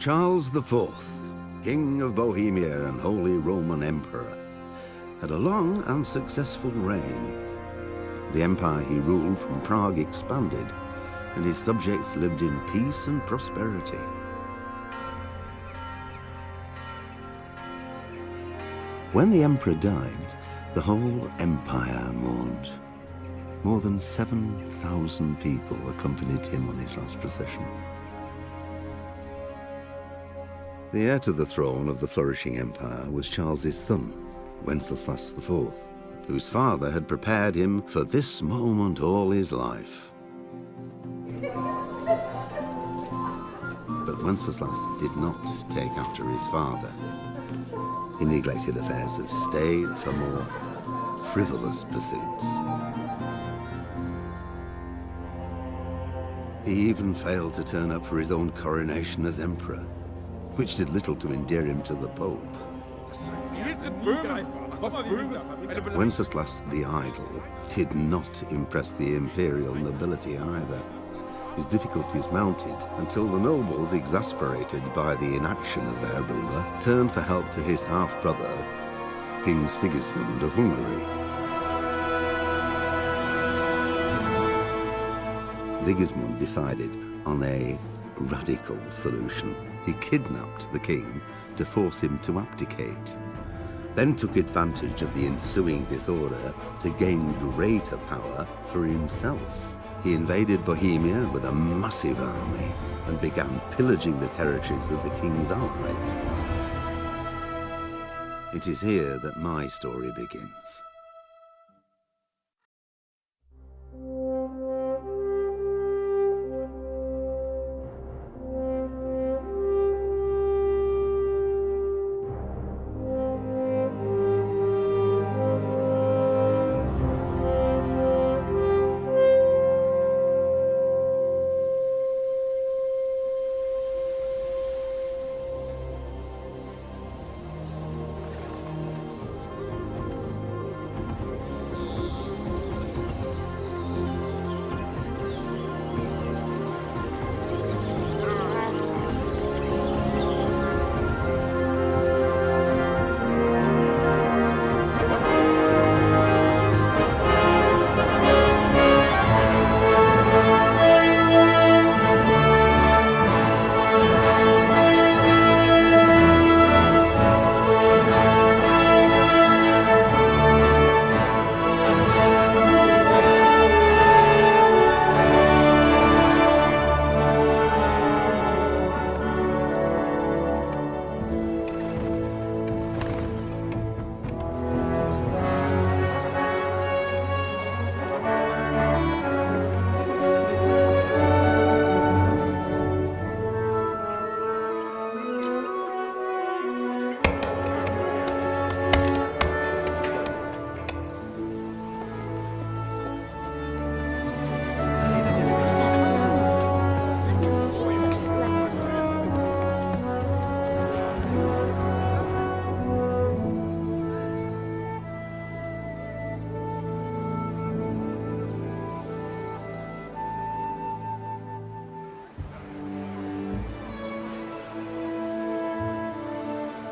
Charles IV, King of Bohemia and Holy Roman Emperor, had a long and successful reign. The empire he ruled from Prague expanded, and his subjects lived in peace and prosperity. When the emperor died, the whole empire mourned. More than 7,000 people accompanied him on his last procession. The heir to the throne of the flourishing empire was Charles's son, Wenceslas IV, whose father had prepared him for this moment all his life. But Wenceslas did not take after his father. He neglected affairs of state for more frivolous pursuits. He even failed to turn up for his own coronation as emperor, which did little to endear him to the Pope. Wenceslas the Idle did not impress the imperial nobility either. His difficulties mounted until the nobles, exasperated by the inaction of their ruler, turned for help to his half-brother, King Sigizmund of Hungary. Sigismund decided on a radical solution. He kidnapped the king to force him to abdicate, then took advantage of the ensuing disorder to gain greater power for himself. He invaded Bohemia with a massive army and began pillaging the territories of the king's allies. It is here that my story begins.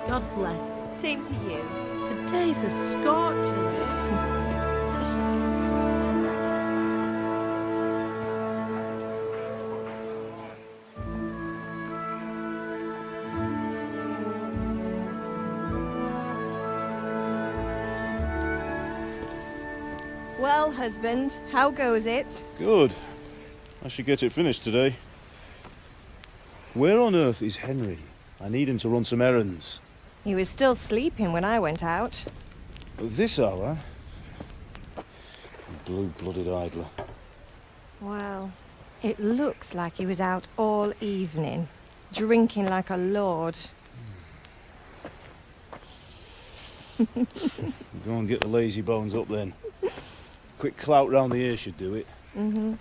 God bless. Same to you. Today's a scorcher. Well, husband, how goes it? Good. I should get it finished today. Where on earth is Henry? I need him to run some errands. He was still sleeping when I went out. At this hour? Blue-blooded idler. Well, it looks like he was out all evening, drinking like a lord. Go and get the lazy bones up then. Quick clout round the ear should do it. Mm-hmm.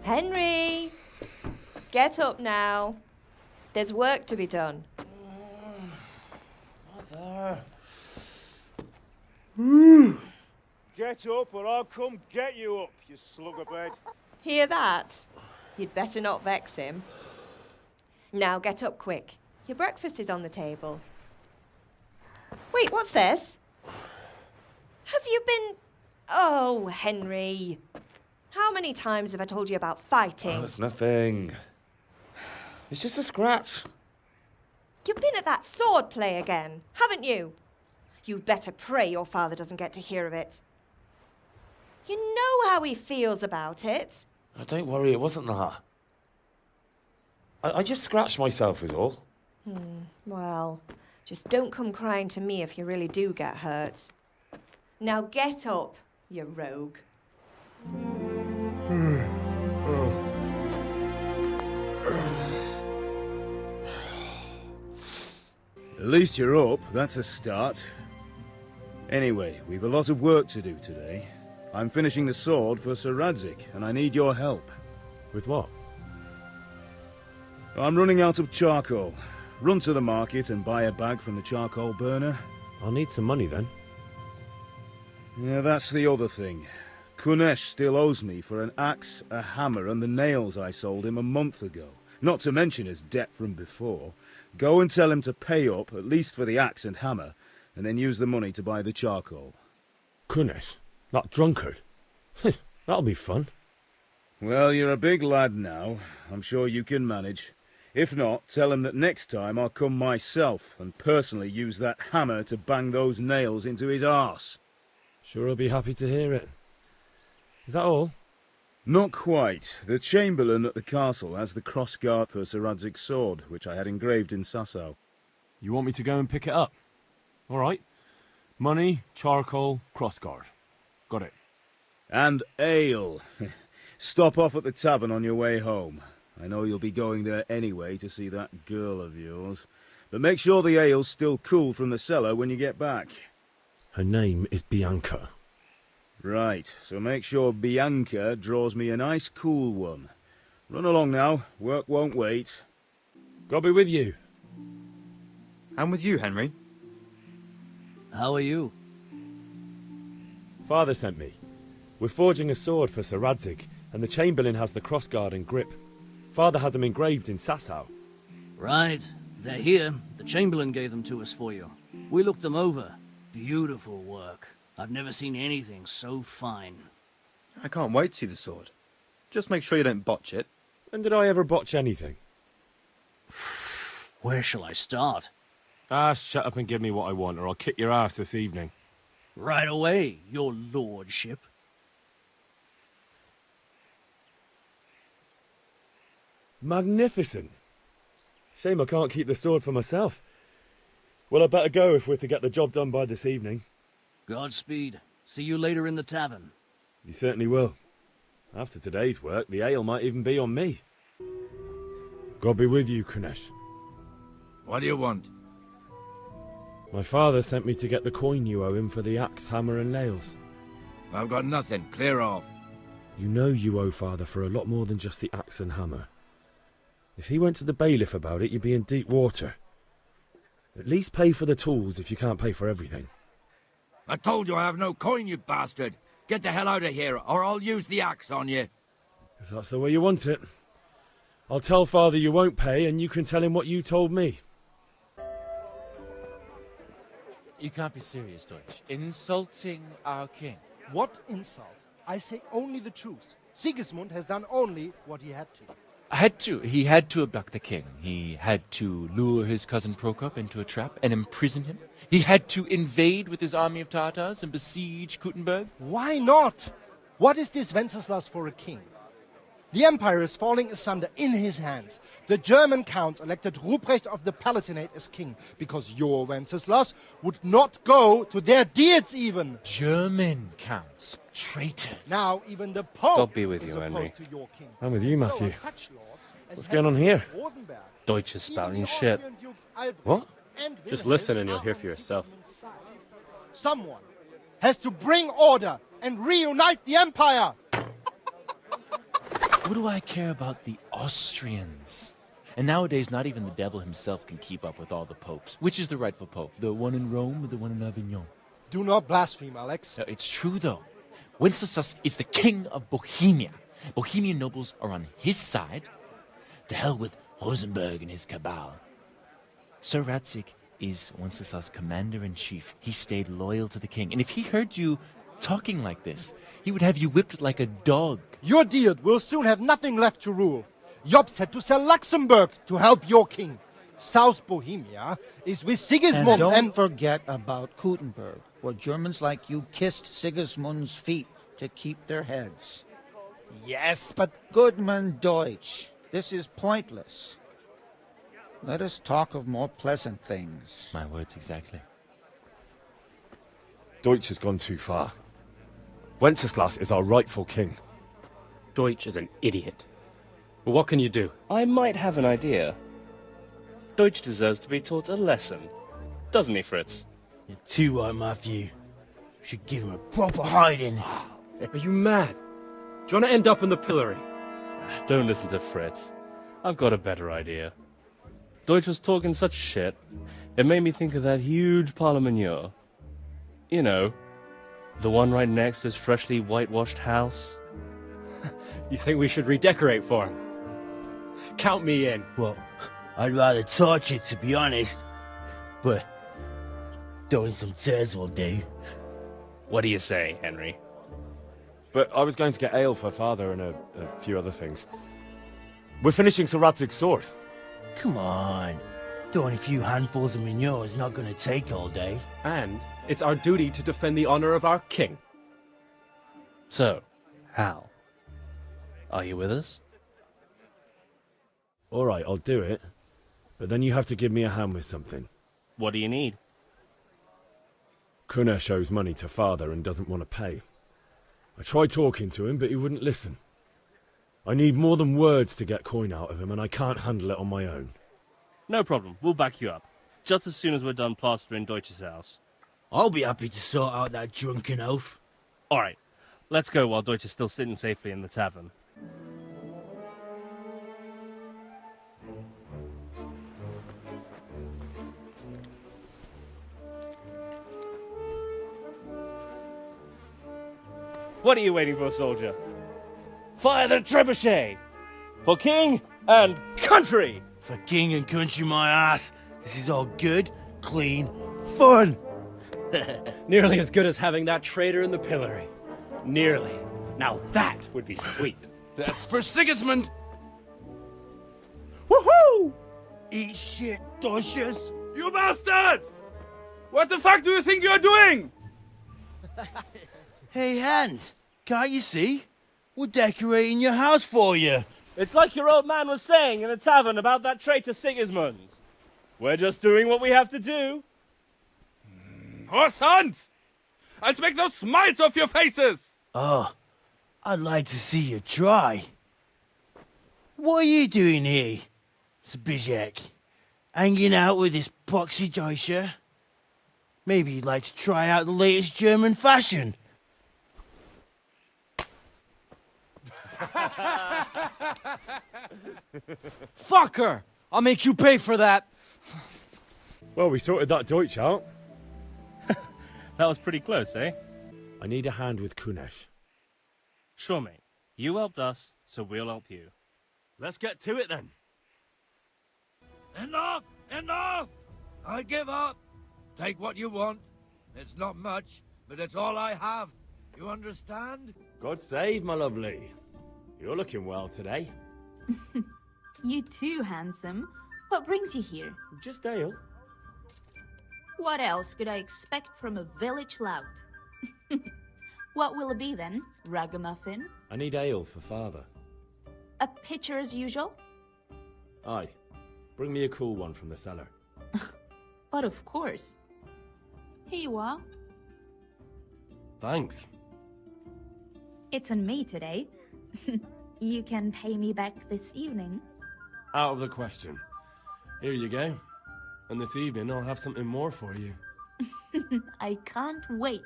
Henry! Get up now. There's work to be done. Arthur. Get up or I'll come get you up, you slugabed. Hear that? You'd better not vex him. Now get up quick. Your breakfast is on the table. Wait, what's this? Have you been... Oh, Henry. How many times have I told you about fighting? Oh, it's nothing. It's just a scratch. You've been at that sword play again, haven't you? You'd better pray your father doesn't get to hear of it. You know how he feels about it. Oh, don't worry, it wasn't that. I just scratched myself is all. Well, just don't come crying to me if you really do get hurt. Now get up, you rogue. At least you're up, that's a start. Anyway, we've a lot of work to do today. I'm finishing the sword for Sir Radzig, and I need your help. With what? I'm running out of charcoal. Run to the market and buy a bag from the charcoal burner. I'll need some money then. Yeah, that's the other thing. Kunesh still owes me for an axe, a hammer, and the nails I sold him a month ago. Not to mention his debt from before. Go and tell him to pay up, at least for the axe and hammer, and then use the money to buy the charcoal. Kunesh? That drunkard? That'll be fun. Well, you're a big lad now. I'm sure you can manage. If not, tell him that next time I'll come myself and personally use that hammer to bang those nails into his arse. Sure I'll be happy to hear it. Is that all? Not quite. The chamberlain at the castle has the crossguard for Sir Radzig's sword, which I had engraved in Sasau. You want me to go and pick it up? All right. Money, charcoal, crossguard. Got it. And ale. Stop off at the tavern on your way home. I know you'll be going there anyway to see that girl of yours. But make sure the ale's still cool from the cellar when you get back. Her name is Bianca. Right, so make sure Bianca draws me a nice cool one. Run along now, work won't wait. God be with you. And with you, Henry. How are you? Father sent me. We're forging a sword for Sir Radzig, and the chamberlain has the crossguard and grip. Father had them engraved in Sasau. Right. They're here. The Chamberlain gave them to us for you. We looked them over. Beautiful work. I've never seen anything so fine. I can't wait to see the sword. Just make sure you don't botch it. When did I ever botch anything? Where shall I start? Ah, shut up and give me what I want, or I'll kick your ass this evening. Right away, your lordship. Magnificent. Shame I can't keep the sword for myself. Well, I better go if we're to get the job done by this evening. Godspeed. See you later in the tavern. You certainly will. After today's work, the ale might even be on me. God be with you, Kunesh. What do you want? My father sent me to get the coin you owe him for the axe, hammer and nails. I've got nothing. Clear off. You know you owe father for a lot more than just the axe and hammer. If he went to the bailiff about it, you'd be in deep water. At least pay for the tools if you can't pay for everything. I told you I have no coin, you bastard. Get the hell out of here, or I'll use the axe on you. If that's the way you want it. I'll tell father you won't pay, and you can tell him what you told me. You can't be serious, Deutsch. Insulting our king. What insult? I say only the truth. Sigismund has done only what he had to. He had to abduct the king. He had to lure his cousin Prokop into a trap and imprison him. He had to invade with his army of Tatars and besiege Kuttenberg. Why not? What is this Wenceslas for a king? The empire is falling asunder in his hands. The German counts elected Ruprecht of the Palatinate as king because your Wenceslas would not go to their deeds even. German counts. Traitors. Now even the Pope God be with is you, opposed Henry. to your king. I'm with you, So Matthew. are such lords as What's going on here? Rosenberg. Deutsch is Even spouting the shit. Austrian dukes Albrecht What? and Just Wilhelm listen and you'll are hear on for yourself. Sigismund's side. Someone has to bring order and reunite the empire. What do I care about the Austrians? And nowadays, not even the devil himself can keep up with all the popes. Which is the rightful pope? The one in Rome or the one in Avignon? Do not blaspheme, Alex. No, it's true, though. Wenceslas is the king of Bohemia. Bohemian nobles are on his side. To hell with Rosenberg and his cabal. Sir Radzig is Wenceslas' commander-in-chief. He stayed loyal to the king. And if he heard you talking like this, he would have you whipped like a dog. Your Diet will soon have nothing left to rule. Jobst had to sell Luxembourg to help your king. South Bohemia is with Sigizmund and don't forget about Kuttenberg, where Germans like you kissed Sigismund's feet to keep their heads. Yes, but... Goodman Deutsch, this is pointless. Let us talk of more pleasant things. My words exactly. Deutsch has gone too far. Wenceslas is our rightful king. Deutsch is an idiot. Well, what can you do? I might have an idea. Deutsch deserves to be taught a lesson. Doesn't he, Fritz? You're too right, Matthew. Should give him a proper hiding. Are you mad? Do you want to end up in the pillory? Don't listen to Fritz. I've got a better idea. Deutsch was talking such shit, it made me think of that huge parliament. You know, the one right next to his freshly whitewashed house. You think we should redecorate for him? Count me in. Well, I'd rather torch it, to be honest. But throwing some turds will do. What do you say, Henry? But I was going to get ale for father and a few other things. We're finishing Sir Radzig's sword. Come on. Throwing a few handfuls of manure is not going to take all day. And it's our duty to defend the honor of our king. So, Hal, are you with us? All right, I'll do it. But then you have to give me a hand with something. What do you need? Kunesh owes money to father and doesn't want to pay. I tried talking to him, but he wouldn't listen. I need more than words to get coin out of him, and I can't handle it on my own. No problem. We'll back you up. Just as soon as we're done plastering Deutsch's house. I'll be happy to sort out that drunken oaf. All right. Let's go while Deutsch is still sitting safely in the tavern. What are you waiting for, soldier? Fire the trebuchet! For king and country! For king and country, my ass. This is all good, clean, fun. Nearly as good as having that traitor in the pillory. Nearly. Now that would be sweet. That's for Sigismund! Woohoo! Eat shit, Dodgers. You bastards! What the fuck do you think you're doing? Hey, Hans, can't you see? We're decorating your house for you. It's like your old man was saying in the tavern about that traitor Sigismund. We're just doing what we have to do. Horse Hans! I'll make those smiles off your faces! Oh, I'd like to see you try. What are you doing here, Zbigniew? Hanging out with this poxy Deutscher? Maybe you'd like to try out the latest German fashion. Fucker! I'll make you pay for that. Well, we sorted that Deutsch out. That was pretty close, eh? I need a hand with Kunesh. Sure, mate. You helped us, so we'll help you. Let's get to it then. Enough! Enough! I give up. Take what you want. It's not much, but it's all I have. You understand? God save, my lovely. You're looking well today. You too, handsome. What brings you here? Just ale. What else could I expect from a village lout? What will it be then? Ragamuffin? I need ale for father. A pitcher as usual? Aye. Bring me a cool one from the cellar. But of course. Here you are. Thanks. It's on me today. You can pay me back this evening. Out of the question. Here you go. And this evening I'll have something more for you. I can't wait.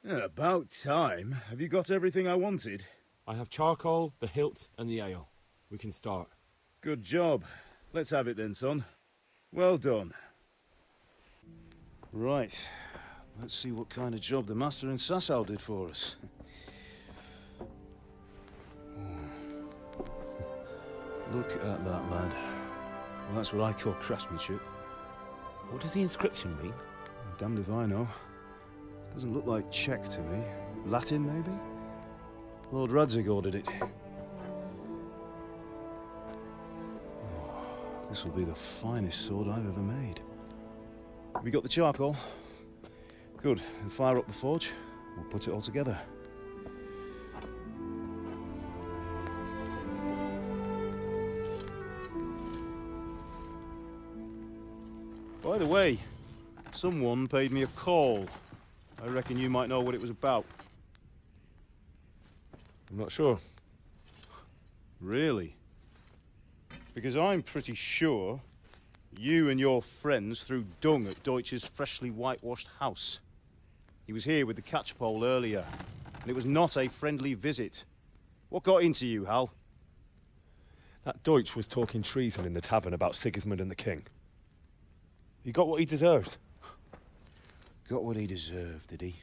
About time. Have you got everything I wanted? I have charcoal, the hilt, and the ale. We can start. Good job. Let's have it then, son. Well done. Right. Let's see what kind of job the master in Sasau did for us. Look at that, lad. Well, that's what I call craftsmanship. What does the inscription mean? Damned if I know. Doesn't look like Czech to me. Latin, maybe? Lord Radzig ordered it. Oh, this will be the finest sword I've ever made. Have you got the charcoal? Good. Then fire up the forge. We'll put it all together. By the way, someone paid me a call. I reckon you might know what it was about. I'm not sure. Really? Because I'm pretty sure you and your friends threw dung at Deutsch's freshly whitewashed house. He was here with the catchpole earlier, and it was not a friendly visit. What got into you, Hal? That Deutsch was talking treason in the tavern about Sigismund and the king. He got what he deserved. Got what he deserved, did he?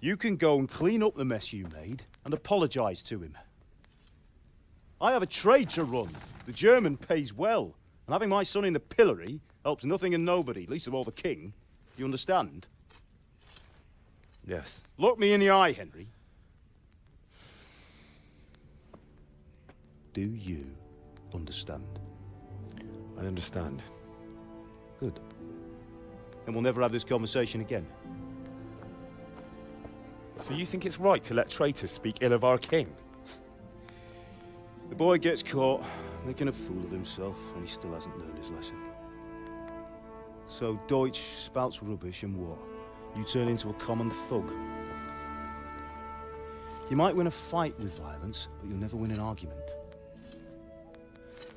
You can go and clean up the mess you made and apologize to him. I have a trade to run. The German pays well, and having my son in the pillory helps nothing and nobody, least of all the king. You understand? Yes. Look me in the eye, Henry. Do you understand? I understand. Good. Then we'll never have this conversation again. So you think it's right to let traitors speak ill of our king? The boy gets caught, making a fool of himself, and he still hasn't learned his lesson. So Deutsch spouts rubbish, and what? You turn into a common thug. You might win a fight with violence, but you'll never win an argument.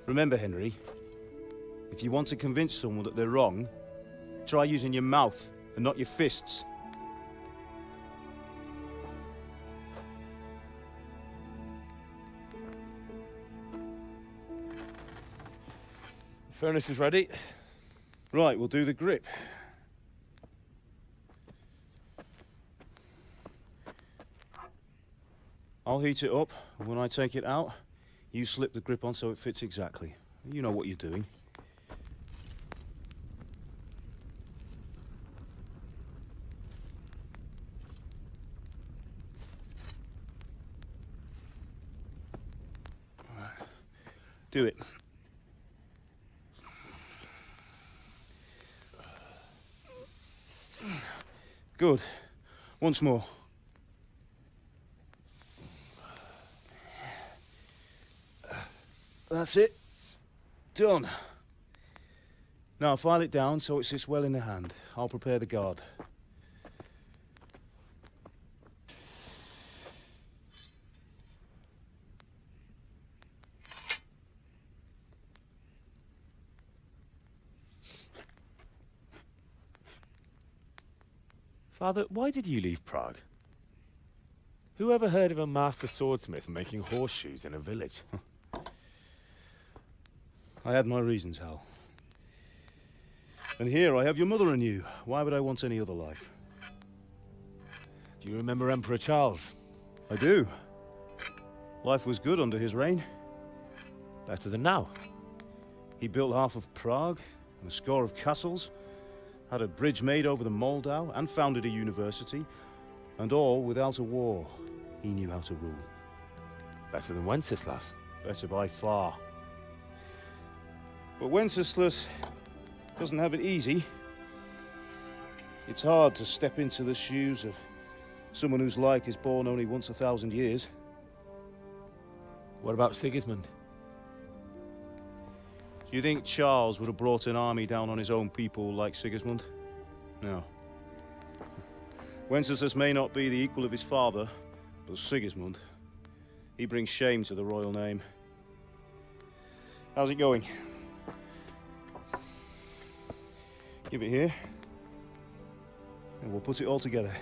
Remember, Henry, if you want to convince someone that they're wrong, try using your mouth and not your fists. The furnace is ready. Right, we'll do the grip. I'll heat it up, and when I take it out, you slip the grip on so it fits exactly. You know what you're doing. Do it. Good. Once more. That's it. Done. Now file it down so it sits well in the hand. I'll prepare the guard. Father, why did you leave Prague? Who ever heard of a master swordsmith making horseshoes in a village? I had my reasons, Hal. And here I have your mother and you. Why would I want any other life? Do you remember Emperor Charles? I do. Life was good under his reign. Better than now. He built half of Prague and a score of castles, had a bridge made over the Moldau, and founded a university, and all without a war. He knew how to rule. Better than Wenceslas. Better by far. But Wenceslas doesn't have it easy. It's hard to step into the shoes of someone whose like is born only once 1,000 years. What about Sigismund? Do you think Charles would have brought an army down on his own people like Sigismund? No. Wenceslas may not be the equal of his father, but Sigismund, he brings shame to the royal name. How's it going? Give it here, and we'll put it all together.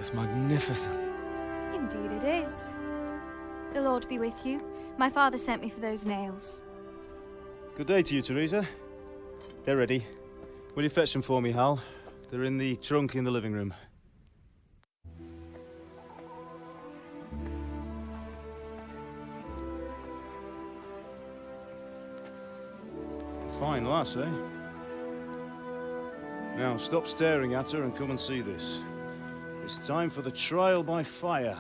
It's magnificent. Indeed it is. The Lord be with you. My father sent me for those nails. Good day to you, Teresa. They're ready. Will you fetch them for me, Hal? They're in the trunk in the living room. Fine lass, eh? Now, stop staring at her and come and see this. It's time for the trial by fire.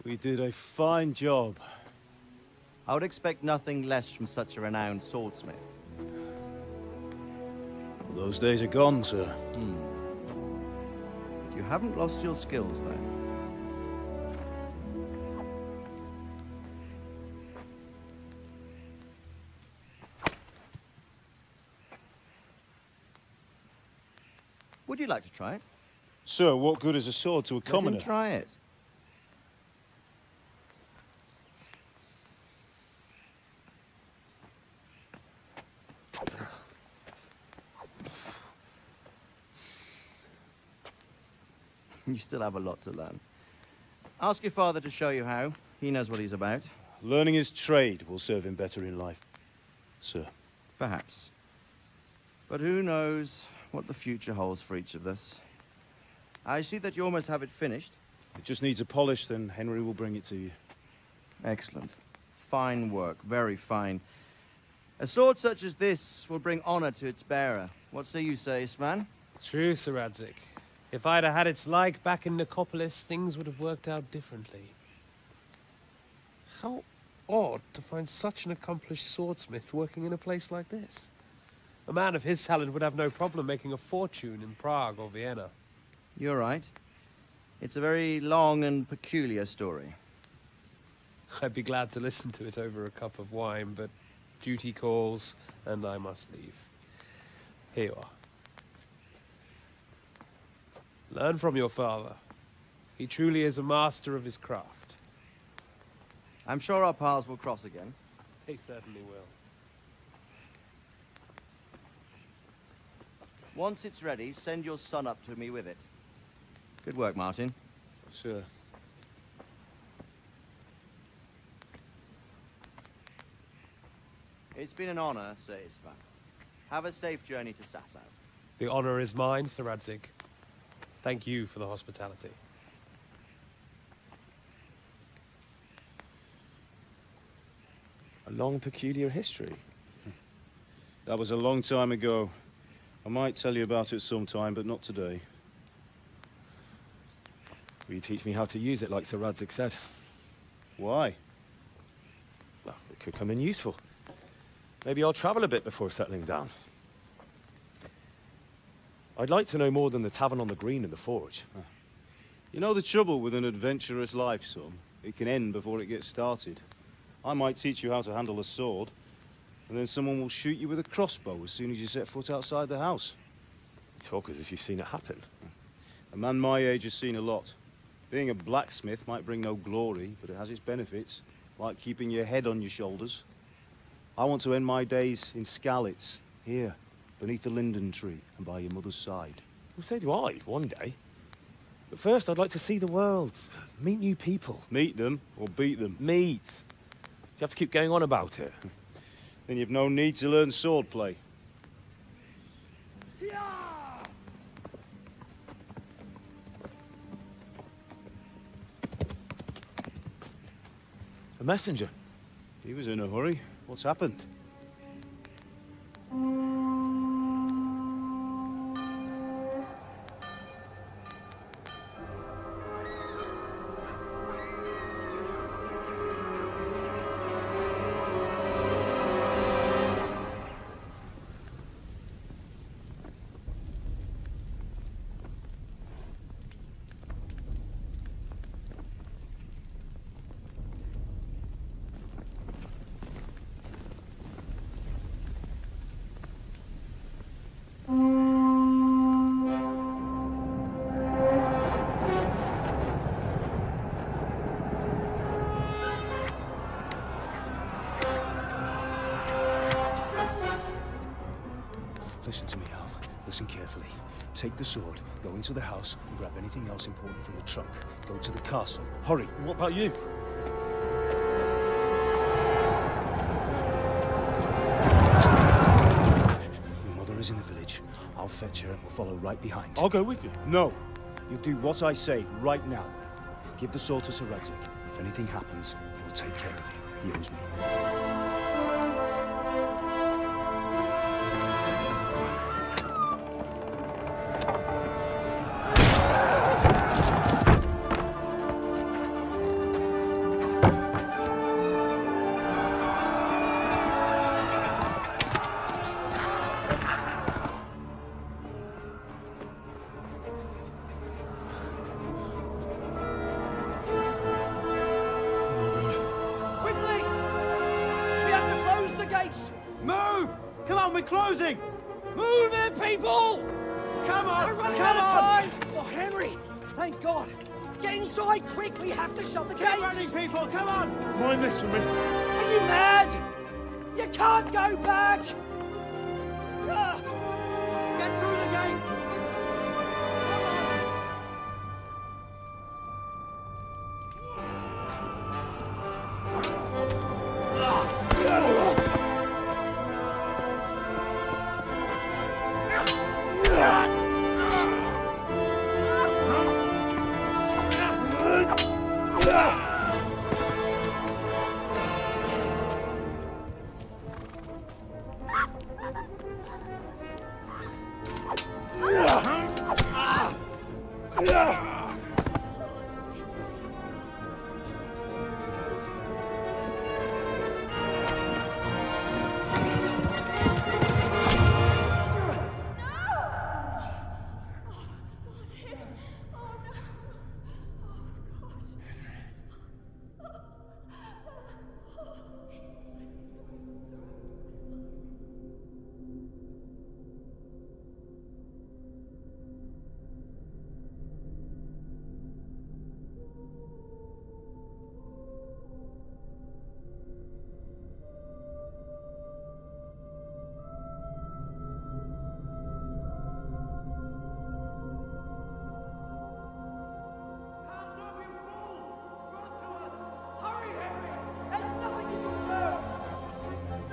We did a fine job. I would expect nothing less from such a renowned swordsmith. Those days are gone, sir. But you haven't lost your skills, though. Would you like to try it? Sir, what good is a sword to a commoner? Let him try it. You still have a lot to learn. Ask your father to show you how. He knows what he's about. Learning his trade will serve him better in life, sir. Perhaps. But who knows what the future holds for each of us. I see that you almost have it finished. It just needs a polish, then Henry will bring it to you. Excellent. Fine work, very fine. A sword such as this will bring honor to its bearer. What say you, Svan? True, Sir Radzig. If I'd have had its like back in Nicopolis, things would have worked out differently. How odd to find such an accomplished swordsmith working in a place like this. A man of his talent would have no problem making a fortune in Prague or Vienna. You're right. It's a very long and peculiar story. I'd be glad to listen to it over a cup of wine, but duty calls, and I must leave. Here you are. Learn from your father. He truly is a master of his craft. I'm sure our paths will cross again. He certainly will. Once it's ready, send your son up to me with it. Good work, Martin. Sir. It's been an honor, Sir Isvan. Have a safe journey to Sasau. The honor is mine, Sir Radzig. Thank you for the hospitality. A long, peculiar history. That was a long time ago. I might tell you about it sometime, but not today. Will you teach me how to use it, like Sir Radzig said? Why? Well, it could come in useful. Maybe I'll travel a bit before settling down. I'd like to know more than the tavern on the green and the forge. You know the trouble with an adventurous life, son? It can end before it gets started. I might teach you how to handle a sword, and then someone will shoot you with a crossbow as soon as you set foot outside the house. You talk as if you've seen it happen. A man my age has seen a lot. Being a blacksmith might bring no glory, but it has its benefits, like keeping your head on your shoulders. I want to end my days in Skalitz, here, beneath the linden tree and by your mother's side. Well, so do I, one day. But first, I'd like to see the world, meet new people. Meet them or beat them? Meet. You have to keep going on about it. Then you've no need to learn swordplay. A messenger. He was in a hurry. What's happened? Take the sword, go into the house, and grab anything else important from the trunk. Go to the castle. Hurry! What about you? Your mother is in the village. I'll fetch her and we'll follow right behind. I'll go with you. No! You do what I say right now. Give the sword to Sir Radzik. If anything happens, he'll take care of you. He owes me. Closing! Move it, people! Come on! We're running Come out of on! time! Oh, Henry! Thank God! Get inside, quick! We have to shut the gates! Keep running, people! Come on! Mind this for me. Are you mad? You can't go back! Get through the gates!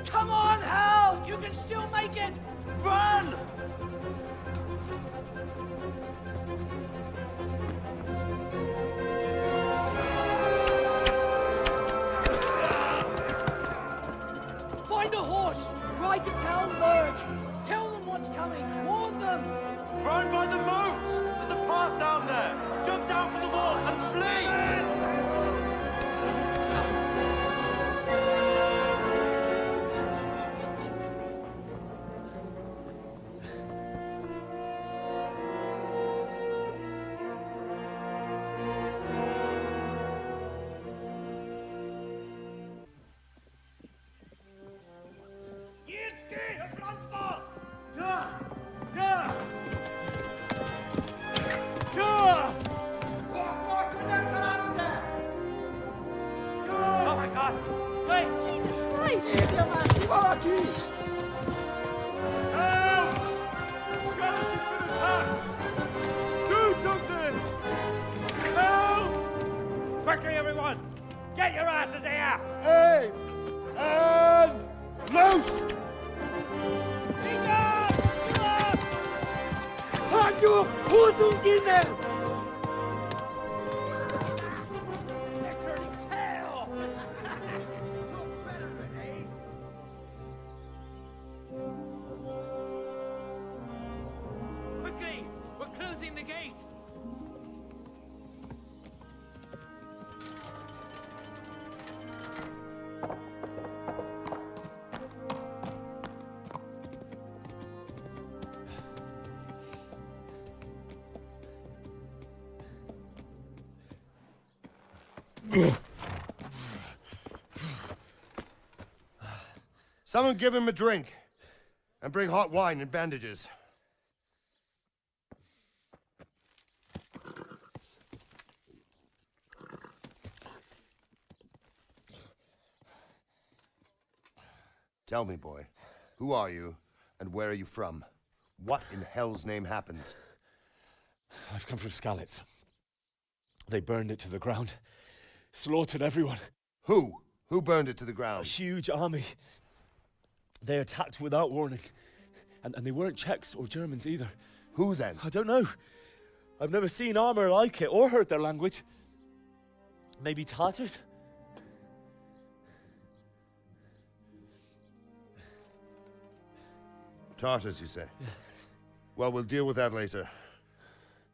Come on, Hal! You can still make it! Run! Find a horse! Ride to town, Merc! Tell them what's coming! Warn them! Run by the moat! There's a path down there! Jump down from the wall and flee! Quickly, everyone! Get your asses here! Hey! And loose! Halt your Hosenkinder! They're turning tail! Quickly! We're closing the gate! Someone give him a drink. And bring hot wine and bandages. Tell me, boy, who are you and where are you from? What in hell's name happened? I've come from Skalitz. They burned it to the ground. Slaughtered everyone. Who? Who burned it to the ground? A huge army. They attacked without warning. And they weren't Czechs or Germans either. Who then? I don't know. I've never seen armor like it or heard their language. Maybe Tatars? Tartars, you say? Yeah. Well, we'll deal with that later.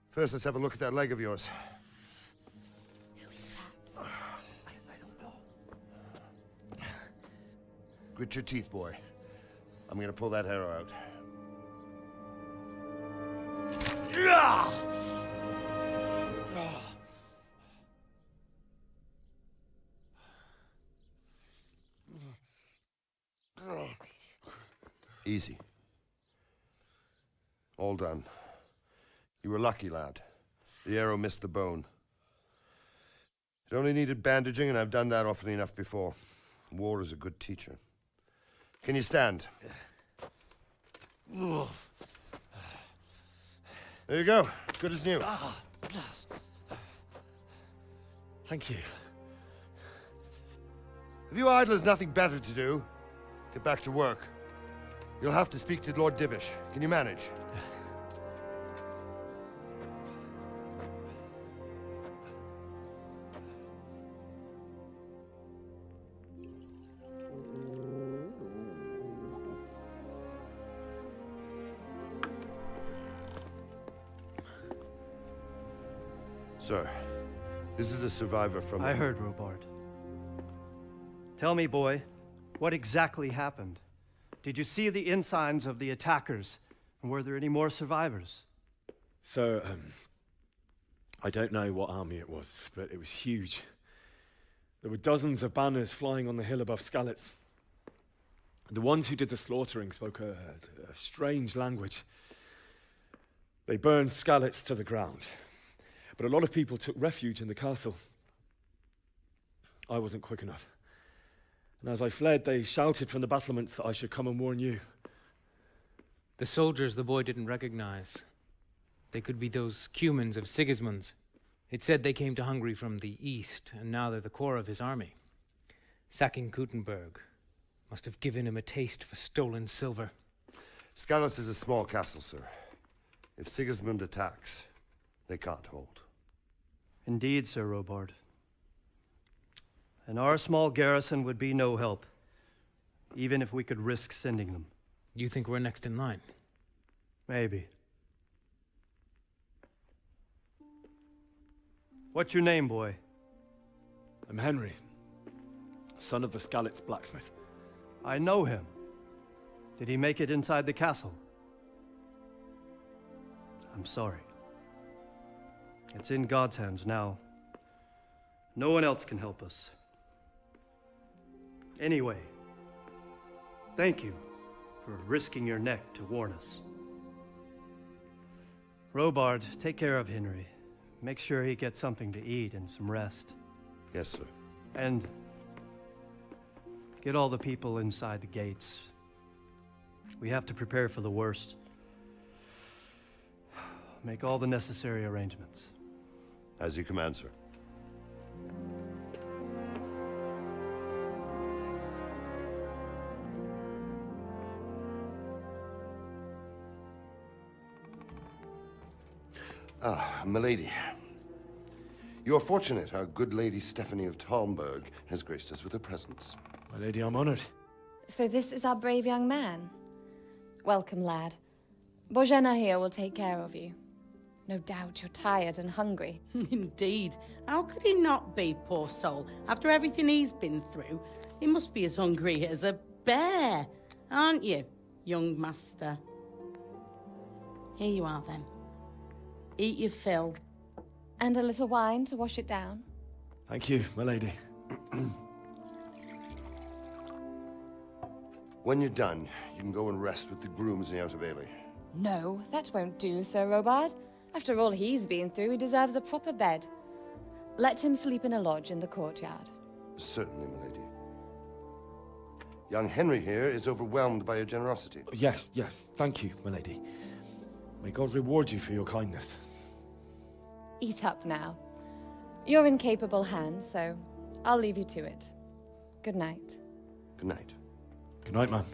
First, let's have a look at that leg of yours. Who is that? I don't know. Grit your teeth, boy. I'm gonna pull that hair out. Easy. All done. You were lucky, lad. The arrow missed the bone. It only needed bandaging, and I've done that often enough before. War is a good teacher. Can you stand? There you go. Good as new. Thank you. If you idlers nothing better to do, get back to work. You'll have to speak to Lord Divish. Can you manage? Sir, this is a survivor from... I heard, Robard. Tell me, boy, what exactly happened? Did you see the ensigns of the attackers? And were there any more survivors? So, I don't know what army it was, but it was huge. There were dozens of banners flying on the hill above Skalitz. The ones who did the slaughtering spoke a strange language. They burned Skalitz to the ground. But a lot of people took refuge in the castle. I wasn't quick enough. And as I fled, they shouted from the battlements that I should come and warn you. The soldiers the boy didn't recognize. They could be those Cumans of Sigismund's. It said they came to Hungary from the east, and now they're the core of his army. Sacking Gutenberg must have given him a taste for stolen silver. Skalitz is a small castle, sir. If Sigismund attacks, they can't hold. Indeed, Sir Robard. And our small garrison would be no help, even if we could risk sending them. You think we're next in line? Maybe. What's your name, boy? I'm Henry, son of the Skalitz blacksmith. I know him. Did he make it inside the castle? I'm sorry. It's in God's hands now. No one else can help us. Anyway, thank you for risking your neck to warn us. Robard, take care of Henry. Make sure he gets something to eat and some rest. Yes, sir. And get all the people inside the gates. We have to prepare for the worst. Make all the necessary arrangements. As you command, sir. Ah, milady. You are fortunate our good lady Stephanie of Talmberg has graced us with her presence. My lady, I'm honored. So this is our brave young man. Welcome, lad. Bozhena here will take care of you. No doubt you're tired and hungry. Indeed. How could he not be, poor soul? After everything he's been through, he must be as hungry as a bear, aren't you, young master? Here you are, then. Eat your fill. And a little wine to wash it down. Thank you, my lady. When you're done, you can go and rest with the grooms in the Outer Bailey. No, that won't do, Sir Robard. After all he's been through, he deserves a proper bed. Let him sleep in a lodge in the courtyard. Certainly, milady. Young Henry here is overwhelmed by your generosity. Yes, yes, thank you, my lady. May God reward you for your kindness. Eat up now. You're in capable hands, so I'll leave you to it. Good night. Good night. Good night, man.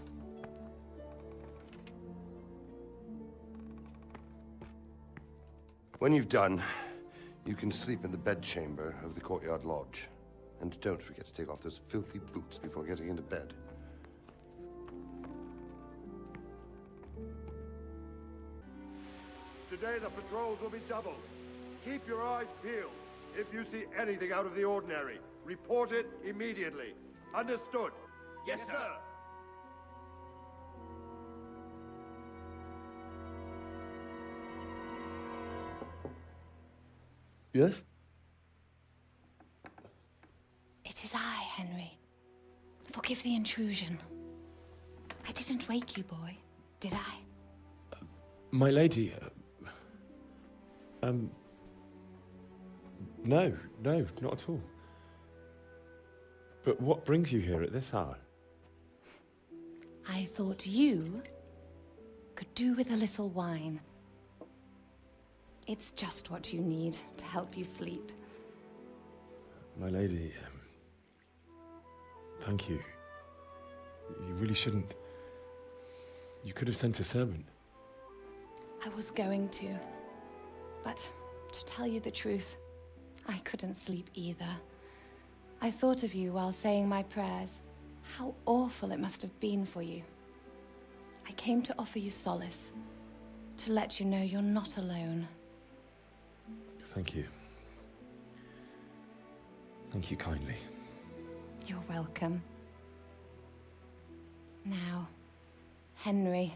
When you've done, you can sleep in the bedchamber of the courtyard lodge. And don't forget to take off those filthy boots before getting into bed. Today the patrols will be doubled. Keep your eyes peeled. If you see anything out of the ordinary, report it immediately. Understood? Yes, sir. Yes? It is I, Henry. Forgive the intrusion. I didn't wake you, boy, did I? My lady, no, not at all. But what brings you here at this hour? I thought you could do with a little wine. It's just what you need to help you sleep. My lady, thank you. You really shouldn't. You could have sent a servant. I was going to. But to tell you the truth, I couldn't sleep either. I thought of you while saying my prayers. How awful it must have been for you. I came to offer you solace, to let you know you're not alone. Thank you. Thank you kindly. You're welcome. Now, Henry,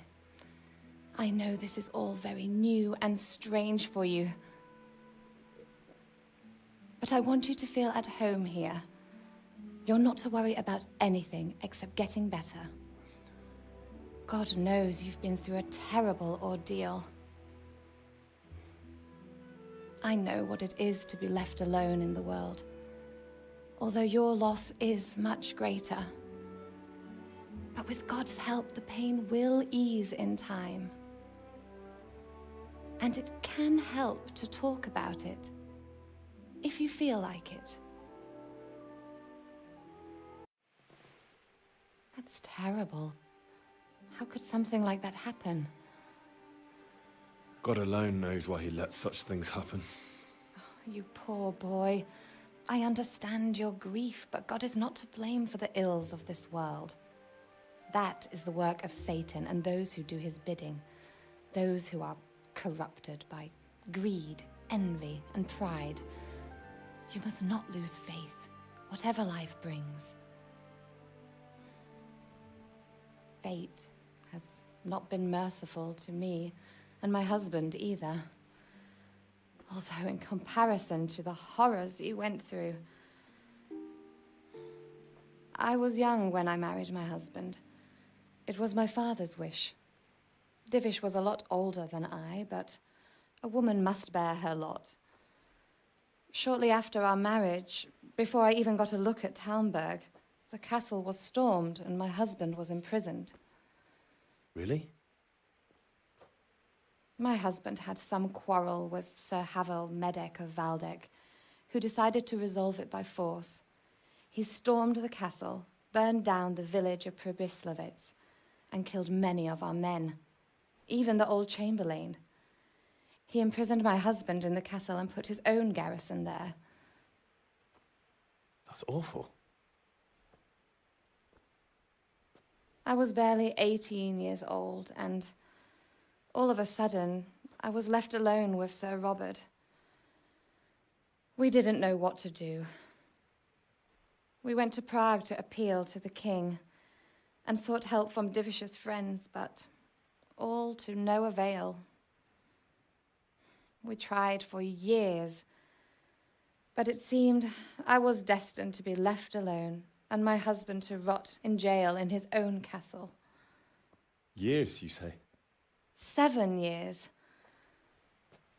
I know this is all very new and strange for you. But I want you to feel at home here. You're not to worry about anything except getting better. God knows you've been through a terrible ordeal. I know what it is to be left alone in the world, although your loss is much greater. But with God's help, the pain will ease in time. And it can help to talk about it, if you feel like it. That's terrible. How could something like that happen? God alone knows why he lets such things happen. Oh, you poor boy. I understand your grief, but God is not to blame for the ills of this world. That is the work of Satan and those who do his bidding. Those who are corrupted by greed, envy, and pride. You must not lose faith, whatever life brings. Fate has not been merciful to me, and my husband either. Although in comparison to the horrors you went through. I was young when I married my husband. It was my father's wish. Divish was a lot older than I, but a woman must bear her lot. Shortly after our marriage, before I even got a look at Talmberg, the castle was stormed and my husband was imprisoned. Really? My husband had some quarrel with Sir Havel Medek of Valdek, who decided to resolve it by force. He stormed the castle, burned down the village of Pribyslavitz, and killed many of our men, even the old chamberlain. He imprisoned my husband in the castle and put his own garrison there. That's awful. I was barely 18 years old, and all of a sudden, I was left alone with Sir Robert. We didn't know what to do. We went to Prague to appeal to the king and sought help from Divish's friends, but all to no avail. We tried for years, but it seemed I was destined to be left alone and my husband to rot in jail in his own castle. Years, you say? 7 years.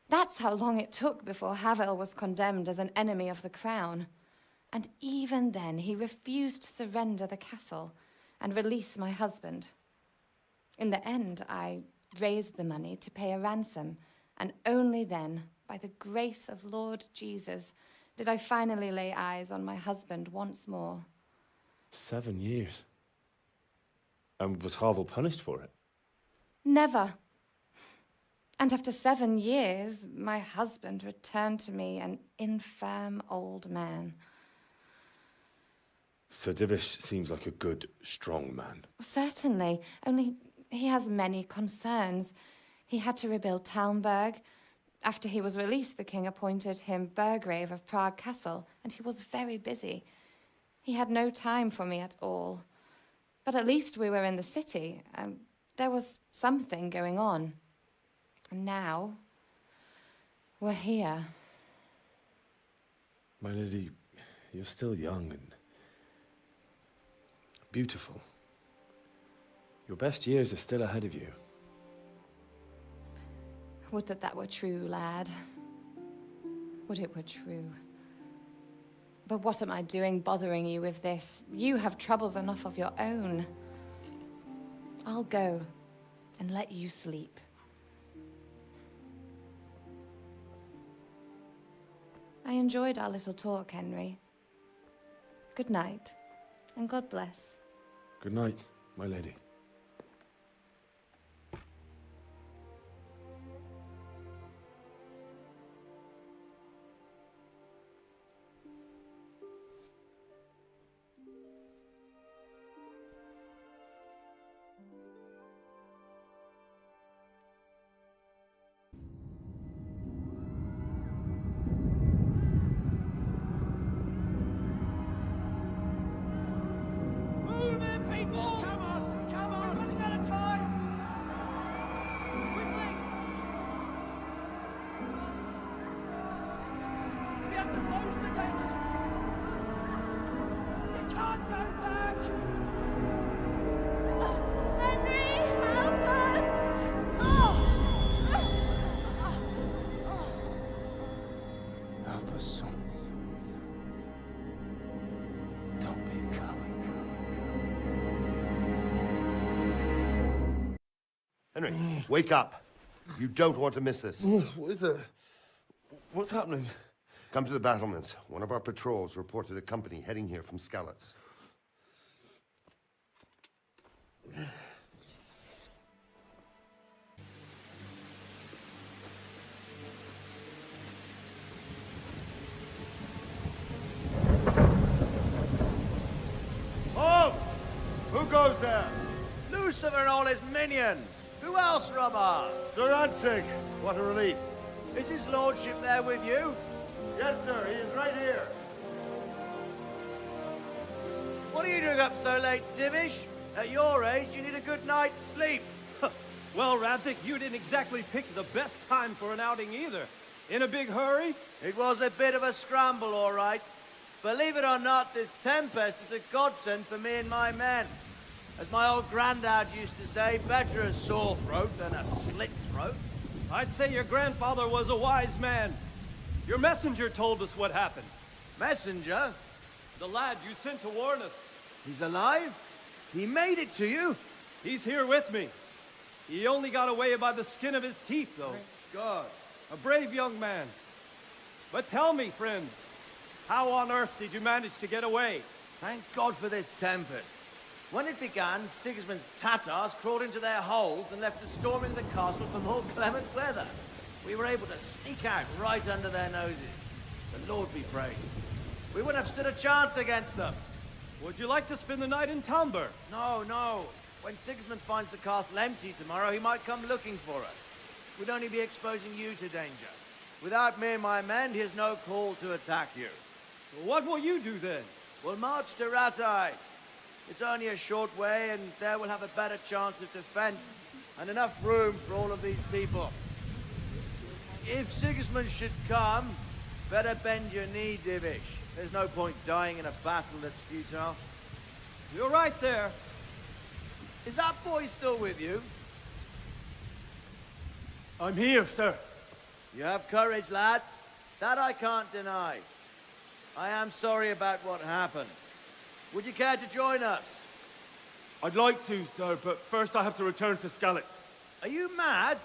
That's how long it took before Havel was condemned as an enemy of the crown. And even then, he refused to surrender the castle and release my husband. In the end, I raised the money to pay a ransom, and only then by the grace of Lord Jesus, did I finally lay eyes on my husband once more. 7 years. And was Havel punished for it? Never. And after 7 years, my husband returned to me an infirm old man. Sir Divish seems like a good, strong man. Certainly, only he has many concerns. He had to rebuild Talmberg. After he was released, the king appointed him Burgrave of Prague Castle, and he was very busy. He had no time for me at all. But at least we were in the city, and there was something going on. And now, we're here. My lady, you're still young and beautiful. Your best years are still ahead of you. Would that that were true, lad. Would it were true. But what am I doing bothering you with this? You have troubles enough of your own. I'll go and let you sleep. I enjoyed our little talk, Henry. Good night, and God bless. Good night, my lady. Henry, wake up. You don't want to miss this. What is it? What's happening? Come to the battlements. One of our patrols reported a company heading here from Skalitz. Halt! Who goes there? Lucifer and all his minions. Who else, Robber? Sir Ansig, what a relief. Is his lordship there with you? Yes, sir, he is right here. What are you doing up so late, Divish? At your age, you need a good night's sleep. Well, Radzik, you didn't exactly pick the best time for an outing either. In a big hurry? It was a bit of a scramble, all right. Believe it or not, this tempest is a godsend for me and my men. As my old granddad used to say, better a sore throat than a slit throat. I'd say your grandfather was a wise man. Your messenger told us what happened. Messenger? The lad you sent to warn us. He's alive? He made it to you? He's here with me. He only got away by the skin of his teeth, though. Thank God. A brave young man. But tell me, friend, how on earth did you manage to get away? Thank God for this tempest. When it began, Sigismund's Tatars crawled into their holes and left us storming the castle for more clement weather. We were able to sneak out right under their noses. The Lord be praised. We wouldn't have stood a chance against them. Would you like to spend the night in Talmberg? No, no. When Sigismund finds the castle empty tomorrow, he might come looking for us. We'd only be exposing you to danger. Without me and my men, he has no call to attack you. What will you do then? We'll march to Ratai. It's only a short way, and there we'll have a better chance of defense and enough room for all of these people. If Sigismund should come, better bend your knee, Divish. There's no point dying in a battle that's futile. You're right there. Is that boy still with you? I'm here, sir. You have courage, lad. That I can't deny. I am sorry about what happened. Would you care to join us? I'd like to, sir, but first I have to return to Skalitz. Are you mad?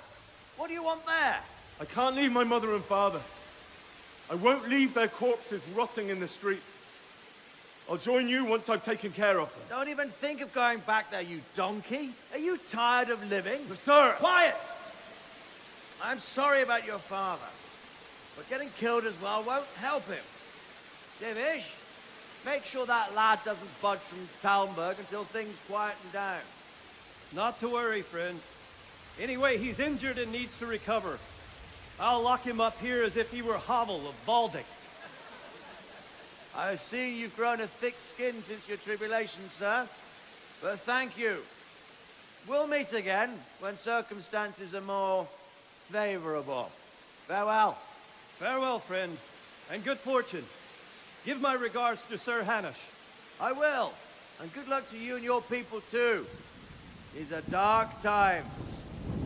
What do you want there? I can't leave my mother and father. I won't leave their corpses rotting in the street. I'll join you once I've taken care of them. Don't even think of going back there, you donkey. Are you tired of living? But sir... Quiet! I'm sorry about your father, but getting killed as well won't help him. Divish, make sure that lad doesn't budge from Talmberg until things quieten down. Not to worry, friend. Anyway, he's injured and needs to recover. I'll lock him up here as if he were Hovel of Baldic. I see you've grown a thick skin since your tribulation, sir. But thank you. We'll meet again when circumstances are more favorable. Farewell. Farewell, friend, and good fortune. Give my regards to Sir Hanush. I will. And good luck to you and your people, too. These are dark times.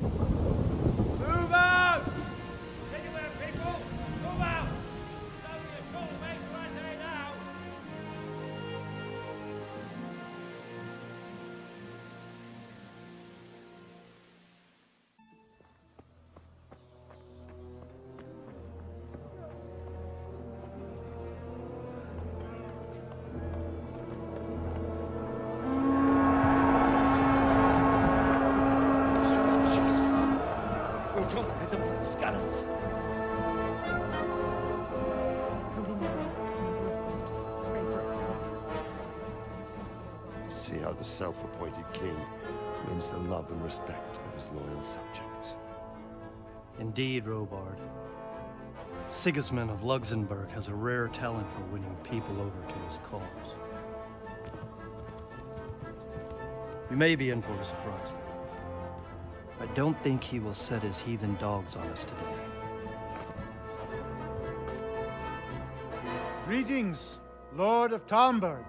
Move out! Anywhere, people! Move out! It's only a short way to our day now. See how the self-appointed king wins the love and respect of his loyal subjects. Indeed, Robard. Sigismund of Luxembourg has a rare talent for winning people over to his cause. You may be in for a surprise, though. I don't think he will set his heathen dogs on us today. Greetings, Lord of Talmberg.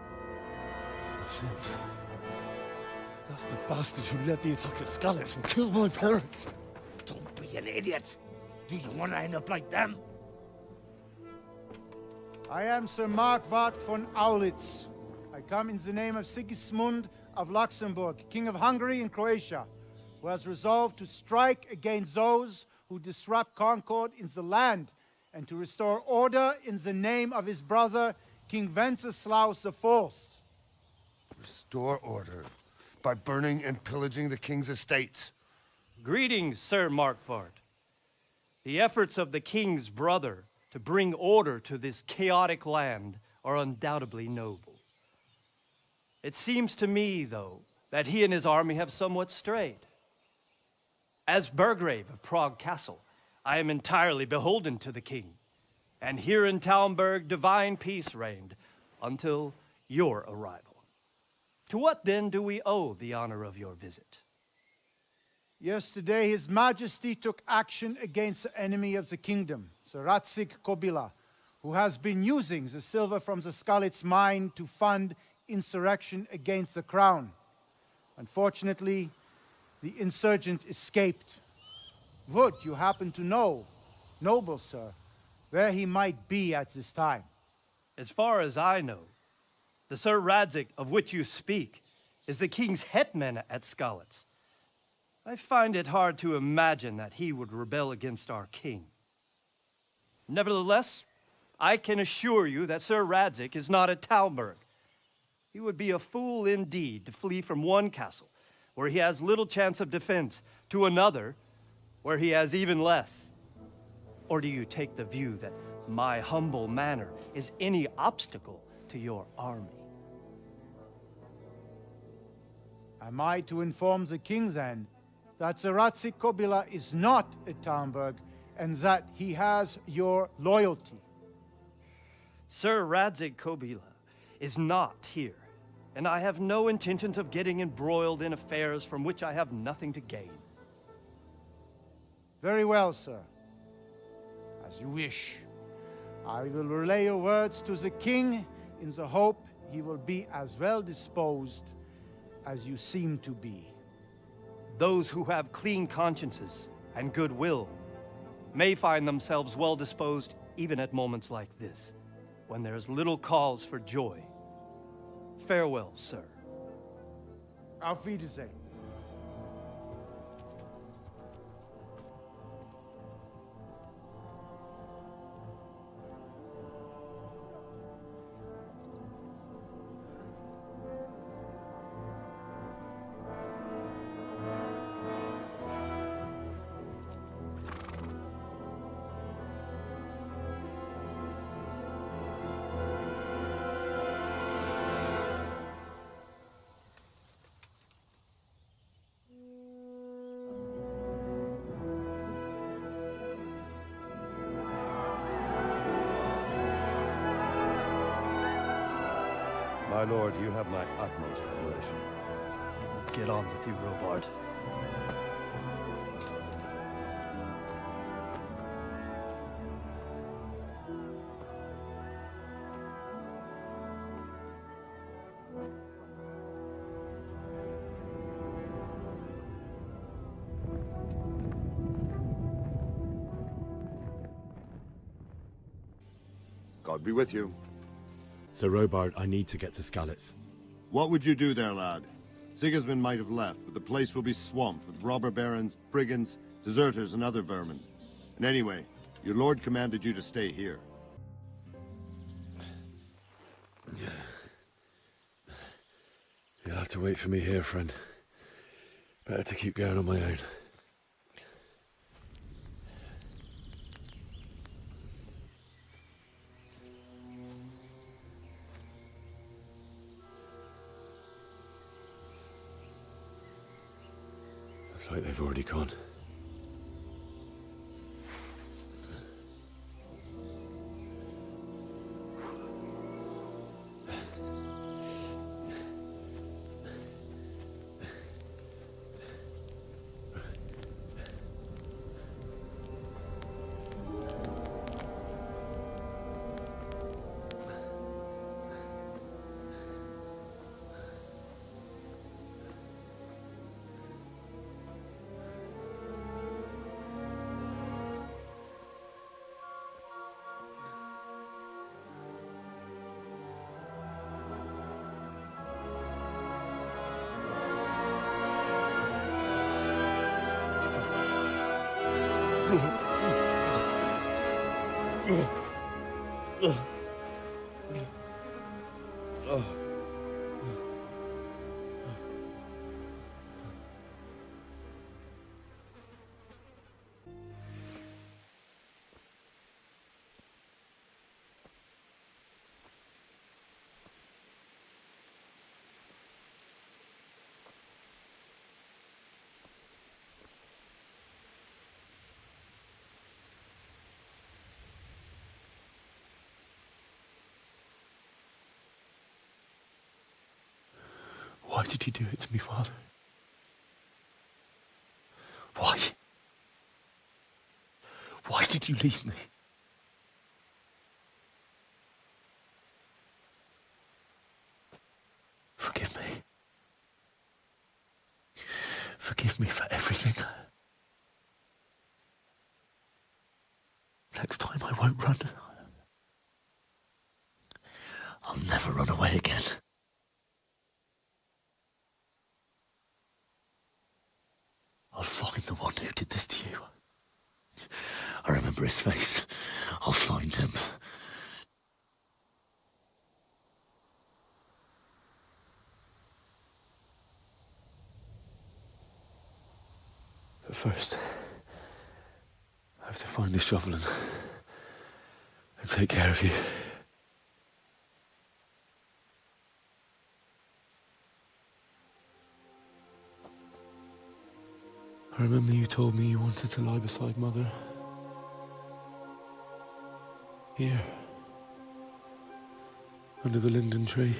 That's the bastard who led the attack at Skalitz and killed my parents. Don't be an idiot. Do you want to end up like them? I am Sir Markwart von Aulitz. I come in the name of Sigismund of Luxembourg, King of Hungary and Croatia, who has resolved to strike against those who disrupt concord in the land and to restore order in the name of his brother, King Wenceslaus IV. Restore order by burning and pillaging the king's estates. Greetings, Sir Markwart. The efforts of the king's brother to bring order to this chaotic land are undoubtedly noble. It seems to me, though, that he and his army have somewhat strayed. As Burgrave of Prague Castle, I am entirely beholden to the king, and here in Talmberg divine peace reigned until your arrival. To what then do we owe the honor of your visit? Yesterday, His Majesty took action against the enemy of the kingdom, Sir Radzig Kobyla, who has been using the silver from the Skalitz mine to fund insurrection against the crown. Unfortunately, the insurgent escaped. Would you happen to know, noble sir, where he might be at this time? As far as I know, the Sir Radzig of which you speak is the king's hetman at Skalitz. I find it hard to imagine that he would rebel against our king. Nevertheless, I can assure you that Sir Radzig is not at Talmberg. He would be a fool indeed to flee from one castle, where he has little chance of defense, to another, where he has even less. Or do you take the view that my humble manner is any obstacle to your army? Am I to inform the king then that Sir Radzig Kobyla is not at Talmberg and that he has your loyalty? Sir Radzig Kobyla is not here, and I have no intentions of getting embroiled in affairs from which I have nothing to gain. Very well, sir. As you wish. I will relay your words to the king in the hope he will be as well disposed as you seem to be. Those who have clean consciences and goodwill may find themselves well disposed even at moments like this, when there's little cause for joy. Farewell, sir. Auf Wiedersehen. My lord, you have my utmost admiration. Get on with you, Robard. God be with you. Sir Robard, I need to get to Skalitz. What would you do there, lad? Sigismund might have left, but the place will be swamped with robber barons, brigands, deserters, and other vermin. And anyway, your lord commanded you to stay here. You'll have to wait for me here, friend. Better to keep going on my own. Looks like they've already gone. Why did you do it to me, Father? Why? Why did you leave me? Forgive me. Forgive me for everything. Next time I won't run. I'll never run away again. I'll find the one who did this to you. I remember his face. I'll find him. But first, I have to find a shovel and take care of you. I remember you told me you wanted to lie beside Mother. Here. Under the linden tree.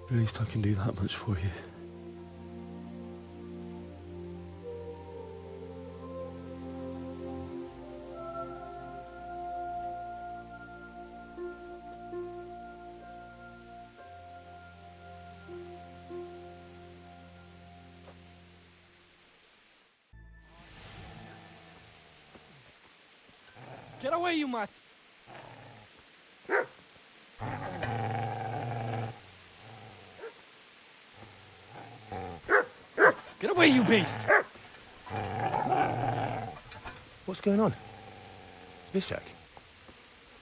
At least I can do that much for you. Get away, you mutt! Get away, you beast! What's going on? Zbyszek,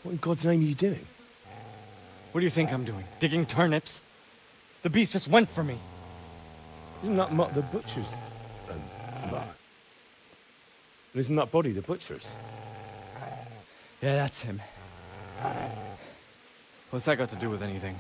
what in God's name are you doing? What do you think I'm doing? Digging turnips? The beast just went for me. Isn't that Mutt the butcher's Mutt? And isn't that body the butcher's? Yeah, that's him. What's that got to do with anything?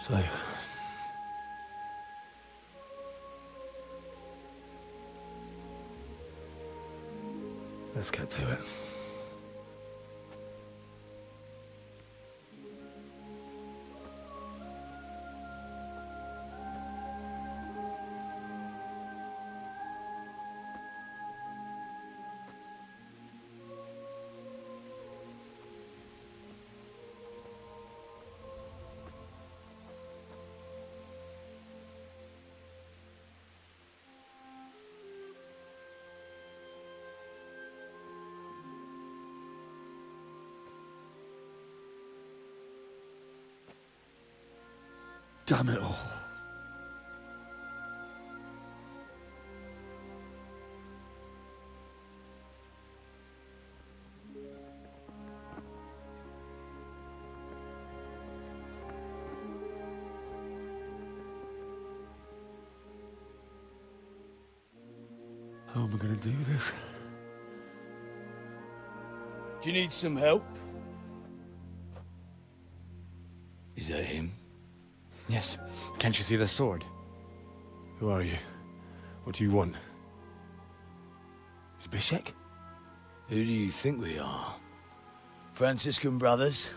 So, let's get to it. Damn it all. How am I going to do this? Do you need some help? Is that him? Yes. Can't you see the sword? Who are you? What do you want? Is Bishek? Who do you think we are? Franciscan brothers?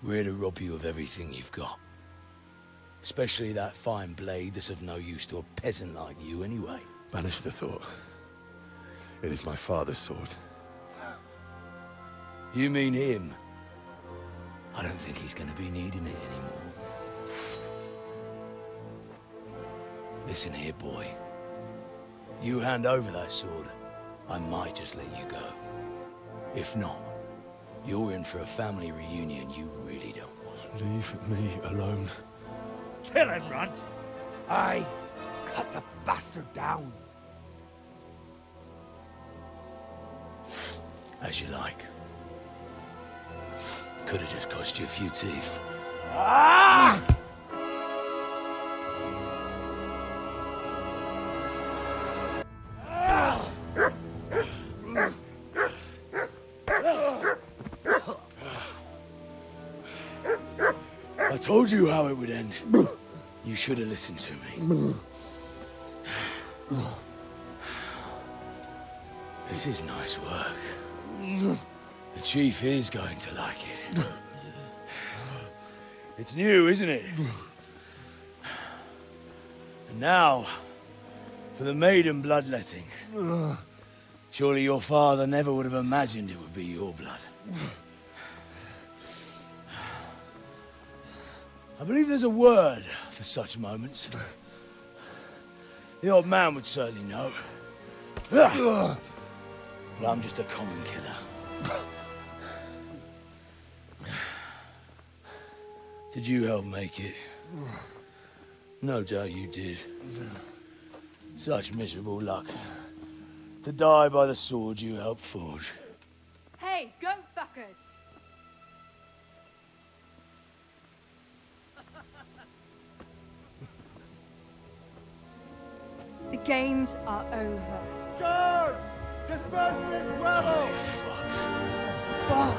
We're here to rob you of everything you've got. Especially that fine blade that's of no use to a peasant like you anyway. Banish the thought. It is my father's sword. You mean him? I don't think he's going to be needing it anymore. Listen here, boy. You hand over that sword, I might just let you go. If not, you're in for a family reunion you really don't want. Leave me alone. Kill him, Runt! Aye, cut the bastard down. As you like. Could have just cost you a few teeth. Ah! I told you how it would end. You should have listened to me. This is nice work. The chief is going to like it. It's new, isn't it? And now, for the maiden bloodletting. Surely your father never would have imagined it would be your blood. I believe there's a word for such moments. The old man would certainly know. But I'm just a common killer. Did you help make it? No doubt you did. Such miserable luck. To die by the sword you helped forge. Hey, go fuckers! The games are over. John! Disperse this rebel! Fuck.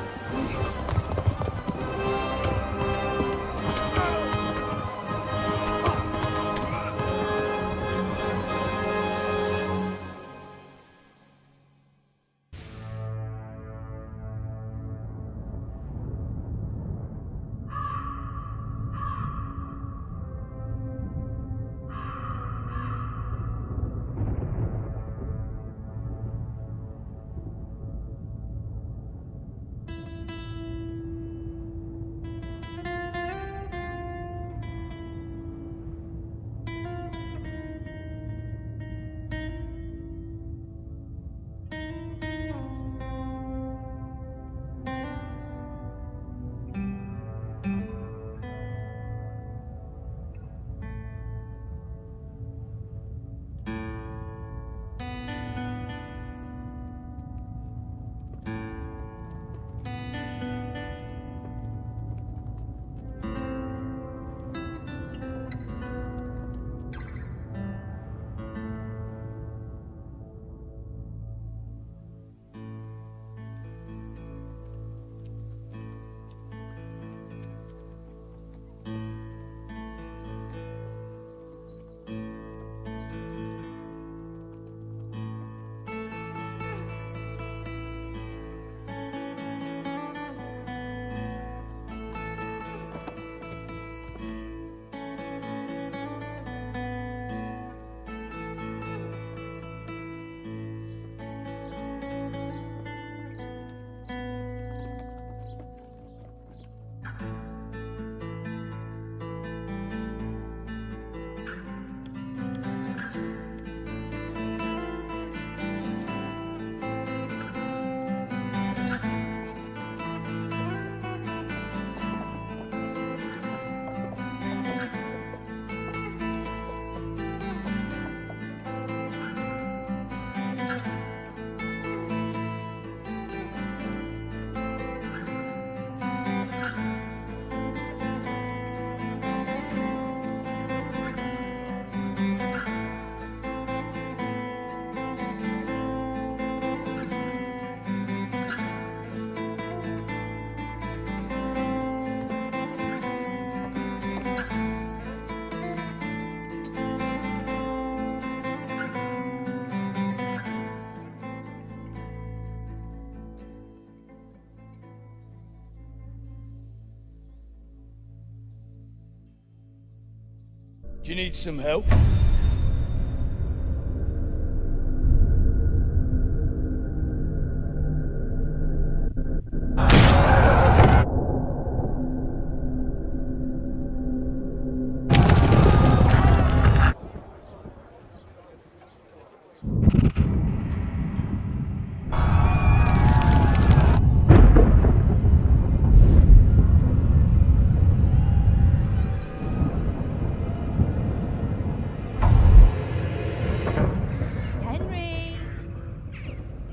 you need some help?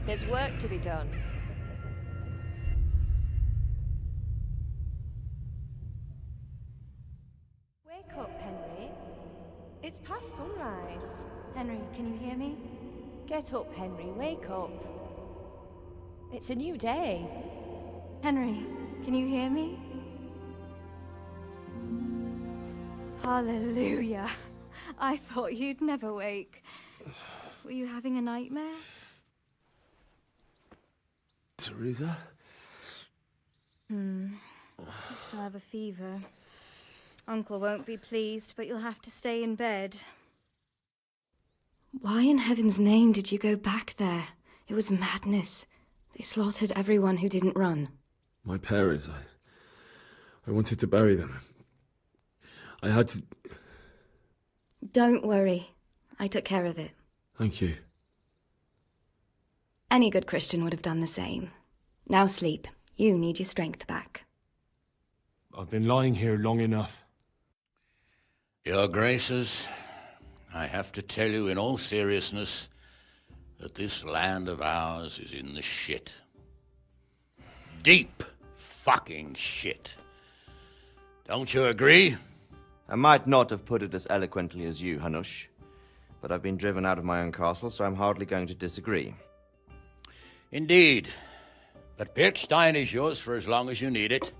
There's work to be done. Wake up, Henry. It's past sunrise. Henry, can you hear me? Get up, Henry. Wake up. It's a new day. Henry, can you hear me? Hallelujah. I thought you'd never wake. Were you having a nightmare? Teresa? You still have a fever. Uncle won't be pleased, but you'll have to stay in bed. Why in heaven's name did you go back there? It was madness. They slaughtered everyone who didn't run. My parents, I wanted to bury them. I had to... Don't worry. I took care of it. Thank you. Any good Christian would have done the same. Now sleep. You need your strength back. I've been lying here long enough. Your Graces, I have to tell you in all seriousness that this land of ours is in the shit. Deep fucking shit. Don't you agree? I might not have put it as eloquently as you, Hanush, but I've been driven out of my own castle, so I'm hardly going to disagree. Indeed. But Birkstein is yours for as long as you need it.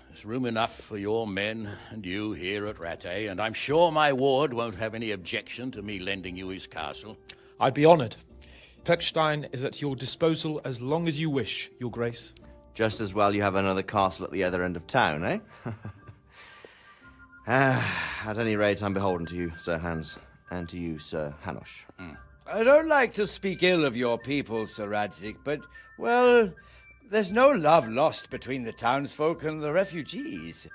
There's room enough for your men and you here at Rattay, and I'm sure my ward won't have any objection to me lending you his castle. I'd be honored. Perkstein is at your disposal as long as you wish, Your Grace. Just as well you have another castle at the other end of town, eh? At any rate, I'm beholden to you, Sir Hans, and to you, Sir Hanush. I don't like to speak ill of your people, Sir Radzig, but, well, there's no love lost between the townsfolk and the refugees.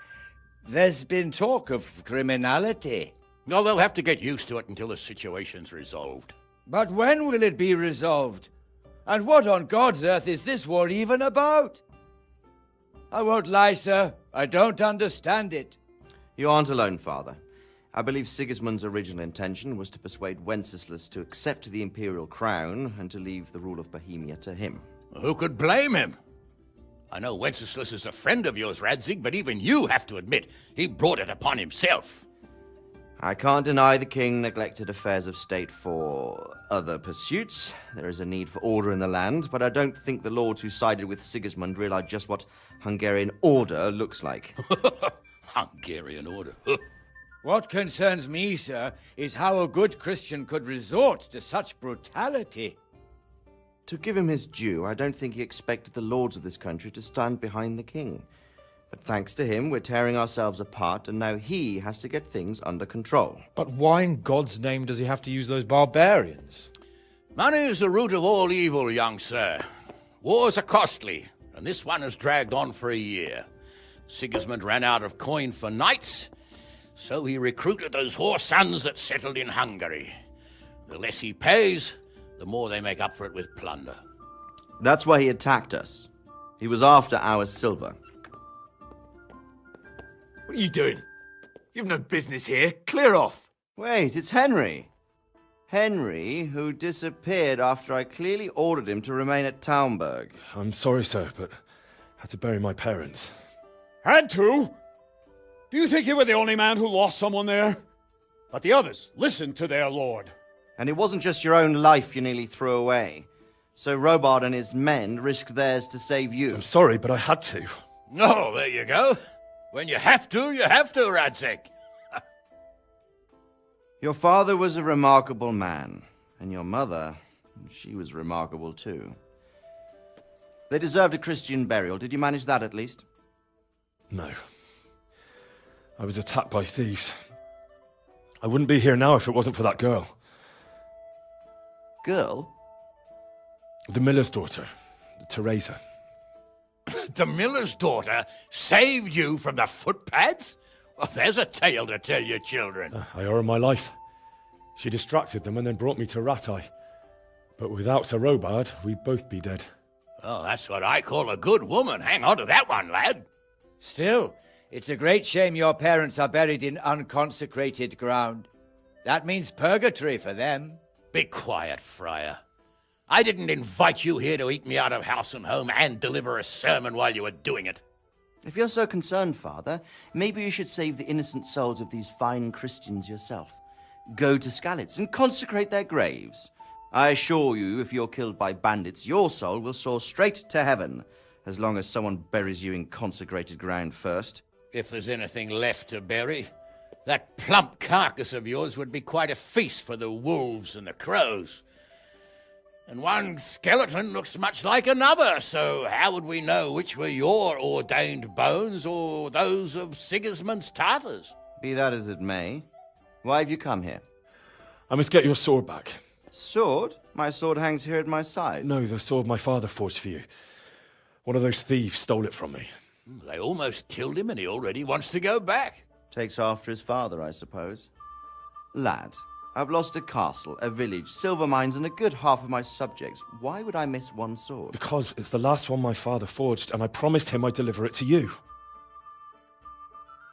There's been talk of criminality. No, they'll have to get used to it until the situation's resolved. But when will it be resolved? And what on God's earth is this war even about? I won't lie, sir. I don't understand it. You aren't alone, Father. I believe Sigismund's original intention was to persuade Wenceslas to accept the imperial crown and to leave the rule of Bohemia to him. Who could blame him? I know Wenceslas is a friend of yours, Radzig, but even you have to admit he brought it upon himself. I can't deny the king neglected affairs of state for other pursuits. There is a need for order in the land, but I don't think the lords who sided with Sigismund realized just what Hungarian order looks like. Hungarian order? What concerns me, sir, is how a good Christian could resort to such brutality. To give him his due, I don't think he expected the lords of this country to stand behind the king. But thanks to him, we're tearing ourselves apart, and now he has to get things under control. But why in God's name does he have to use those barbarians? Money is the root of all evil, young sir. Wars are costly, and this one has dragged on for a year. Sigismund ran out of coin for knights, so he recruited those whore sons that settled in Hungary. The less he pays, the more they make up for it with plunder. That's why he attacked us. He was after our silver. What are you doing? You've no business here. Clear off. Wait, it's Henry. Henry, who disappeared after I clearly ordered him to remain at Taunberg. I'm sorry, sir, but I had to bury my parents. Had to? Do you think you were the only man who lost someone there? But the others listened to their lord. And it wasn't just your own life you nearly threw away. So Robard and his men risked theirs to save you. I'm sorry, but I had to. Oh, there you go. When you have to, Radzig. Your father was a remarkable man, and your mother, she was remarkable too. They deserved a Christian burial. Did you manage that at least? No. I was attacked by thieves. I wouldn't be here now if it wasn't for that girl. Girl? The miller's daughter, Teresa. The miller's daughter saved you from the footpads? Well, there's a tale to tell your children. I owe her my life. She distracted them and then brought me to Ratai. But without Sir Robard, we'd both be dead. Oh, that's what I call a good woman. Hang on to that one, lad. Still, it's a great shame your parents are buried in unconsecrated ground. That means purgatory for them. Be quiet, friar. I didn't invite you here to eat me out of house and home and deliver a sermon while you were doing it. If you're so concerned, Father, maybe you should save the innocent souls of these fine Christians yourself. Go to Skalitz and consecrate their graves. I assure you, if you're killed by bandits, your soul will soar straight to heaven, as long as someone buries you in consecrated ground first. If there's anything left to bury, that plump carcass of yours would be quite a feast for the wolves and the crows. And one skeleton looks much like another, so how would we know which were your ordained bones or those of Sigismund's Tartars? Be that as it may, why have you come here? I must get your sword back. Sword? My sword hangs here at my side. No, the sword my father forged for you. One of those thieves stole it from me. They almost killed him and he already wants to go back. Takes after his father, I suppose. Lad, I've lost a castle, a village, silver mines, and a good half of my subjects. Why would I miss one sword? Because it's the last one my father forged, and I promised him I'd deliver it to you.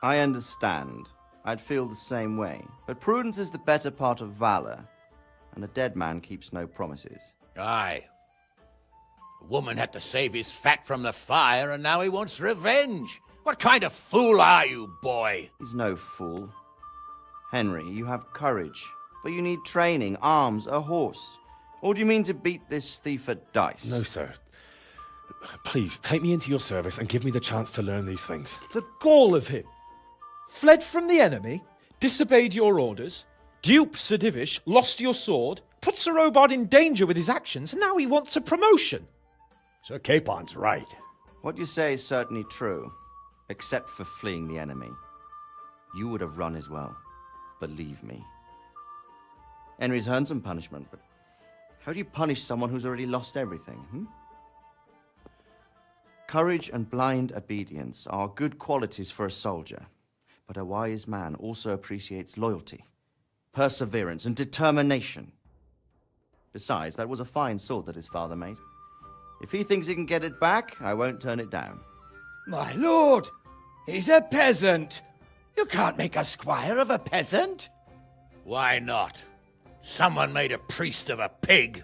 I understand. I'd feel the same way. But prudence is the better part of valor, and a dead man keeps no promises. Aye. The woman had to save his fat from the fire, and now he wants revenge. What kind of fool are you, boy? He's no fool. Henry, you have courage, but you need training, arms, a horse. Or do you mean to beat this thief at dice? No, sir. Please, take me into your service and give me the chance to learn these things. The gall of him. Fled from the enemy, disobeyed your orders, duped Sir Divish, lost your sword, put Sir Robard in danger with his actions, and now he wants a promotion. Sir Capon's right. What you say is certainly true, except for fleeing the enemy. You would have run as well, believe me. Henry's earned some punishment, but how do you punish someone who's already lost everything, Courage and blind obedience are good qualities for a soldier, but a wise man also appreciates loyalty, perseverance, and determination. Besides, that was a fine sword that his father made. If he thinks he can get it back, I won't turn it down. My lord, he's a peasant. You can't make a squire of a peasant. Why not? Someone made a priest of a pig.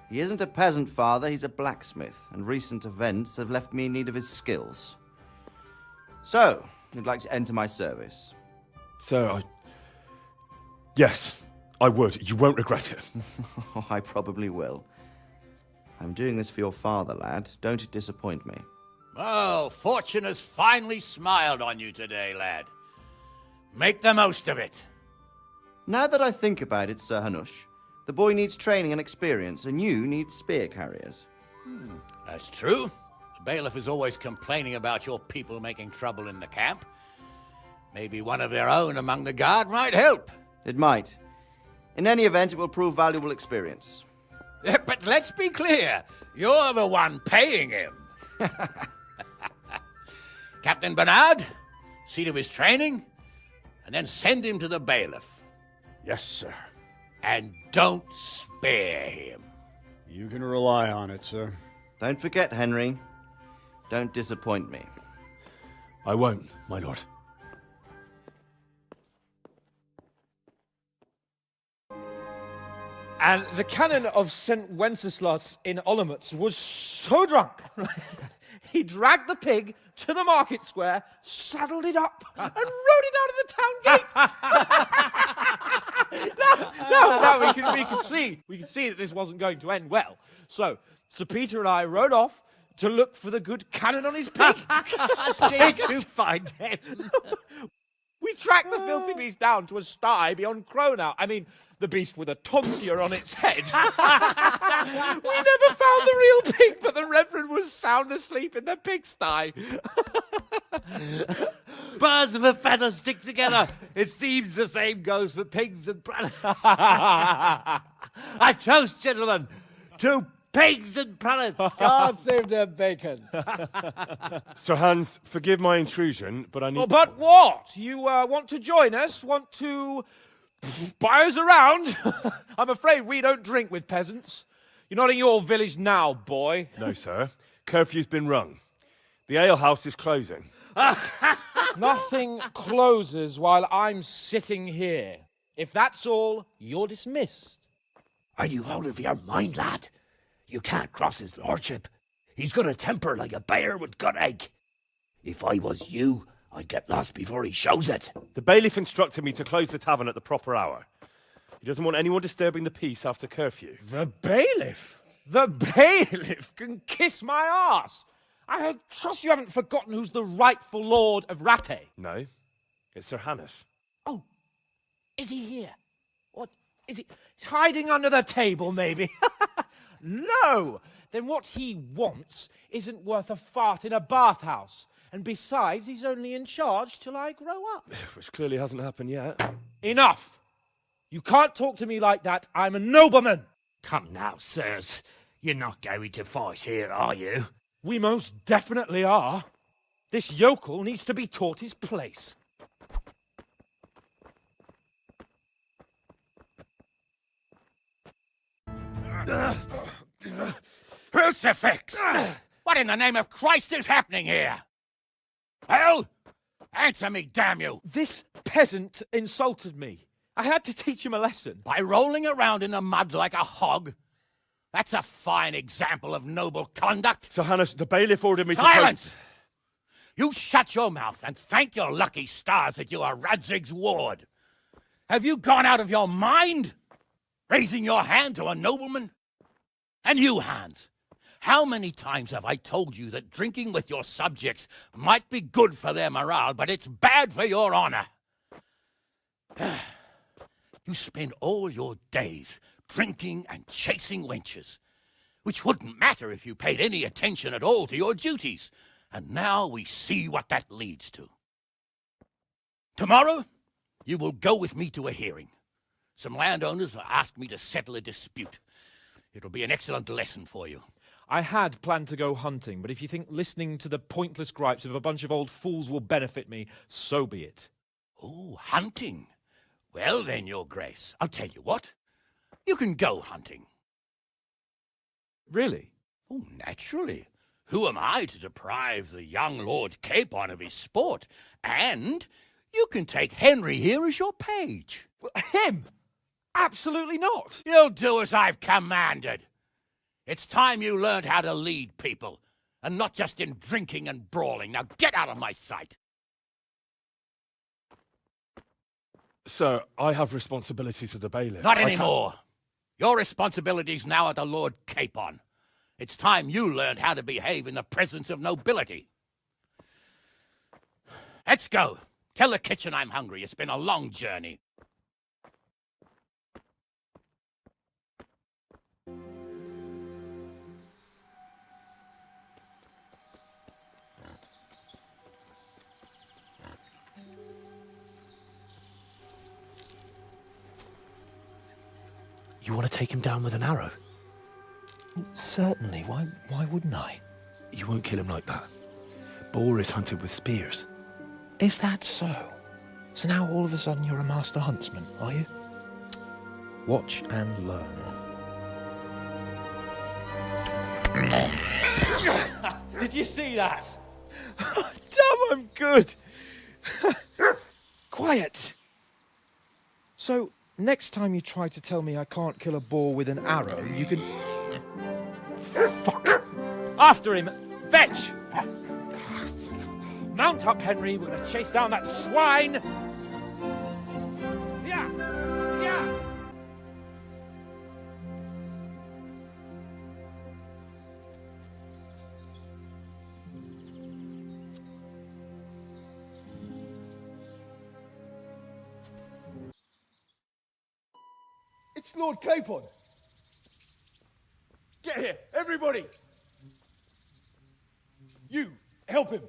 He isn't a peasant, Father. He's a blacksmith, and recent events have left me in need of his skills. So, you'd like to enter my service? Sir, Yes, I would. You won't regret it. I probably will. I'm doing this for your father, lad. Don't disappoint me. Oh, fortune has finally smiled on you today, lad. Make the most of it. Now that I think about it, Sir Hanush, the boy needs training and experience, and you need spear carriers. That's true. The bailiff is always complaining about your people making trouble in the camp. Maybe one of their own among the guard might help. It might. In any event, it will prove valuable experience. But let's be clear. You're the one paying him. Captain Bernard, see to his training, and then send him to the bailiff. Yes, sir. And don't spare him. You can rely on it, sir. Don't forget, Henry. Don't disappoint me. I won't, my lord. And the canon of St. Wenceslas in Olomouc was so drunk, he dragged the pig to the market square, saddled it up, and rode it out of the town gate. No, we can see that this wasn't going to end well. So, Sir Peter and I rode off to look for the good canon on his pig. Did you find him? We tracked the filthy beast down to a sty beyond Cronau. I mean, the beast with a tonsure on its head. We never found the real pig, but the Reverend was sound asleep in the pigsty. Birds of a feather stick together. It seems the same goes for pigs and prelates. I toast, gentlemen, to pigs and prelates. God save their bacon. Sir Hans, forgive my intrusion, but I need... Oh, but what? You want to join us? Want to buy us around? I'm afraid we don't drink with peasants. You're not in your village now, boy. No, sir. Curfew's been rung. The alehouse is closing. Nothing closes while I'm sitting here. If that's all, you're dismissed. Are you out of your mind, lad? You can't cross his lordship. He's got a temper like a bear with gut ache. If I was you, I'd get lost before he shows it. The bailiff instructed me to close the tavern at the proper hour. He doesn't want anyone disturbing the peace after curfew. The bailiff? The bailiff can kiss my arse. I trust you haven't forgotten who's the rightful lord of Rattay. No, it's Sir Hannes. Oh, is he here? What, is he he's hiding under the table, maybe? No! Then what he wants isn't worth a fart in a bathhouse. And besides, he's only in charge till I grow up. Which clearly hasn't happened yet. Enough! You can't talk to me like that. I'm a nobleman. Come now, sirs. You're not going to fight here, are you? We most definitely are. This yokel needs to be taught his place. Crucifix! What in the name of Christ is happening here? Well, answer me, damn you! This peasant insulted me. I had to teach him a lesson. By rolling around in the mud like a hog? That's a fine example of noble conduct. Sir Hannes, the bailiff ordered me Silence! You shut your mouth and thank your lucky stars that you are Radzig's ward. Have you gone out of your mind? Raising your hand to a nobleman? And you, Hans, how many times have I told you that drinking with your subjects might be good for their morale, but it's bad for your honor? You spend all your days drinking and chasing wenches, which wouldn't matter if you paid any attention at all to your duties. And now we see what that leads to. Tomorrow, you will go with me to a hearing. Some landowners have asked me to settle a dispute. It'll be an excellent lesson for you. I had planned to go hunting, but if you think listening to the pointless gripes of a bunch of old fools will benefit me, so be it. Oh, hunting. Well then, Your Grace, I'll tell you what. You can go hunting. Really? Oh, naturally. Who am I to deprive the young Lord Capon of his sport? And you can take Henry here as your page. Him? Absolutely not. You'll do as I've commanded. It's time you learned how to lead people, and not just in drinking and brawling. Now get out of my sight. Sir, I have responsibilities to the bailiff. Not anymore. Your responsibilities now are to Lord Capon. It's time you learned how to behave in the presence of nobility. Let's go. Tell the kitchen I'm hungry. It's been a long journey. You want to take him down with an arrow? Certainly. Why wouldn't I? You won't kill him like that. Boar is hunted with spears. Is that so? So now all of a sudden you're a master huntsman, are you? Watch and learn. Did you see that? Damn, I'm good. Quiet. So, next time you try to tell me I can't kill a boar with an arrow, you can... Fuck! After him! Fetch! Mount up, Henry. We're going to chase down that swine! Yeah! Yeah! It's Lord Capon. Get here, everybody! You, help him!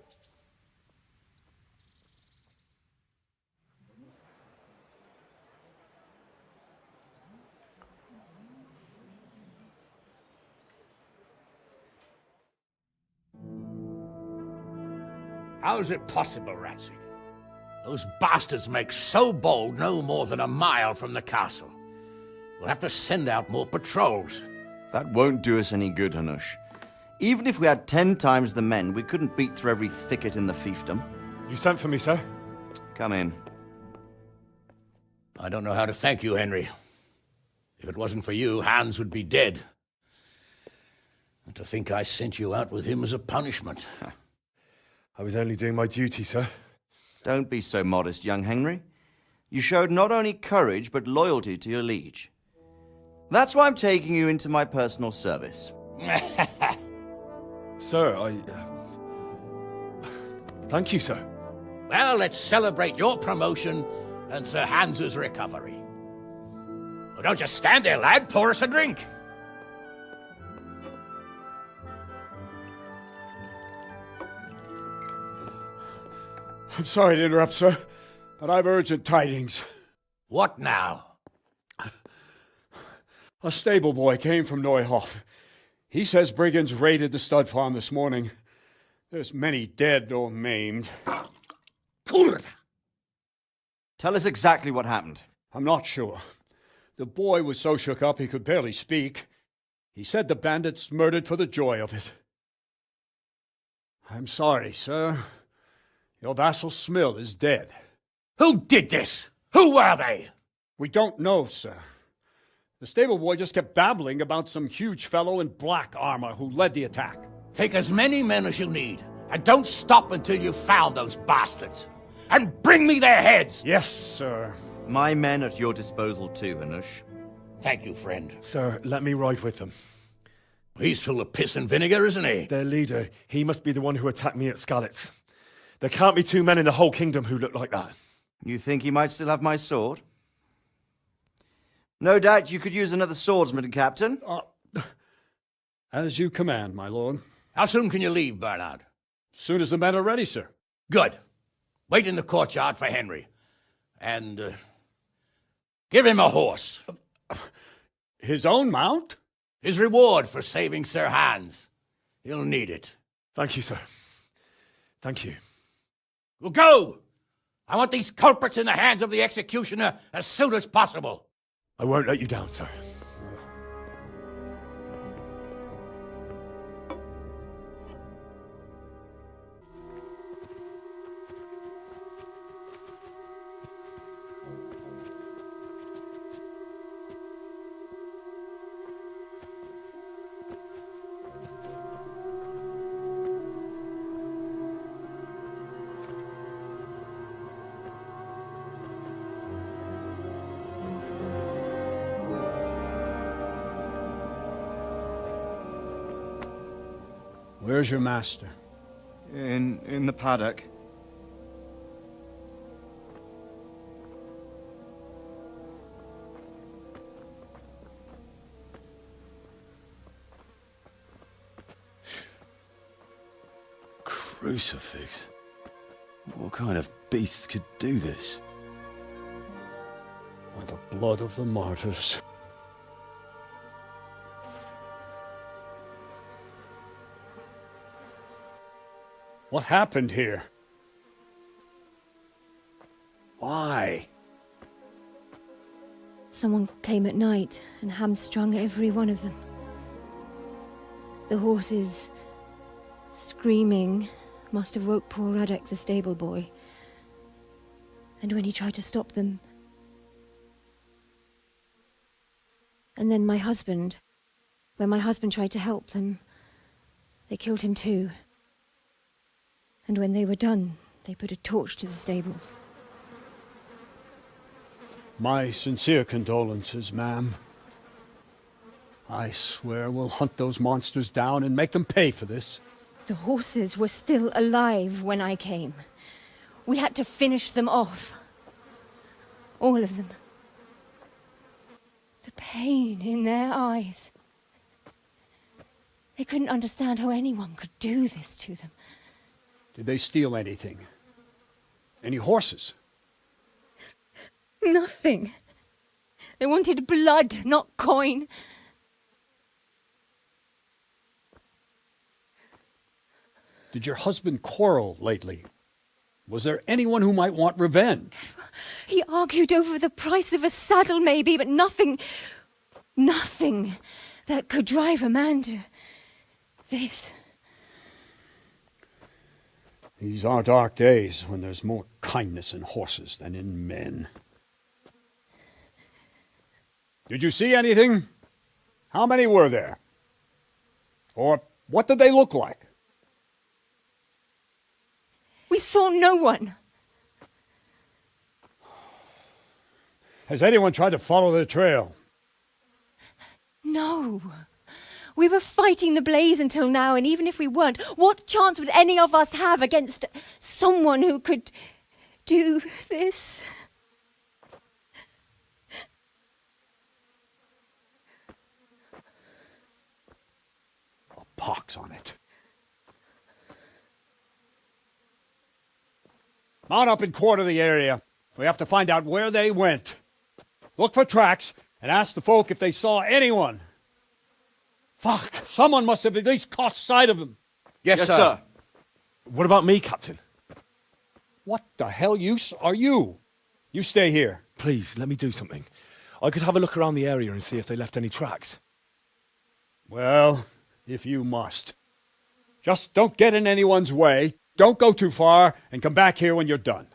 How is it possible, Ratsig? Those bastards make so bold no more than a mile from the castle. We'll have to send out more patrols. That won't do us any good, Hanush. Even if we had 10 times the men, we couldn't beat through every thicket in the fiefdom. You sent for me, sir? Come in. I don't know how to thank you, Henry. If it wasn't for you, Hans would be dead. And to think I sent you out with him as a punishment. I was only doing my duty, sir. Don't be so modest, young Henry. You showed not only courage, but loyalty to your liege. That's why I'm taking you into my personal service. Sir, thank you, sir. Well, let's celebrate your promotion and Sir Hans's recovery. Well, don't just stand there, lad. Pour us a drink. I'm sorry to interrupt, sir, but I've urgent tidings. What now? A stable boy came from Neuhof. He says brigands raided the stud farm this morning. There's many dead or maimed. Tell us exactly what happened. I'm not sure. The boy was so shook up he could barely speak. He said the bandits murdered for the joy of it. I'm sorry, sir. Your vassal Smill is dead. Who did this? Who were they? We don't know, sir. The stable boy just kept babbling about some huge fellow in black armor who led the attack. Take as many men as you need, and don't stop until you've found those bastards. And bring me their heads! Yes, sir. My men at your disposal too, Hanush. Thank you, friend. Sir, let me ride with them. He's full of piss and vinegar, isn't he? Their leader, he must be the one who attacked me at Skalitz. There can't be 2 men in the whole kingdom who look like that. You think he might still have my sword? No doubt you could use another swordsman, Captain. As you command, my lord. How soon can you leave, Bernard? Soon as the men are ready, sir. Good. Wait in the courtyard for Henry. And, give him a horse. His own mount? His reward for saving Sir Hans. He'll need it. Thank you, sir. Thank you. Well, go! I want these culprits in the hands of the executioner as soon as possible. I won't let you down, sir. Where's your master? In the paddock. Crucifix? What kind of beasts could do this? By the blood of the martyrs. What happened here? Why? Someone came at night and hamstrung every one of them. The horses, screaming, must have woke poor Radek, the stable boy. And when he tried to stop them... And then my husband, when my husband tried to help them, they killed him too. And when they were done, they put a torch to the stables. My sincere condolences, ma'am. I swear we'll hunt those monsters down and make them pay for this. The horses were still alive when I came. We had to finish them off. All of them. The pain in their eyes. They couldn't understand how anyone could do this to them. Did they steal anything? Any horses? Nothing. They wanted blood, not coin. Did your husband quarrel lately? Was there anyone who might want revenge? He argued over the price of a saddle, maybe, but nothing that could drive a man to this. These are dark days when there's more kindness in horses than in men. Did you see anything? How many were there? Or what did they look like? We saw no one. Has anyone tried to follow the trail? No. We were fighting the blaze until now, and even if we weren't, what chance would any of us have against someone who could do this? A pox on it. Mount up and quarter the area. We have to find out where they went. Look for tracks and ask the folk if they saw anyone. Fuck! Someone must have at least caught sight of them. Yes, sir. What about me, Captain? What the hell use are you? You stay here. Please, let me do something. I could have a look around the area and see if they left any tracks. Well, if you must. Just don't get in anyone's way. Don't go too far, and come back here when you're done.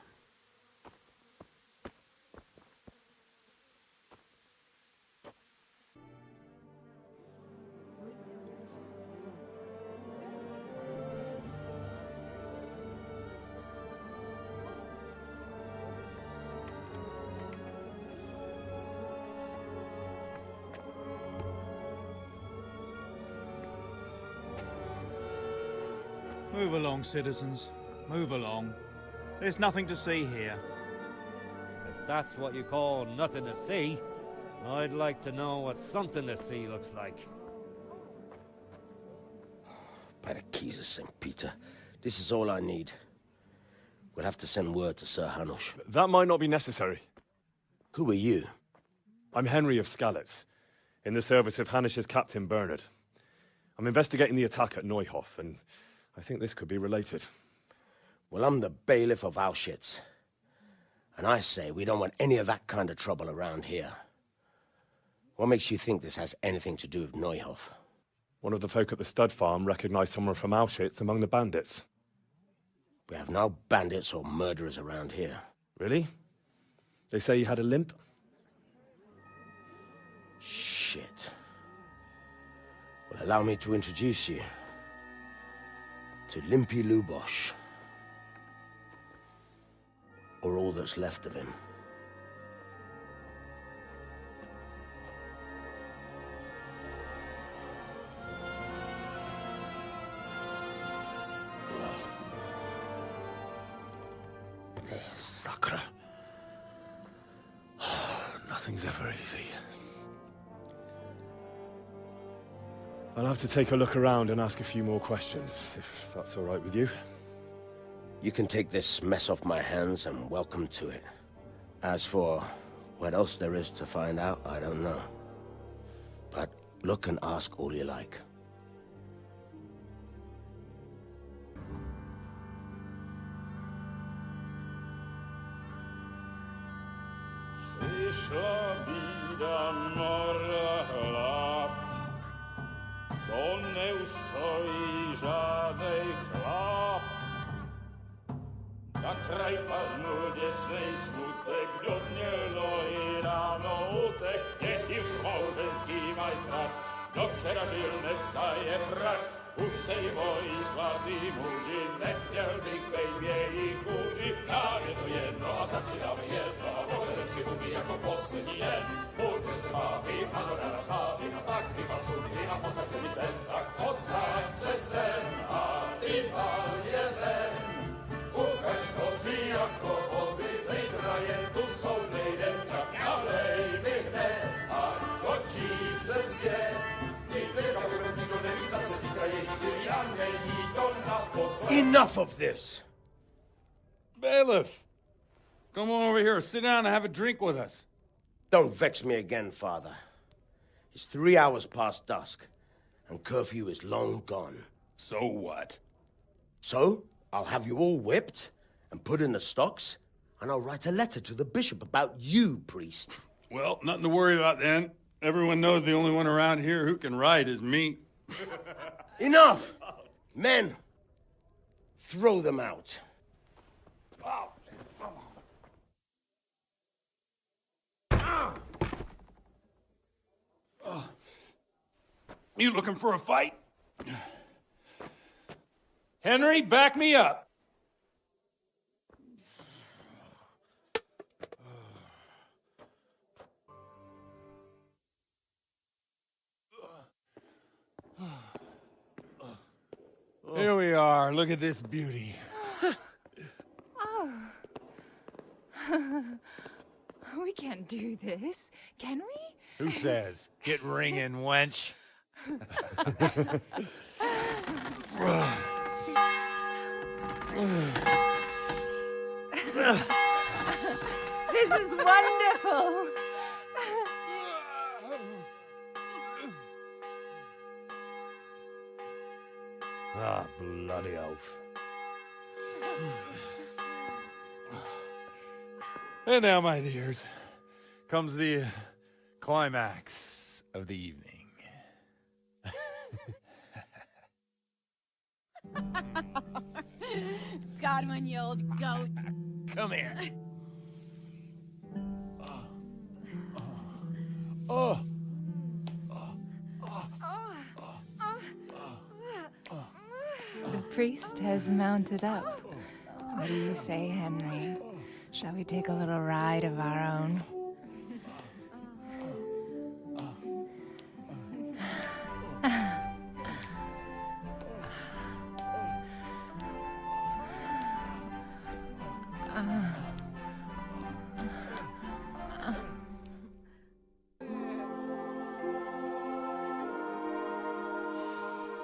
Move along, citizens. Move along. There's nothing to see here. If that's what you call nothing to see, I'd like to know what something to see looks like. By the keys of St. Peter, this is all I need. We'll have to send word to Sir Hanush. That might not be necessary. Who are you? I'm Henry of Skalitz, in the service of Hanush's captain Bernard. I'm investigating the attack at Neuhof, and I think this could be related. Well, I'm the bailiff of Auschwitz. And I say we don't want any of that kind of trouble around here. What makes you think this has anything to do with Neuhof? One of the folk at the stud farm recognized someone from Auschwitz among the bandits. We have no bandits or murderers around here. Really? They say he had a limp? Shit. Well, allow me to introduce you to Limpy Lubosh. Or all that's left of him. Sacre. Nothing's ever easy. I'll have to take a look around and ask a few more questions, if that's all right with you. You can take this mess off my hands and welcome to it. As for what else there is to find out, I don't know. But look and ask all you like. Na kraj padł desej smutek, dodnielo I rano utek, jetiż małżeński majsar, do wczera żylne staje brak, už sej bojí svatý muži, nechtěl bych bejbě I kůži, nám je to jedno a tak si dáme jedno, a požadem si umí jako poslední jen, budeme se bávy, panorama stávy, a tak vypal sudy a posaď se mi sem, tak posaď se sem a vypal je ven. Ukaž kozy jako vozy, zítra jen tu jsou nejdem, tak nalej mi hned, a Enough of this! Bailiff! Come on over here, sit down and have a drink with us. Don't vex me again, Father. It's 3 hours past dusk, and curfew is long gone. So what? So, I'll have you all whipped and put in the stocks, and I'll write a letter to the bishop about you, priest. Well, nothing to worry about then. Everyone knows the only one around here who can write is me. Enough! Men, throw them out. You looking for a fight? Henry, back me up. Here we are. Look at this beauty. Oh. We can't do this, can we? Who says? Get ringing, wench. This is wonderful. Ah, bloody oath. And now, my dears, comes the climax of the evening. Godwin, you old goat. Come here. The priest has mounted up. What do you say, Henry? Shall we take a little ride of our own?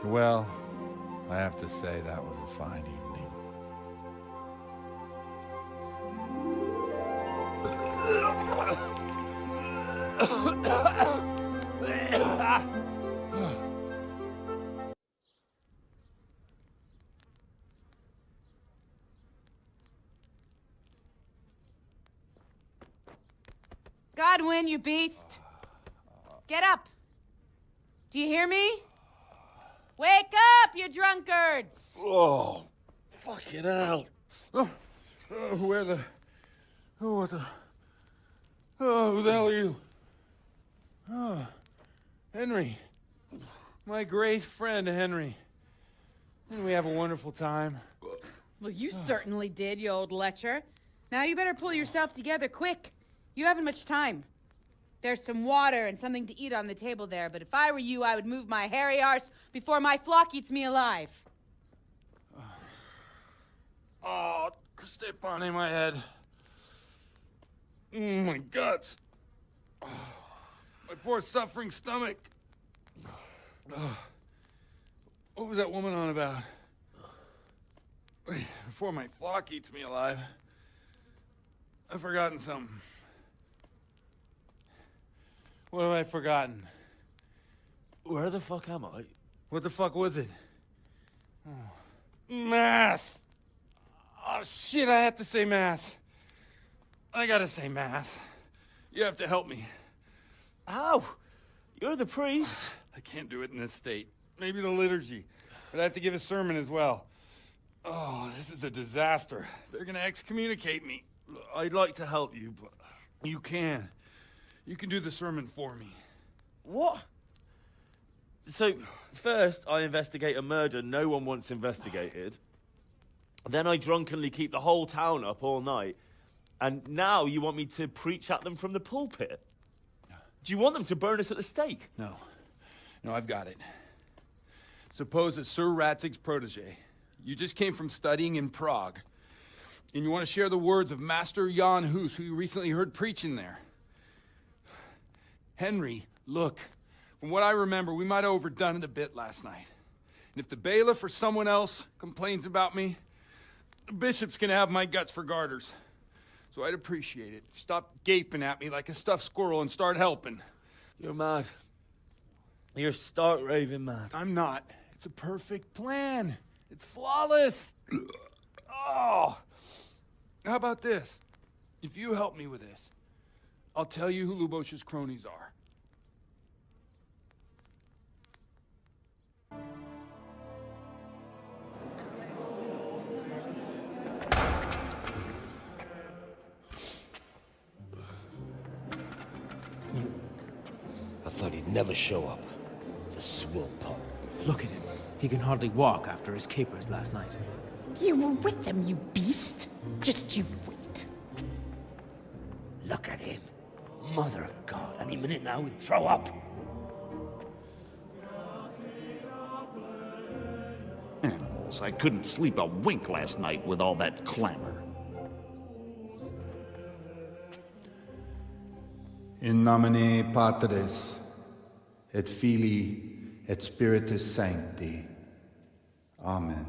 Well, I have to say that was a fine evening. Godwin, you beast. Get up. Do you hear me? Wake up, you drunkards! Oh, fucking hell. Where the... Oh, what the... Oh, who the hell are you? Oh, Henry. My great friend, Henry. Didn't we have a wonderful time? Well, you certainly did, you old lecher. Now you better pull yourself together quick. You haven't much time. There's some water and something to eat on the table there, but if I were you, I would move my hairy arse before my flock eats me alive. Oh, step on my head. My guts. Oh, my poor suffering stomach. Oh, what was that woman on about? Before my flock eats me alive. I've forgotten something. What have I forgotten? Where the fuck am I? What the fuck was it? Oh. Mass! Oh, shit, I have to say mass. I gotta say mass. You have to help me. How? You're the priest. I can't do it in this state. Maybe the liturgy. But I have to give a sermon as well. Oh, this is a disaster. They're gonna excommunicate me. I'd like to help you, but... You can. You can do the sermon for me. What? So, first I investigate a murder no one wants investigated. Then I drunkenly keep the whole town up all night. And now you want me to preach at them from the pulpit? Do you want them to burn us at the stake? No. No, I've got it. Suppose that Sir Ratzig's protege. You just came from studying in Prague. And you want to share the words of Master Jan Hus, who you recently heard preaching there. Henry, look, from what I remember, we might have overdone it a bit last night. And if the bailiff or someone else complains about me, the bishops can have my guts for garters. So I'd appreciate it. Stop gaping at me like a stuffed squirrel and start helping. You're mad. You're stark raving mad. I'm not. It's a perfect plan. It's flawless. Oh. How about this? If you help me with this, I'll tell you who Lubos's cronies are. I thought he'd never show up. The swill pot. Look at him. He can hardly walk after his capers last night. You were with them, you beast. Just you wait. Look at him. Mother of God, any minute now he'll throw up. Animals, I couldn't sleep a wink last night with all that clamor. In nomine Patris, et Filii, et Spiritus Sancti. Amen.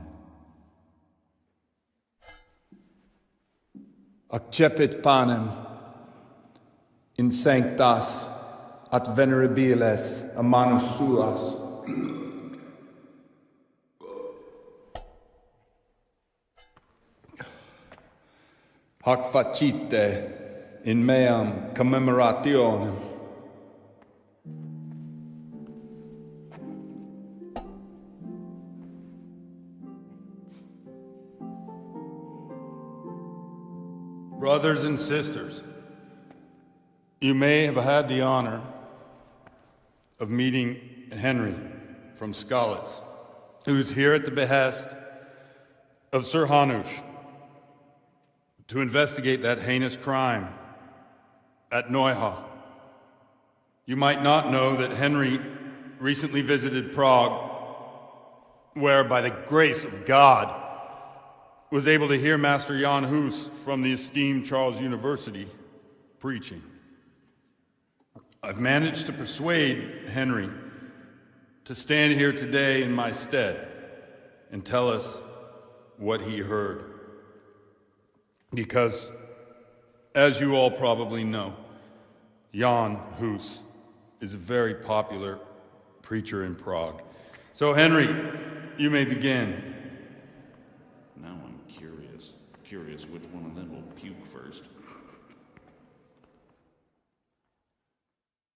Accepit panem in sanctas at venerabiles a manus suas. Hac facite in meam commemorationem. Brothers and sisters, you may have had the honor of meeting Henry from Skalitz, who is here at the behest of Sir Hanush to investigate that heinous crime at Neuhof. You might not know that Henry recently visited Prague, where, by the grace of God, was able to hear Master Jan Hus from the esteemed Charles University preaching. I've managed to persuade Henry to stand here today in my stead and tell us what he heard. Because, as you all probably know, Jan Hus is a very popular preacher in Prague. So, Henry, you may begin. Now I'm curious which one of them will puke first.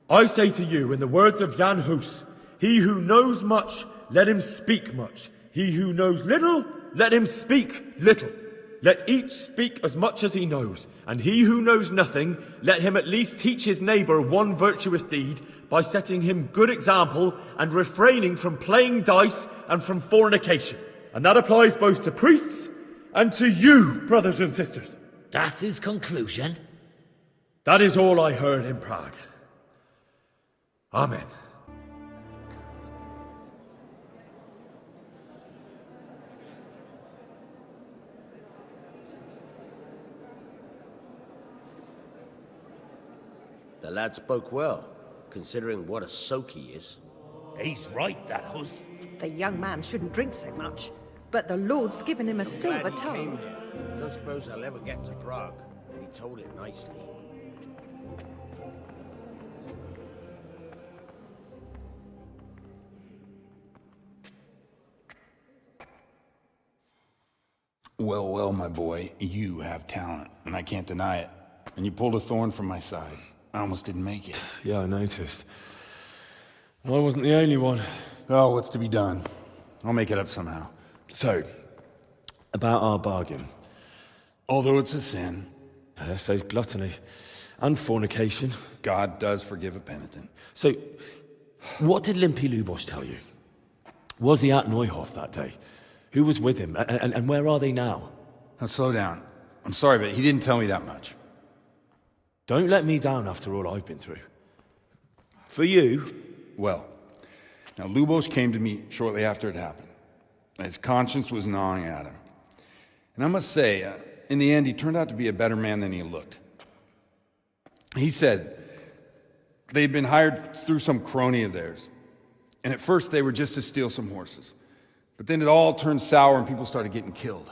I say to you, in the words of Jan Hus, he who knows much, let him speak much. He who knows little, let him speak little. Let each speak as much as he knows, and he who knows nothing, let him at least teach his neighbour one virtuous deed by setting him good example and refraining from playing dice and from fornication. And that applies both to priests and to you, brothers and sisters. That's his conclusion? That is all I heard in Prague. Amen. The lad spoke well, considering what a soak he is. He's right, that Hus. The young man shouldn't drink so much, but the Lord's given him a silver tongue. I don't suppose I'll ever get to Prague, and he told it nicely. Well, well, my boy, you have talent, and I can't deny it. And you pulled a thorn from my side. I almost didn't make it. Yeah, I noticed. And I wasn't the only one. Oh, what's to be done? I'll make it up somehow. So, about our bargain. Although it's a sin. So gluttony and fornication. God does forgive a penitent. So, what did Limpy Lubos tell you? Was he at Neuhof that day? Who was with him? And where are they now? Now, slow down. I'm sorry, but he didn't tell me that much. Don't let me down after all I've been through. For you... Well, now Lubos came to me shortly after it happened. His conscience was gnawing at him. And I must say, in the end, he turned out to be a better man than he looked. He said they'd been hired through some crony of theirs. And at first they were just to steal some horses. But then it all turned sour and people started getting killed.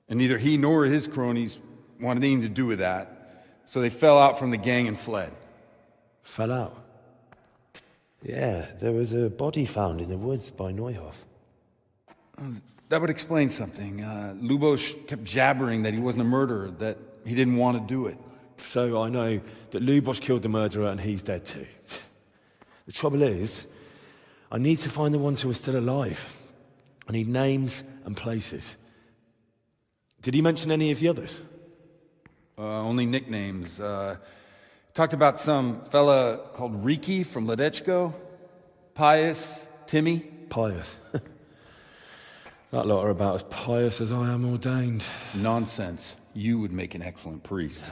And neither he nor his cronies wanted anything to do with that, so they fell out from the gang and fled. Fell out? Yeah, there was a body found in the woods by Neuhoff. That would explain something. Lubos kept jabbering that he wasn't a murderer, that he didn't want to do it. So I know that Lubos killed the murderer and he's dead too. The trouble is, I need to find the ones who are still alive. I need names and places. Did he mention any of the others? Only nicknames. Talked about some fella called Riki from Ledechko, Pius, Timmy. Pius. That lot are about as pious as I am ordained. Nonsense. You would make an excellent priest.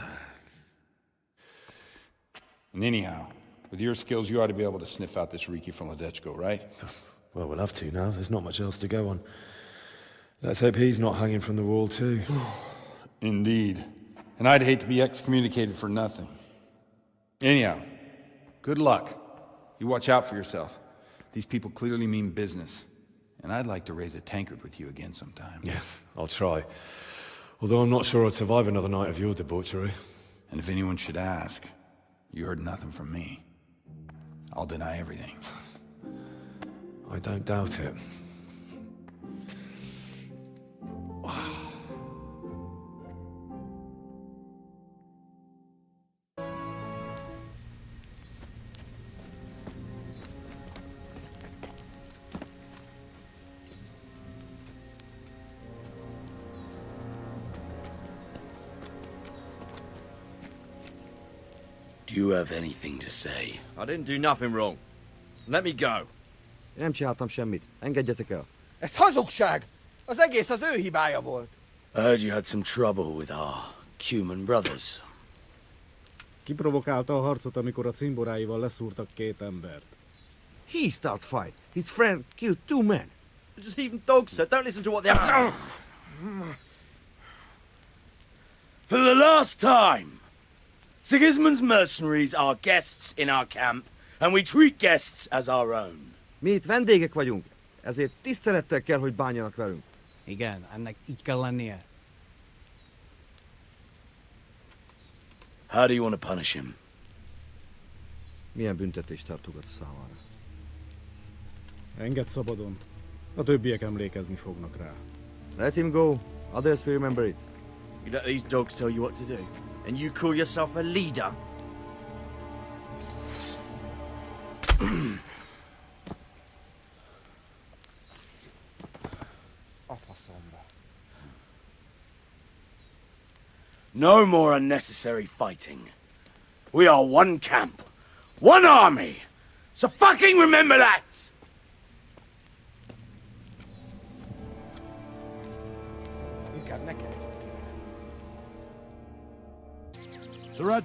And anyhow, with your skills, you ought to be able to sniff out this Riki from Ledechko, right? Well, we'll have to now. There's not much else to go on. Let's hope he's not hanging from the wall too. Indeed. And I'd hate to be excommunicated for nothing. Anyhow, good luck. You watch out for yourself. These people clearly mean business. And I'd like to raise a tankard with you again sometime. Yeah, I'll try. Although I'm not sure I'd survive another night of your debauchery. And if anyone should ask, you heard nothing from me. I'll deny everything. I don't doubt it. Do you have anything to say? I didn't do nothing wrong. Let me go. Nem csináltam semmit. Engedjetek el. Ez hazugság! Az egész az ő hibája volt. I heard you had some trouble with our Cuman brothers. Kiprovokálta a harcot, amikor a cimboráival leszúrtak két embert. He started fight. His friend killed 2 men. Just even dogs, sir. Don't listen to what they're... For the last time! Sigismund's mercenaries are guests in our camp, and we treat guests as our own. Mi itt vendégek vagyunk, ezért tisztelettel kell, hogy bánjanak velünk. Igen, ennek így kell lennie. How do you want to punish him? Milyen büntetést tartogatsz számára? Engedd szabadon. A többiek emlékezni fognak rá. Let him go. Others will remember it. You let these dogs tell you what to do. And you call yourself a leader? No more unnecessary fighting. We are one camp, one army. So fucking remember that! Inkább neked. Sir,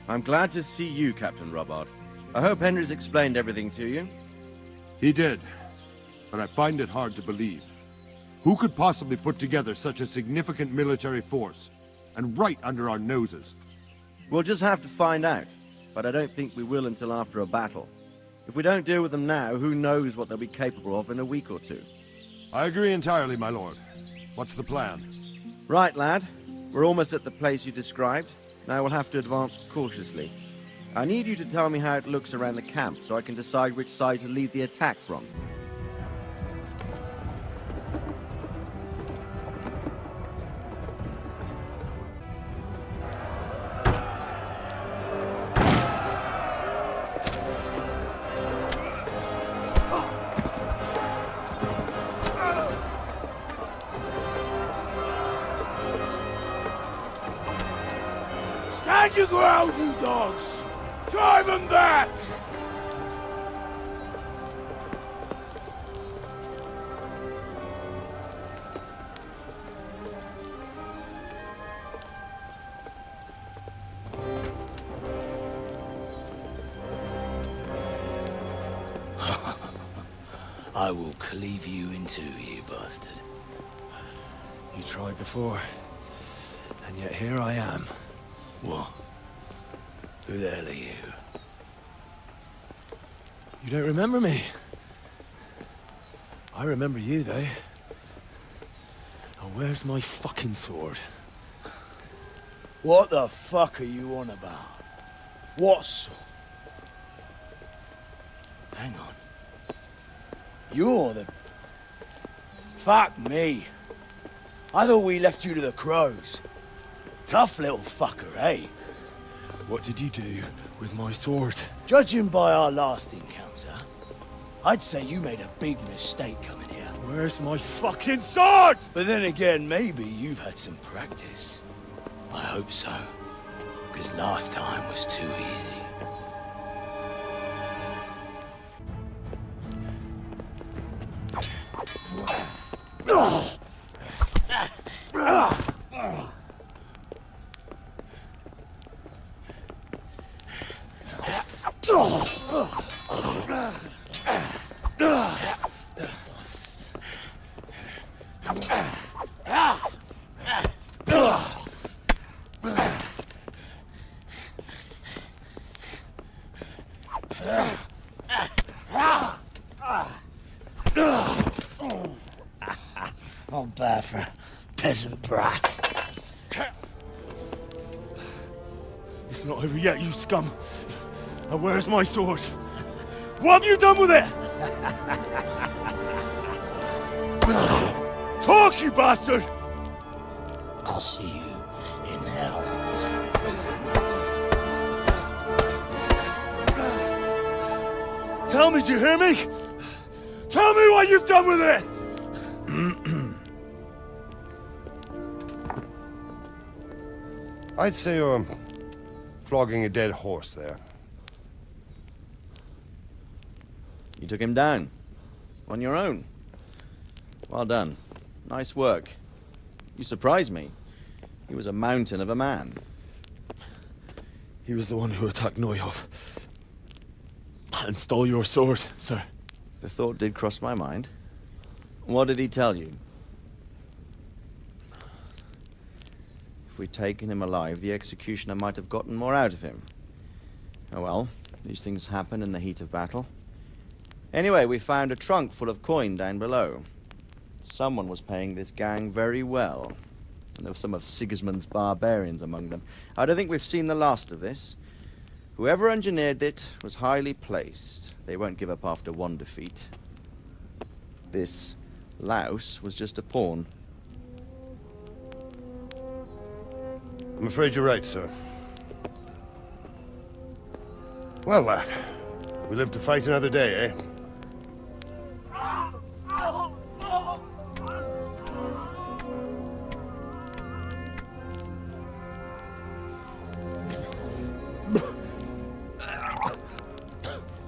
I'm glad to see you, Captain Robbard. I hope Henry's explained everything to you. He did, but I find it hard to believe. Who could possibly put together such a significant military force, and right under our noses? We'll just have to find out, but I don't think we will until after a battle. If we don't deal with them now, who knows what they'll be capable of in a week or two. I agree entirely, my lord. What's the plan? Right, lad. We're almost at the place you described. Now we'll have to advance cautiously. I need you to tell me how it looks around the camp, so I can decide which side to lead the attack from. Stand your ground, you dogs! Drive them back! I will cleave you in two, you bastard. You tried before, and yet here I am. What? Who the hell are you? You don't remember me? I remember you, though. Now, where's my fucking sword? What the fuck are you on about? What sword? Hang on. You're the... Fuck me. I thought we left you to the crows. Tough little fucker, eh? What did you do with my sword? Judging by our last encounter, I'd say you made a big mistake coming here. Where's my fucking sword? But then again, maybe you've had some practice. I hope so. Because last time was too easy. Not bad for a peasant brat. It's not over yet, you scum. Now where's my sword? What have you done with it? Talk, you bastard! I'll see you in hell. Tell me, do you hear me? Tell me what you've done with it! I'd say you're flogging a dead horse there. You took him down. On your own. Well done. Nice work. You surprised me. He was a mountain of a man. He was the one who attacked Neuhoff. And stole your sword, sir. The thought did cross my mind. What did he tell you? If we'd taken him alive, the executioner might have gotten more out of him. Oh well, these things happen in the heat of battle. Anyway, we found a trunk full of coin down below. Someone was paying this gang very well. And there were some of Sigismund's barbarians among them. I don't think we've seen the last of this. Whoever engineered it was highly placed. They won't give up after one defeat. This louse was just a pawn. I'm afraid you're right, sir. Well, lad, we live to fight another day, eh?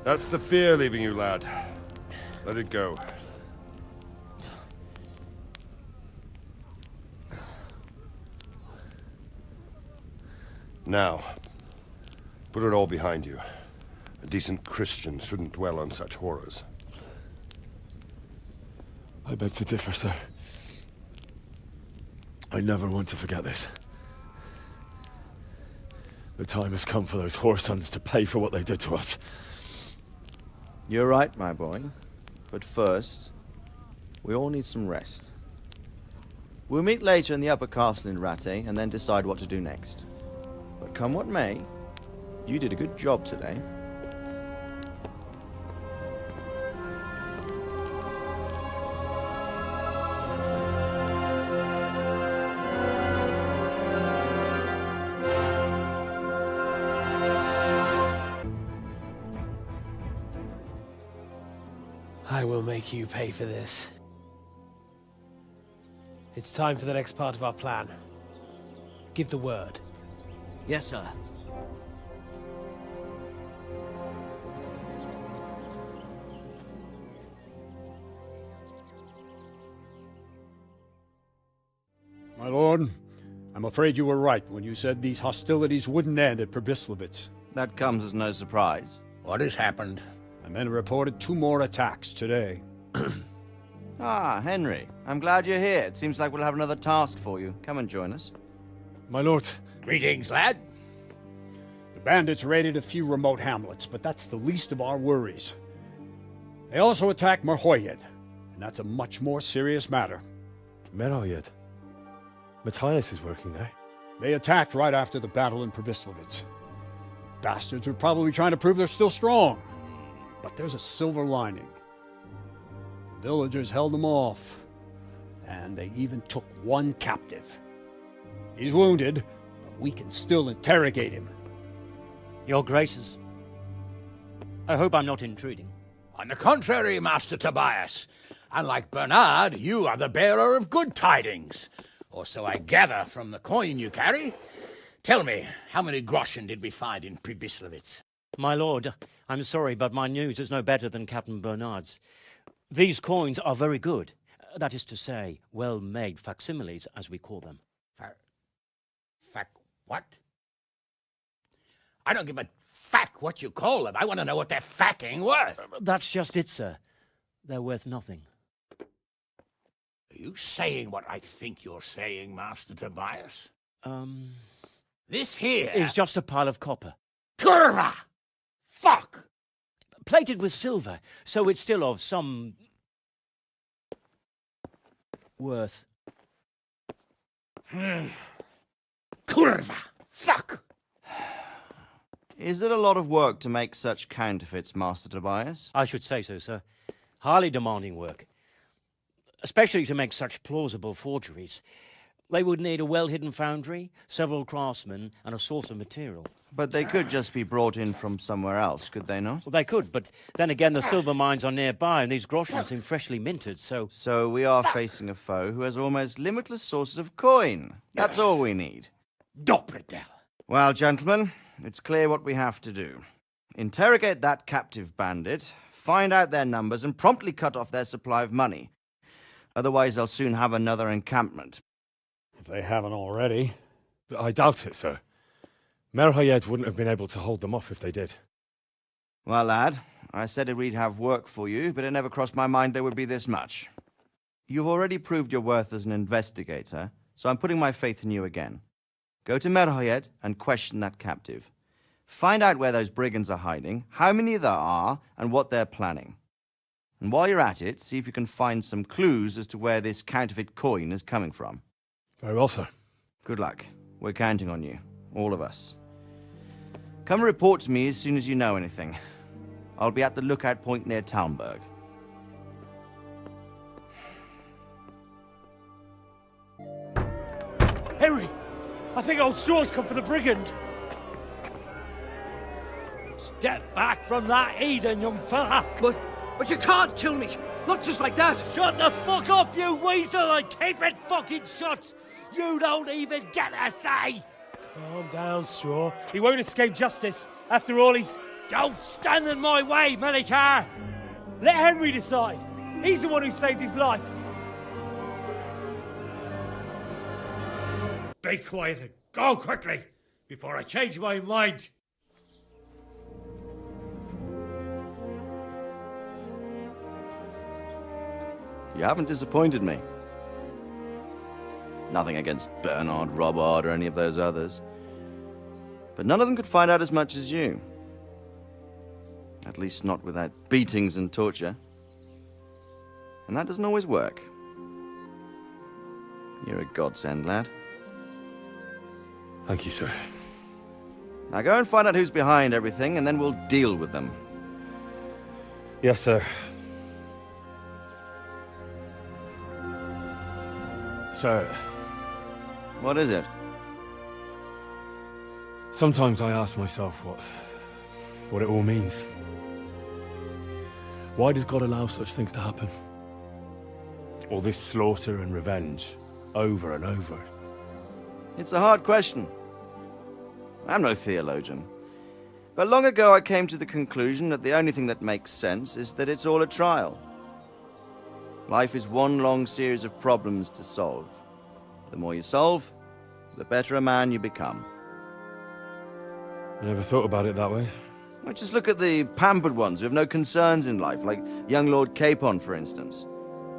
That's the fear leaving you, lad. Let it go. Now, put it all behind you. A decent Christian shouldn't dwell on such horrors. I beg to differ, sir. I never want to forget this. The time has come for those whoresons to pay for what they did to us. You're right, my boy. But first, we all need some rest. We'll meet later in the upper castle in Rattay and then decide what to do next. But come what may, you did a good job today. I will make you pay for this. It's time for the next part of our plan. Give the word. Yes, sir. My lord, I'm afraid you were right when you said these hostilities wouldn't end at Przemyslowice. That comes as no surprise. What has happened? My men reported 2 more attacks today. Ah, Henry. I'm glad you're here. It seems like we'll have another task for you. Come and join us. My lord. Greetings, lad. The bandits raided a few remote hamlets, but that's the least of our worries. They also attacked Merhoyed, And that's a much more serious matter. Merhayed. Matthias is working there. They attacked right after the battle in Probislavitz. Bastards were probably trying to prove they're still strong. But there's a silver lining. The villagers held them off. And they even took one captive. He's wounded, but we can still interrogate him. Your Graces, I hope I'm not intruding. On the contrary, Master Tobias. Unlike Bernard, you are the bearer of good tidings. Or so I gather from the coin you carry. Tell me, how many groschen did we find in Probislavitz? My lord, I'm sorry, but my news is no better than Captain Bernard's. These coins are very good. That is to say, well-made facsimiles, as we call them. What? I don't give a what you call them. I want to know what they're facking worth. That's just it, sir. They're worth nothing. Are you saying what I think you're saying, Master Tobias? This here is just a pile of copper. Kurva! Fuck! Plated with silver, so it's still of some worth. Kurva! Fuck! Is it a lot of work to make such counterfeits, Master Tobias? I should say so, sir. Highly demanding work. Especially to make such plausible forgeries. They would need a well-hidden foundry, several craftsmen, and a source of material. But they could just be brought in from somewhere else, could they not? Well, they could, but then again, the silver mines are nearby, and these groschen seem freshly minted, so... So we are facing a foe who has almost limitless sources of coin. That's all we need. Dopredel. Well, gentlemen, it's clear what we have to do. Interrogate that captive bandit, find out their numbers, and promptly cut off their supply of money. Otherwise, they'll soon have another encampment. If they haven't already. I doubt it, sir. Merhayed wouldn't have been able to hold them off if they did. Well, lad, I said we'd have work for you, but it never crossed my mind there would be this much. You've already proved your worth as an investigator, so I'm putting my faith in you again. Go to Merhayed and question that captive. Find out where those brigands are hiding, how many there are, and what they're planning. And while you're at it, see if you can find some clues as to where this counterfeit coin is coming from. Very well, sir. Good luck. We're counting on you. All of us. Come report to me as soon as you know anything. I'll be at the lookout point near Talmberg. Henry! I think old Straw's come for the brigand. Step back from that heathen, young fella! But you can't kill me! Not just like that! Shut the fuck up, you weasel, and keep it fucking shut! You don't even get a say! Calm down, Straw. He won't escape justice. After all, he's... Don't stand in my way, Melikar! Let Henry decide. He's the one who saved his life. Be quiet and go quickly, before I change my mind. You haven't disappointed me. Nothing against Bernard, Robert, or any of those others. But none of them could find out as much as you. At least not without beatings and torture. And that doesn't always work. You're a godsend, lad. Thank you, sir. Now go and find out who's behind everything, and then we'll deal with them. Yes, sir. Sir. What is it? Sometimes I ask myself what it all means. Why does God allow such things to happen? All this slaughter and revenge, over and over. It's a hard question. I'm no theologian. But long ago I came to the conclusion that the only thing that makes sense is that it's all a trial. Life is one long series of problems to solve. The more you solve, the better a man you become. I never thought about it that way. Well, just look at the pampered ones who have no concerns in life, like young Lord Capon, for instance.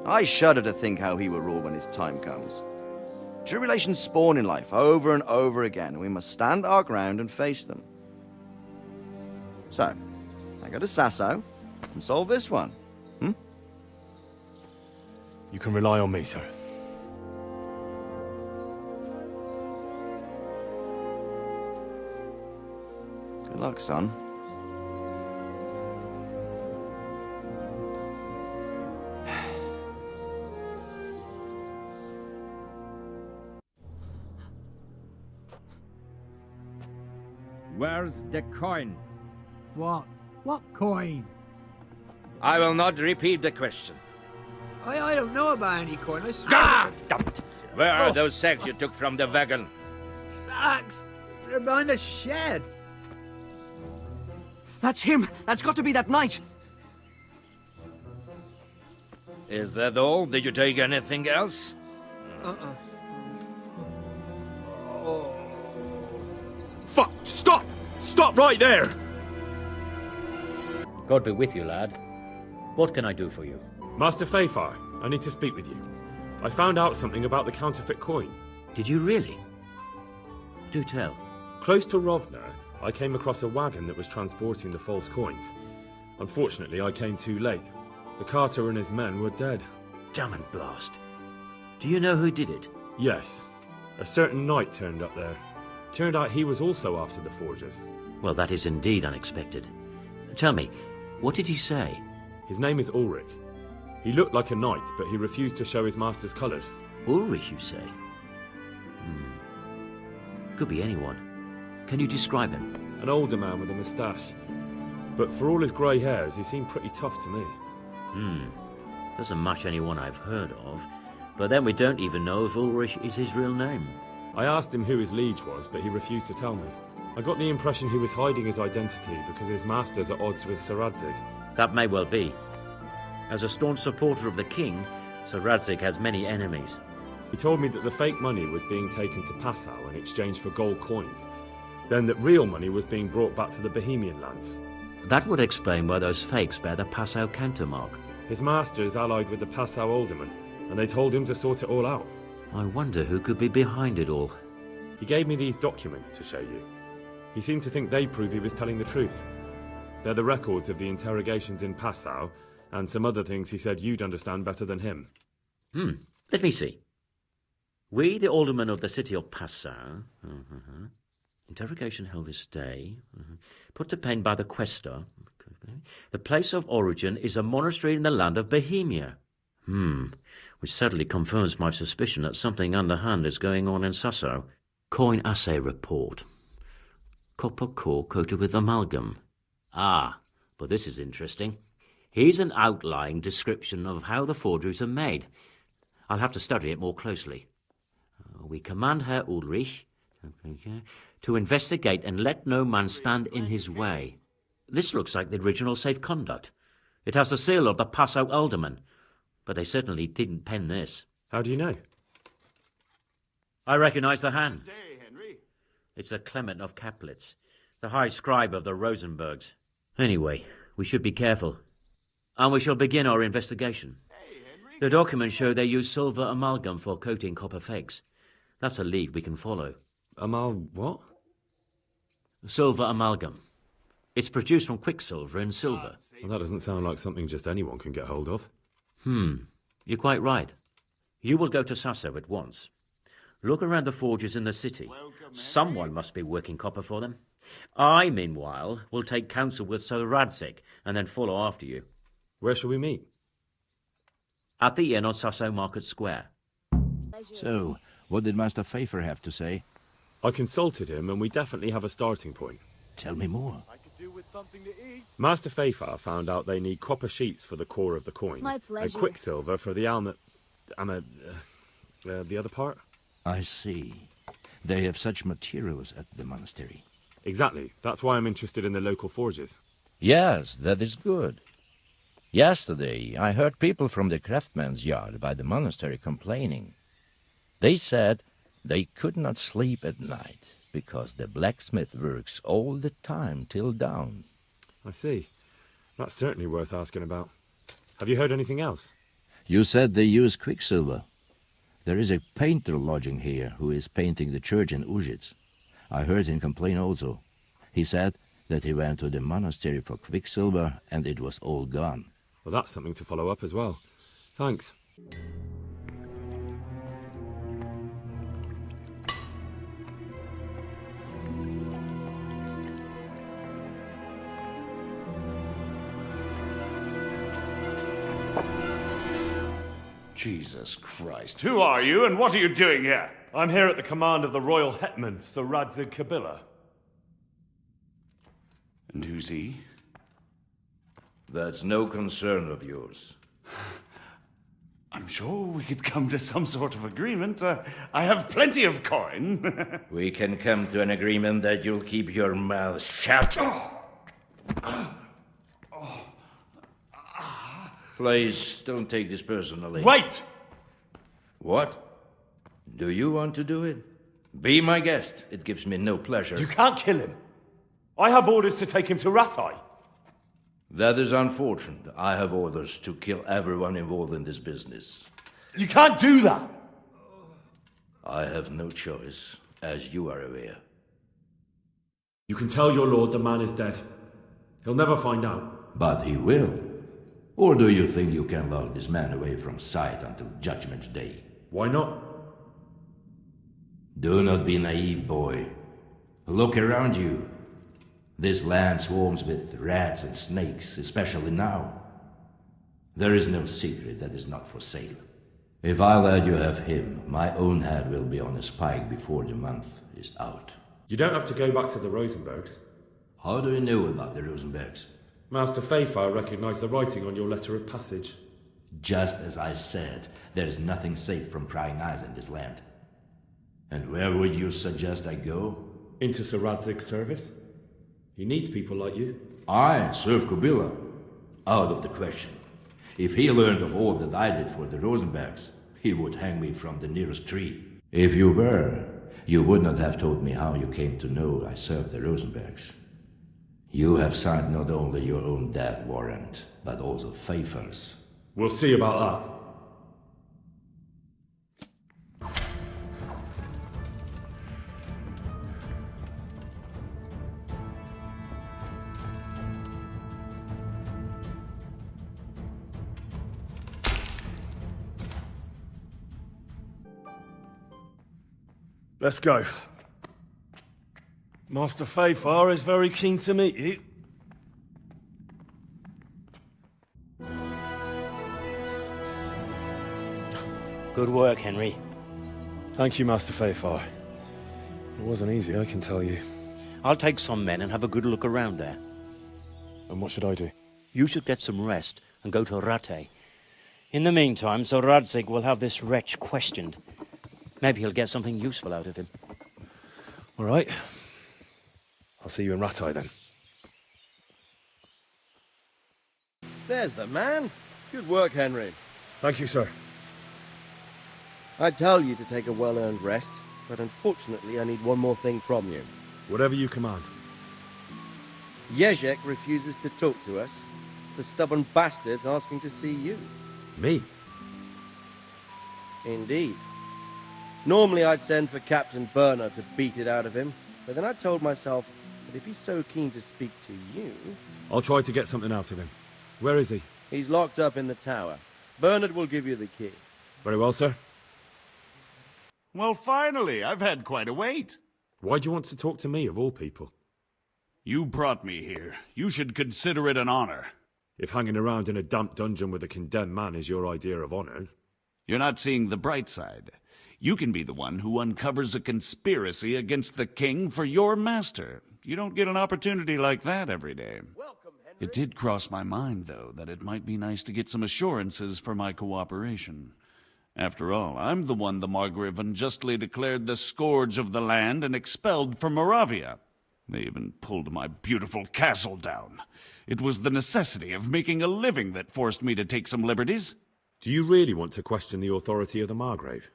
I shudder to think how he will rule when his time comes. Tribulations spawn in life over and over again, and we must stand our ground and face them. So, I go to Sasso and solve this one. You can rely on me, sir. Good luck, son. Where's the coin? What? What coin? I will not repeat the question. I don't know about any coin, I swear. Ah! Damn it. Where are those sacks you took from the wagon? Sacks? They're behind the shed. That's him! That's got to be that knight! Is that all? Did you take anything else? Fuck! Stop! Stop right there! God be with you, lad. What can I do for you? Master Fafar, I need to speak with you. I found out something about the counterfeit coin. Did you really? Do tell. Close to Rovna, I came across a wagon that was transporting the false coins. Unfortunately, I came too late. The carter and his men were dead. Damn and blast. Do you know who did it? Yes. A certain knight turned up there. Turned out he was also after the forgers. Well, that is indeed unexpected. Tell me, what did he say? His name is Ulrich. He looked like a knight, but he refused to show his master's colours. Ulrich, you say? Could be anyone. Can you describe him? An older man with a moustache. But for all his grey hairs, he seemed pretty tough to me. Doesn't match anyone I've heard of. But then we don't even know if Ulrich is his real name. I asked him who his liege was, but he refused to tell me. I got the impression he was hiding his identity because his master's at odds with Sir Radzig. That may well be. As a staunch supporter of the king, Sir Radzig has many enemies. He told me that the fake money was being taken to Passau in exchange for gold coins. Then that real money was being brought back to the Bohemian lands. That would explain why those fakes bear the Passau countermark. His master is allied with the Passau alderman, and they told him to sort it all out. I wonder who could be behind it all. He gave me these documents to show you. He seemed to think they prove he was telling the truth. They're the records of the interrogations in Passau, and some other things he said you'd understand better than him. Let me see. We, the aldermen of the city of Passau, interrogation held this day, put to pen by the quaestor. The place of origin is a monastery in the land of Bohemia. Which certainly confirms my suspicion that something underhand is going on in Sasso. Coin assay report. Copper core coated with amalgam. But this is interesting. Here's an outline description of how the forgeries are made. I'll have to study it more closely. We command Herr Ulrich to investigate and let no man stand in his way. This looks like the original safe conduct. It has the seal of the Passau alderman, but they certainly didn't pen this. How do you know? I recognize the hand. It's a Clement of Kaplitz, the high scribe of the Rosenbergs. Anyway, we should be careful. And we shall begin our investigation. The documents show they use silver amalgam for coating copper fakes. That's a lead we can follow. What? Silver amalgam. It's produced from quicksilver and silver. Well, that doesn't sound like something just anyone can get hold of. You're quite right. You will go to Sasso at once. Look around the forges in the city. Someone must be working copper for them. I, meanwhile, will take counsel with Sir Radzig and then follow after you. Where shall we meet? At the inn on Sasso Market Square. So, what did Master Fafar have to say? I consulted him, and we definitely have a starting point. Tell me more. Master Fafar found out they need copper sheets for the core of the coins. My pleasure. And quicksilver for the the other part? I see. They have such materials at the monastery. Exactly. That's why I'm interested in the local forges. Yes, that is good. Yesterday, I heard people from the craftsman's yard by the monastery complaining. They said they could not sleep at night because the blacksmith works all the time till dawn. I see. That's certainly worth asking about. Have you heard anything else? You said they use quicksilver. There is a painter lodging here who is painting the church in Ujits. I heard him complain also. He said that he went to the monastery for quicksilver and it was all gone. Well, that's something to follow up as well. Thanks. Jesus Christ. Who are you and what are you doing here? I'm here at the command of the royal hetman, Sir Radzig Kabila. And who's he? That's no concern of yours. I'm sure we could come to some sort of agreement. I have plenty of coin. We can come to an agreement that you'll keep your mouth shut. Please, don't take this personally. Wait! What? Do you want to do it? Be my guest. It gives me no pleasure. You can't kill him. I have orders to take him to Rattay. That is unfortunate. I have orders to kill everyone involved in this business. You can't do that! I have no choice, as you are aware. You can tell your lord the man is dead. He'll never find out. But he will. Or do you think you can lock this man away from sight until Judgment Day? Why not? Do not be naive, boy. Look around you. This land swarms with rats and snakes, especially now. There is no secret that is not for sale. If I let you have him, my own head will be on a spike before the month is out. You don't have to go back to the Rosenbergs. How do you know about the Rosenbergs? Master Fayfire recognized the writing on your letter of passage. Just as I said, there is nothing safe from prying eyes in this land. And where would you suggest I go? Into Sir Radzig's service. He needs people like you. I serve Kabila. Out of the question. If he learned of all that I did for the Rosenbergs, he would hang me from the nearest tree. If you were, you would not have told me how you came to know I served the Rosenbergs. You have signed not only your own death warrant, but also Pfeiffer's. We'll see about that. Let's go. Master Fayfire is very keen to meet you. Good work, Henry. Thank you, Master Fayfire. It wasn't easy, I can tell you. I'll take some men and have a good look around there. And what should I do? You should get some rest and go to Rattay. In the meantime, Sir Radzig will have this wretch questioned. Maybe he'll get something useful out of him. All right. I'll see you in Rattay then. There's the man. Good work, Henry. Thank you, sir. I tell you to take a well-earned rest, but unfortunately I need one more thing from you. Whatever you command. Jezek refuses to talk to us. The stubborn bastard's asking to see you. Me? Indeed. Normally I'd send for Captain Bernard to beat it out of him, but then I told myself that if he's so keen to speak to you... I'll try to get something out of him. Where is he? He's locked up in the tower. Bernard will give you the key. Very well, sir. Well, finally, I've had quite a wait. Why do you want to talk to me, of all people? You brought me here. You should consider it an honor. If hanging around in a damp dungeon with a condemned man is your idea of honor... You're not seeing the bright side. You can be the one who uncovers a conspiracy against the king for your master. You don't get an opportunity like that every day. It did cross my mind, though, that it might be nice to get some assurances for my cooperation. After all, I'm the one the Margrave unjustly declared the scourge of the land and expelled from Moravia. They even pulled my beautiful castle down. It was the necessity of making a living that forced me to take some liberties. Do you really want to question the authority of the Margrave?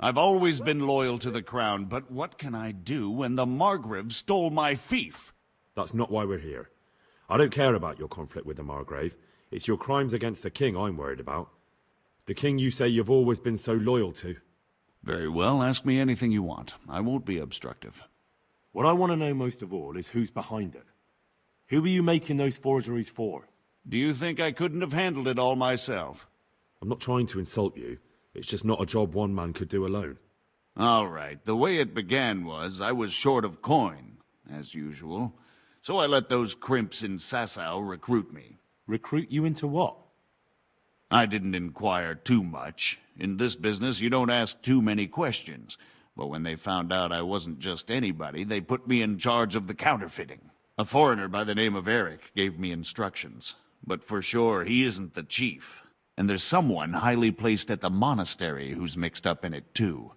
I've always been loyal to the crown, but what can I do when the Margrave stole my fief? That's not why we're here. I don't care about your conflict with the Margrave. It's your crimes against the king I'm worried about. The king you say you've always been so loyal to. Very well, ask me anything you want. I won't be obstructive. What I want to know most of all is who's behind it. Who are you making those forgeries for? Do you think I couldn't have handled it all myself? I'm not trying to insult you. It's just not a job one man could do alone. All right, the way it began was I was short of coin, as usual. So I let those crimps in Sasau recruit me. Recruit you into what? I didn't inquire too much. In this business, you don't ask too many questions. But when they found out I wasn't just anybody, they put me in charge of the counterfeiting. A foreigner by the name of Eric gave me instructions. But for sure, he isn't the chief. And there's someone highly placed at the monastery who's mixed up in it too.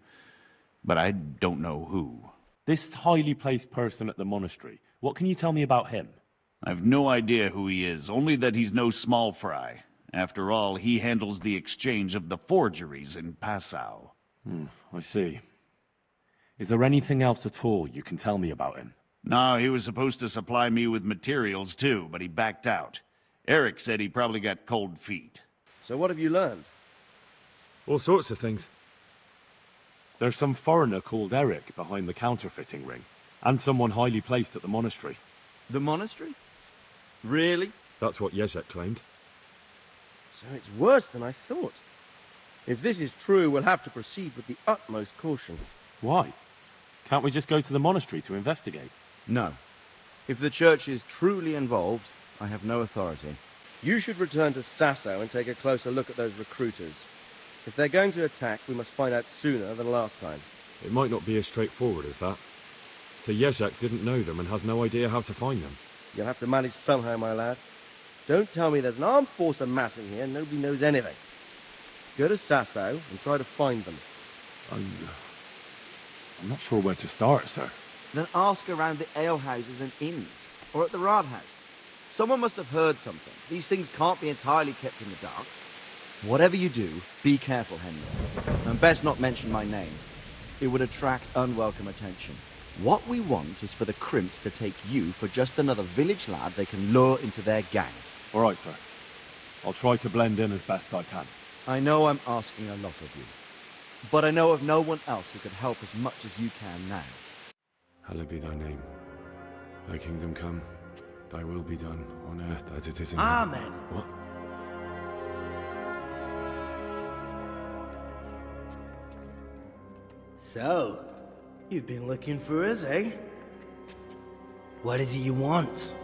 But I don't know who. This highly placed person at the monastery, what can you tell me about him? I've no idea who he is, only that he's no small fry. After all, he handles the exchange of the forgeries in Passau. I see. Is there anything else at all you can tell me about him? No, he was supposed to supply me with materials too, but he backed out. Eric said he probably got cold feet. So what have you learned? All sorts of things. There's some foreigner called Eric behind the counterfeiting ring, and someone highly placed at the monastery. The monastery? Really? That's what Yezhek claimed. So it's worse than I thought. If this is true, we'll have to proceed with the utmost caution. Why? Can't we just go to the monastery to investigate? No. If the church is truly involved, I have no authority. You should return to Sasso and take a closer look at those recruiters. If they're going to attack, we must find out sooner than last time. It might not be as straightforward as that. So Yezhek didn't know them and has no idea how to find them. You'll have to manage somehow, my lad. Don't tell me there's an armed force amassing here and nobody knows anything. Go to Sasso and try to find them. I'm not sure where to start, sir. Then ask around the alehouses and inns, or at the Rathaus. Someone must have heard something. These things can't be entirely kept in the dark. Whatever you do, be careful, Henry. And best not mention my name. It would attract unwelcome attention. What we want is for the crimps to take you for just another village lad they can lure into their gang. All right, sir. I'll try to blend in as best I can. I know I'm asking a lot of you, but I know of no one else who could help as much as you can now. Hallowed be thy name. Thy kingdom come. Thy will be done on earth as it is in Amen. heaven. What? So, you've been looking for us, eh? What is it you want?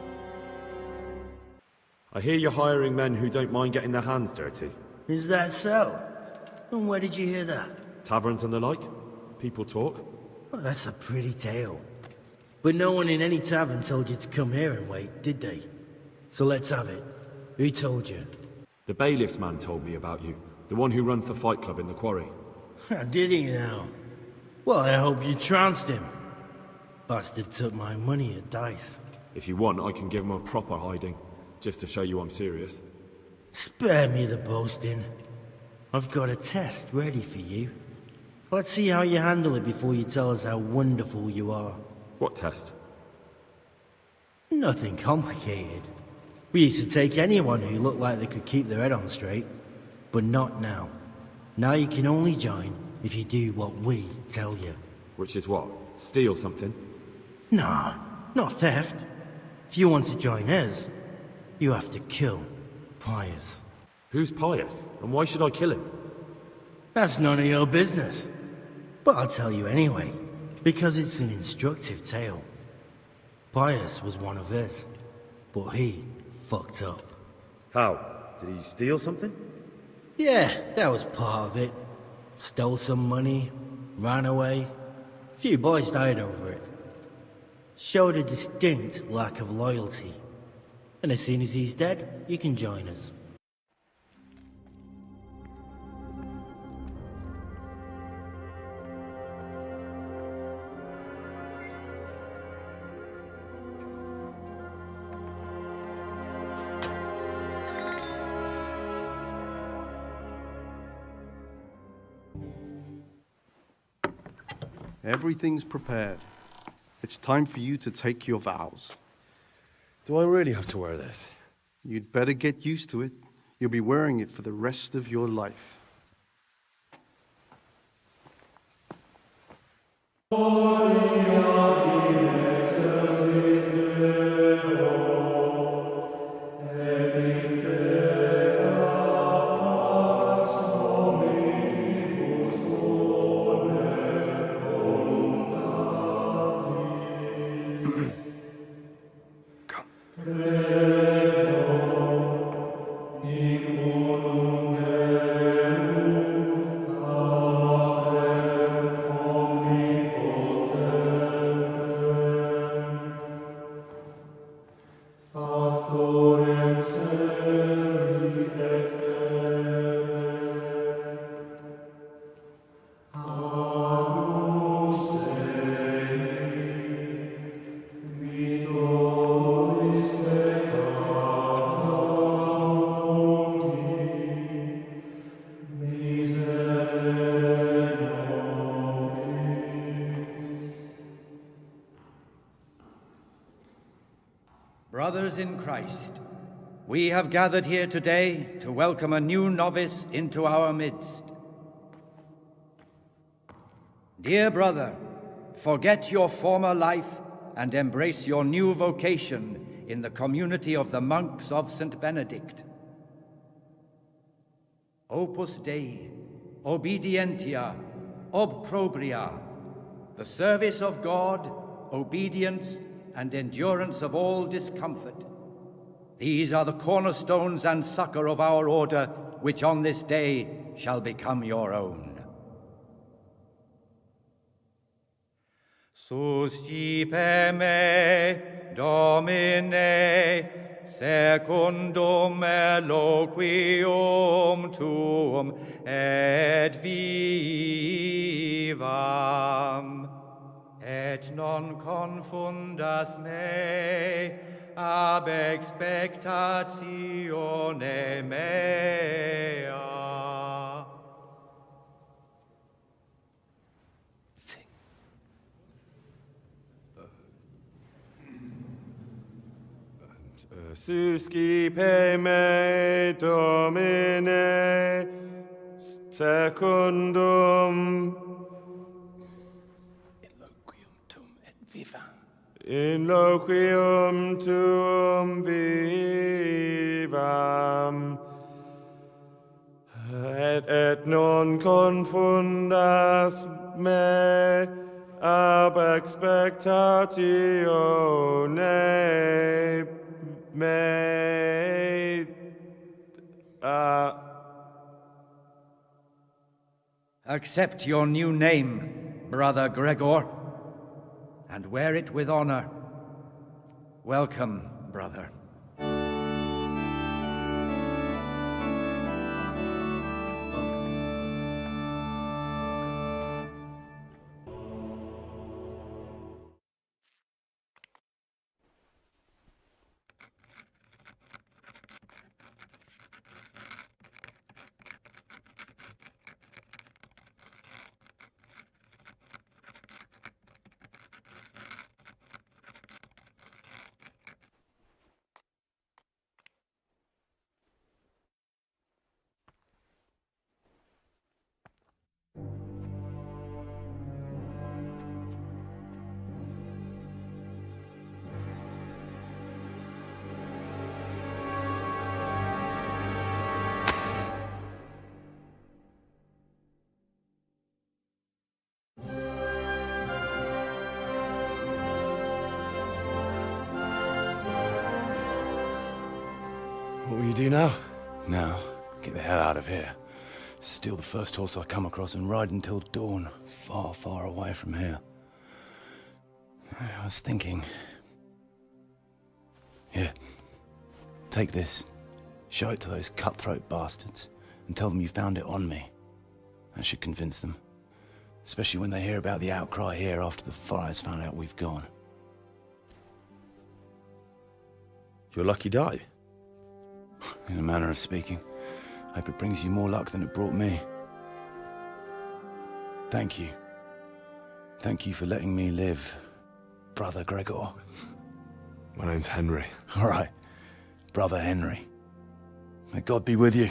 I hear you're hiring men who don't mind getting their hands dirty. Is that so? And where did you hear that? Taverns and the like? People talk? Well, that's a pretty tale. But no one in any tavern told you to come here and wait, did they? So let's have it. Who told you? The bailiff's man told me about you. The one who runs the fight club in the quarry. Did he now? Well, I hope you trounced him. Bastard took my money at dice. If you want, I can give him a proper hiding, just to show you I'm serious. Spare me the boasting. I've got a test ready for you. Let's see how you handle it before you tell us how wonderful you are. What test? Nothing complicated. We used to take anyone who looked like they could keep their head on straight. But not now. Now you can only join if you do what we tell you. Which is what? Steal something? Nah, not theft. If you want to join us, you have to kill Pius. Who's Pius? And why should I kill him? That's none of your business. But I'll tell you anyway, because it's an instructive tale. Pius was one of us, but he fucked up. How? Did he steal something? Yeah, that was part of it. Stole some money, ran away. A few boys died over it. Showed a distinct lack of loyalty. And as soon as he's dead, you can join us. Everything's prepared. It's time for you to take your vows. Do I really have to wear this? You'd better get used to it. You'll be wearing it for the rest of your life. brothers in Christ, we have gathered here today to welcome a new novice into our midst. Dear brother, forget your former life and embrace your new vocation in the community of the monks of St. Benedict. Opus Dei, obedientia, obprobria, the service of God, obedience, and endurance of all discomfort. These are the cornerstones and succor of our order, which on this day shall become your own. Suscipe me, Domine, secundum eloquium tuum, et vivam, et non confundas me ab expectatione mea. Suscipe me, Domine, secundum in loquium tuum vivam, et non confundas me ab expectatione mea. Accept your new name, Brother Gregor, and wear it with honor. Welcome, brother. What will you do now? Now, get the hell out of here. Steal the first horse I come across and ride until dawn, far, far away from here. I was thinking... Here, take this. Show it to those cutthroat bastards and tell them you found it on me. That should convince them. Especially when they hear about the outcry here after the Friars found out we've gone. Your lucky die? In a manner of speaking. Hope it brings you more luck than it brought me. Thank you. Thank you for letting me live, Brother Gregor. My name's Henry. All right, Brother Henry. May God be with you.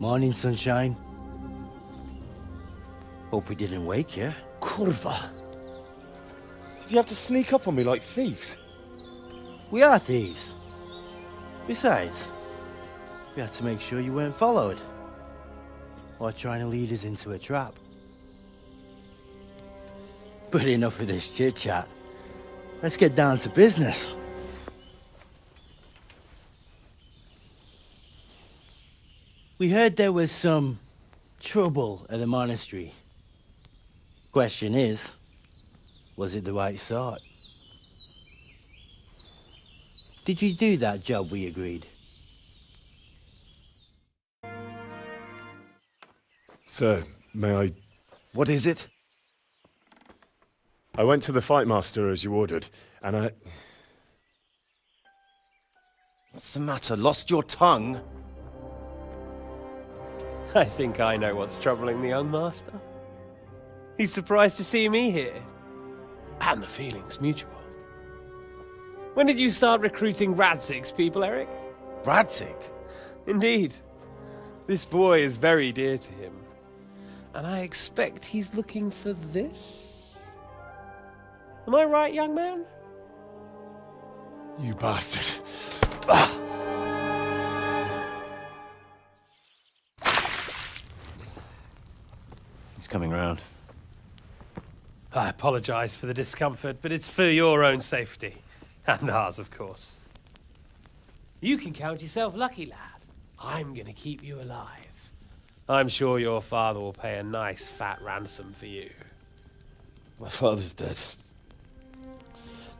Morning, sunshine. Hope we didn't wake you. Kurva! Did you have to sneak up on me like thieves? We are thieves. Besides, we had to make sure you weren't followed. Or trying to lead us into a trap. But enough of this chit-chat. Let's get down to business. We heard there was some trouble at the monastery. Question is, was it the right sort? Did you do that job we agreed? Sir, may I... What is it? I went to the fight master as you ordered, and I... What's the matter? Lost your tongue? I think I know what's troubling the young master. He's surprised to see me here. And the feeling's mutual. When did you start recruiting Radzig's people, Eric? Radzig? Indeed. This boy is very dear to him. And I expect he's looking for this? Am I right, young man? You bastard. He's coming round. I apologize for the discomfort, but it's for your own safety. And ours, of course. You can count yourself lucky, lad. I'm gonna keep you alive. I'm sure your father will pay a nice fat ransom for you. My father's dead.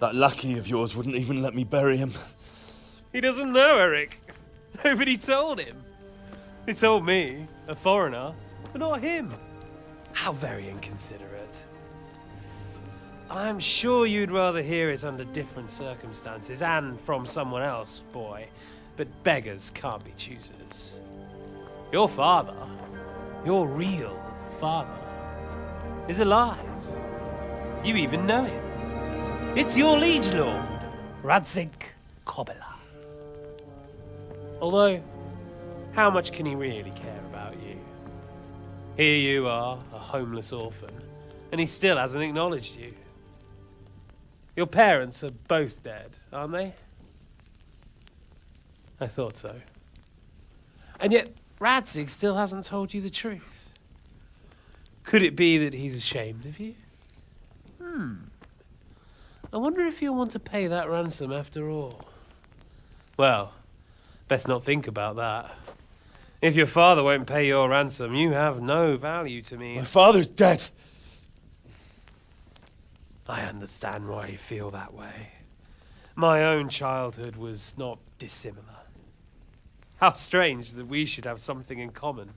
That lackey of yours wouldn't even let me bury him. He doesn't know, Eric. Nobody told him. He told me, a foreigner, but not him. How very inconsiderate. I'm sure you'd rather hear it under different circumstances and from someone else, boy. But beggars can't be choosers. Your father, your real father, is alive. You even know him. It's your liege lord, Radzig Kobyla. Although, how much can he really care about you? Here you are, a homeless orphan, and he still hasn't acknowledged you. Your parents are both dead, aren't they? I thought so. And yet, Radzig still hasn't told you the truth. Could it be that he's ashamed of you? I wonder if you'll want to pay that ransom after all. Well, best not think about that. If your father won't pay your ransom, you have no value to me. My father's dead! I understand why you feel that way. My own childhood was not dissimilar. How strange that we should have something in common.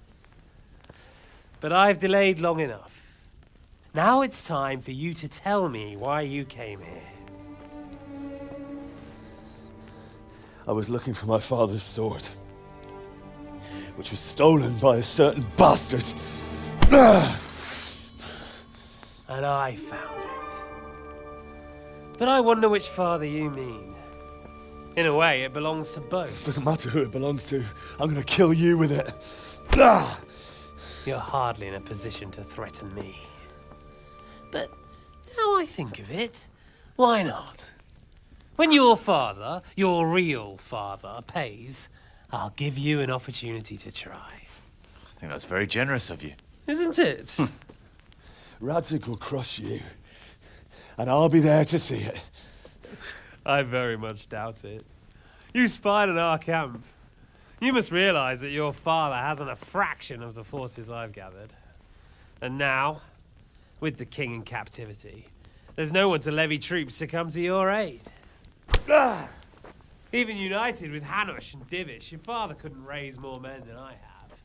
But I've delayed long enough. Now it's time for you to tell me why you came here. I was looking for my father's sword, which was stolen by a certain bastard. And I found it. But I wonder which father you mean. In a way, it belongs to both. Doesn't matter who it belongs to. I'm gonna kill you with it. You're hardly in a position to threaten me. But now I think of it, why not? When your father, your real father, pays, I'll give you an opportunity to try. I think that's very generous of you. Isn't it? Radzig will crush you, and I'll be there to see it. I very much doubt it. You spied on our camp. You must realize that your father hasn't a fraction of the forces I've gathered. And now, with the king in captivity, there's no one to levy troops to come to your aid. Even united with Hanush and Divish, your father couldn't raise more men than I have.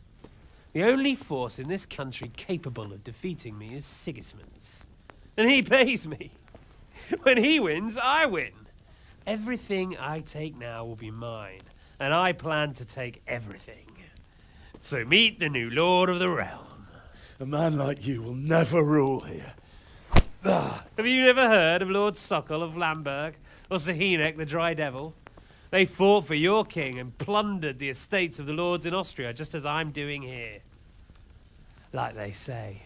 The only force in this country capable of defeating me is Sigismund's. And he pays me. When he wins, I win. Everything I take now will be mine, and I plan to take everything. So meet the new lord of the realm. A man like you will never rule here. Have you never heard of Lord Sokol of Lamberg, or Sahinek the Dry Devil? They fought for your king and plundered the estates of the lords in Austria, just as I'm doing here. Like they say,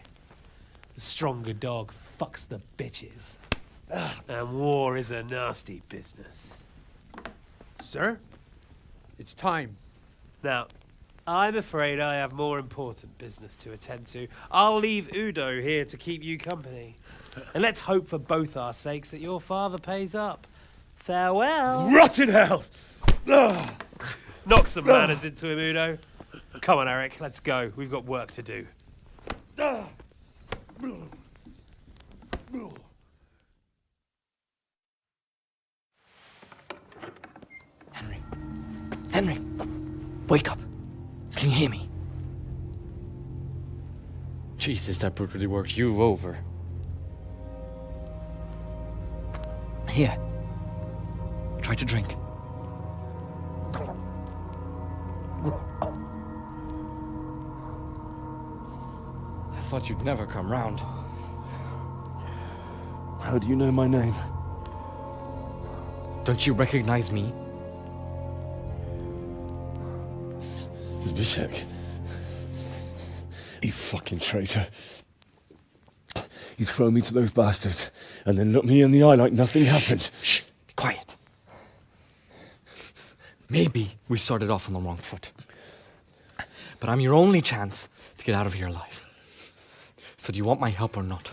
the stronger dog fucks the bitches. And war is a nasty business. Sir, it's time. Now, I'm afraid I have more important business to attend to. I'll leave Udo here to keep you company. And let's hope for both our sakes that your father pays up. Farewell. Rot in hell! Knock some manners into him, Udo. Come on, Eric, let's go. We've got work to do. Henry, wake up. Can you hear me? Jesus, that brutally worked you over. Here. Try to drink. I thought you'd never come round. How do you know my name? Don't you recognize me? Zbyszek. You fucking traitor. You throw me to those bastards and then look me in the eye like nothing happened. Shh, be quiet. Maybe we started off on the wrong foot. But I'm your only chance to get out of here alive. So do you want my help or not?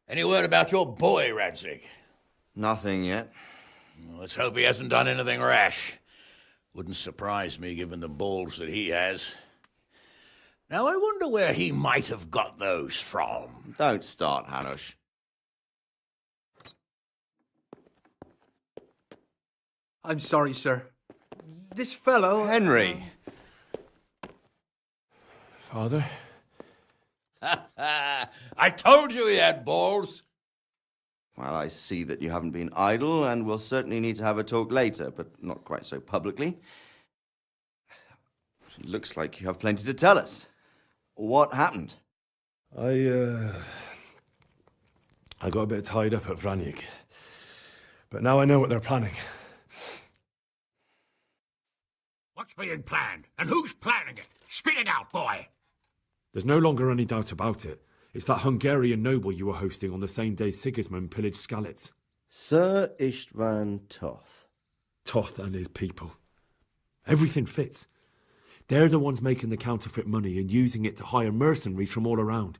Any word about your boy, Radzig? Nothing yet. Well, let's hope he hasn't done anything rash. Wouldn't surprise me, given the balls that he has. Now, I wonder where he might have got those from. Don't start, Hanush. I'm sorry, sir. This fellow... Henry! Father? I told you he had balls. Well, I see that you haven't been idle, and we'll certainly need to have a talk later, but not quite so publicly. It looks like you have plenty to tell us. What happened? I got a bit tied up at Vranyik. But now I know what they're planning. What's being planned? And who's planning it? Spit it out, boy! There's no longer any doubt about it. It's that Hungarian noble you were hosting on the same day Sigismund pillaged Skalitz. Sir Istvan Toth. Toth and his people. Everything fits. They're the ones making the counterfeit money and using it to hire mercenaries from all around.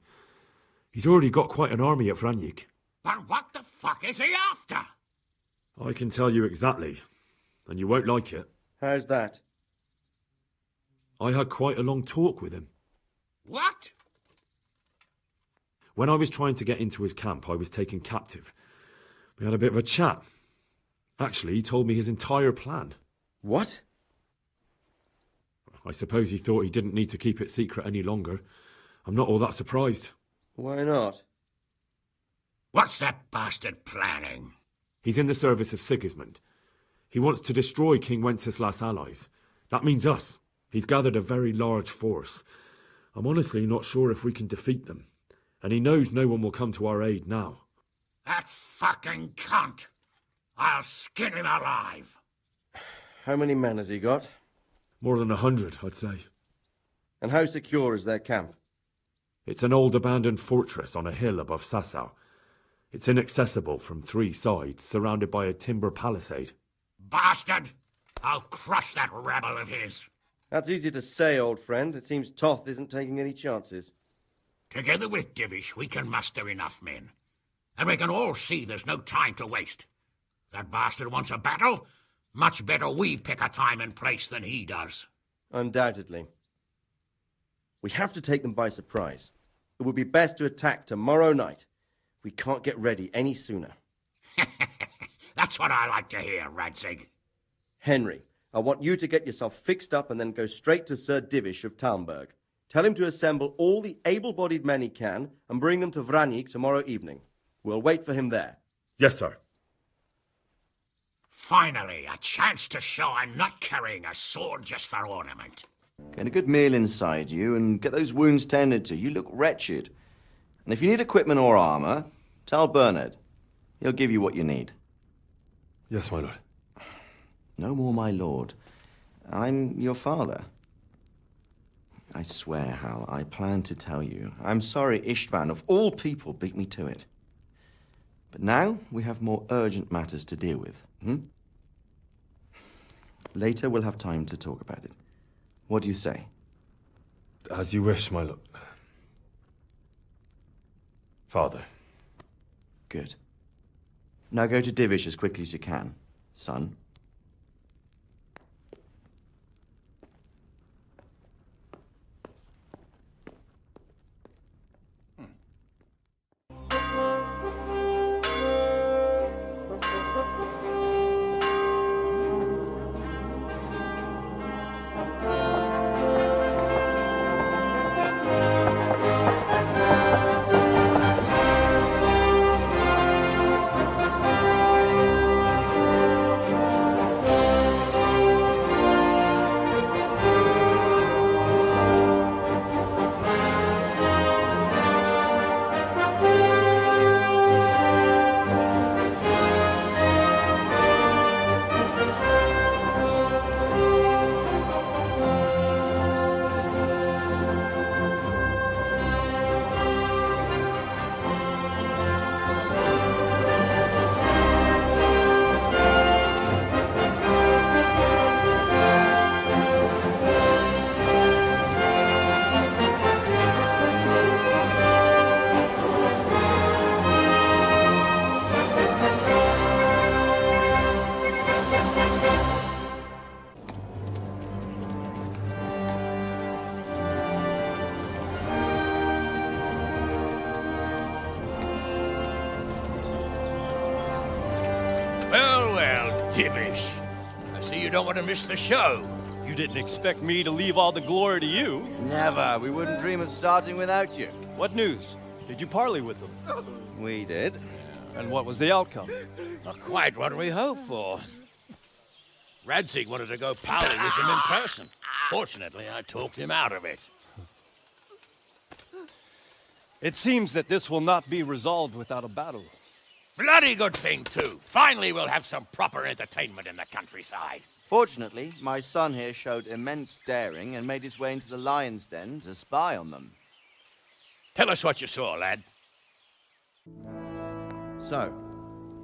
He's already got quite an army at Vranyik. But what the fuck is he after? I can tell you exactly, and you won't like it. How's that? I had quite a long talk with him. What? When I was trying to get into his camp, I was taken captive. We had a bit of a chat. Actually, he told me his entire plan. What? I suppose he thought he didn't need to keep it secret any longer. I'm not all that surprised. Why not? What's that bastard planning? He's in the service of Sigismund. He wants to destroy King Wenceslas' allies. That means us. He's gathered a very large force. I'm honestly not sure if we can defeat them. And he knows no one will come to our aid now. That fucking cunt! I'll skin him alive! How many men has he got? More than 100, I'd say. And how secure is their camp? It's an old abandoned fortress on a hill above Sasau. It's inaccessible from 3 sides, surrounded by a timber palisade. Bastard! I'll crush that rebel of his! That's easy to say, old friend. It seems Toth isn't taking any chances. Together with Divish, we can muster enough men. And we can all see there's no time to waste. That bastard wants a battle. Much better we pick a time and place than he does. Undoubtedly. We have to take them by surprise. It would be best to attack tomorrow night. We can't get ready any sooner. That's what I like to hear, Radzig. Henry, I want you to get yourself fixed up and then go straight to Sir Divish of Talmberg. Tell him to assemble all the able-bodied men he can and bring them to Vranyik tomorrow evening. We'll wait for him there. Yes, sir. Finally, a chance to show I'm not carrying a sword just for ornament. Get a good meal inside you and get those wounds tended to. You look wretched. And if you need equipment or armor, tell Bernard. He'll give you what you need. Yes, my lord. No more, my lord. I'm your father. I swear, Hal, I planned to tell you. I'm sorry Istvan, of all people, beat me to it. But now we have more urgent matters to deal with. Later we'll have time to talk about it. What do you say? As you wish, my lord. Father. Good. Now go to Divish as quickly as you can, son. Divish. I see you don't want to miss the show. You didn't expect me to leave all the glory to you. Never. We wouldn't dream of starting without you. What news? Did you parley with them? We did. And what was the outcome? Not quite what we hoped for. Radzig wanted to go parley with him in person. Fortunately, I talked him out of it. It seems that this will not be resolved without a battle. Bloody good thing, too. Finally, we'll have some proper entertainment in the countryside. Fortunately, my son here showed immense daring and made his way into the lion's den to spy on them. Tell us what you saw, lad. So,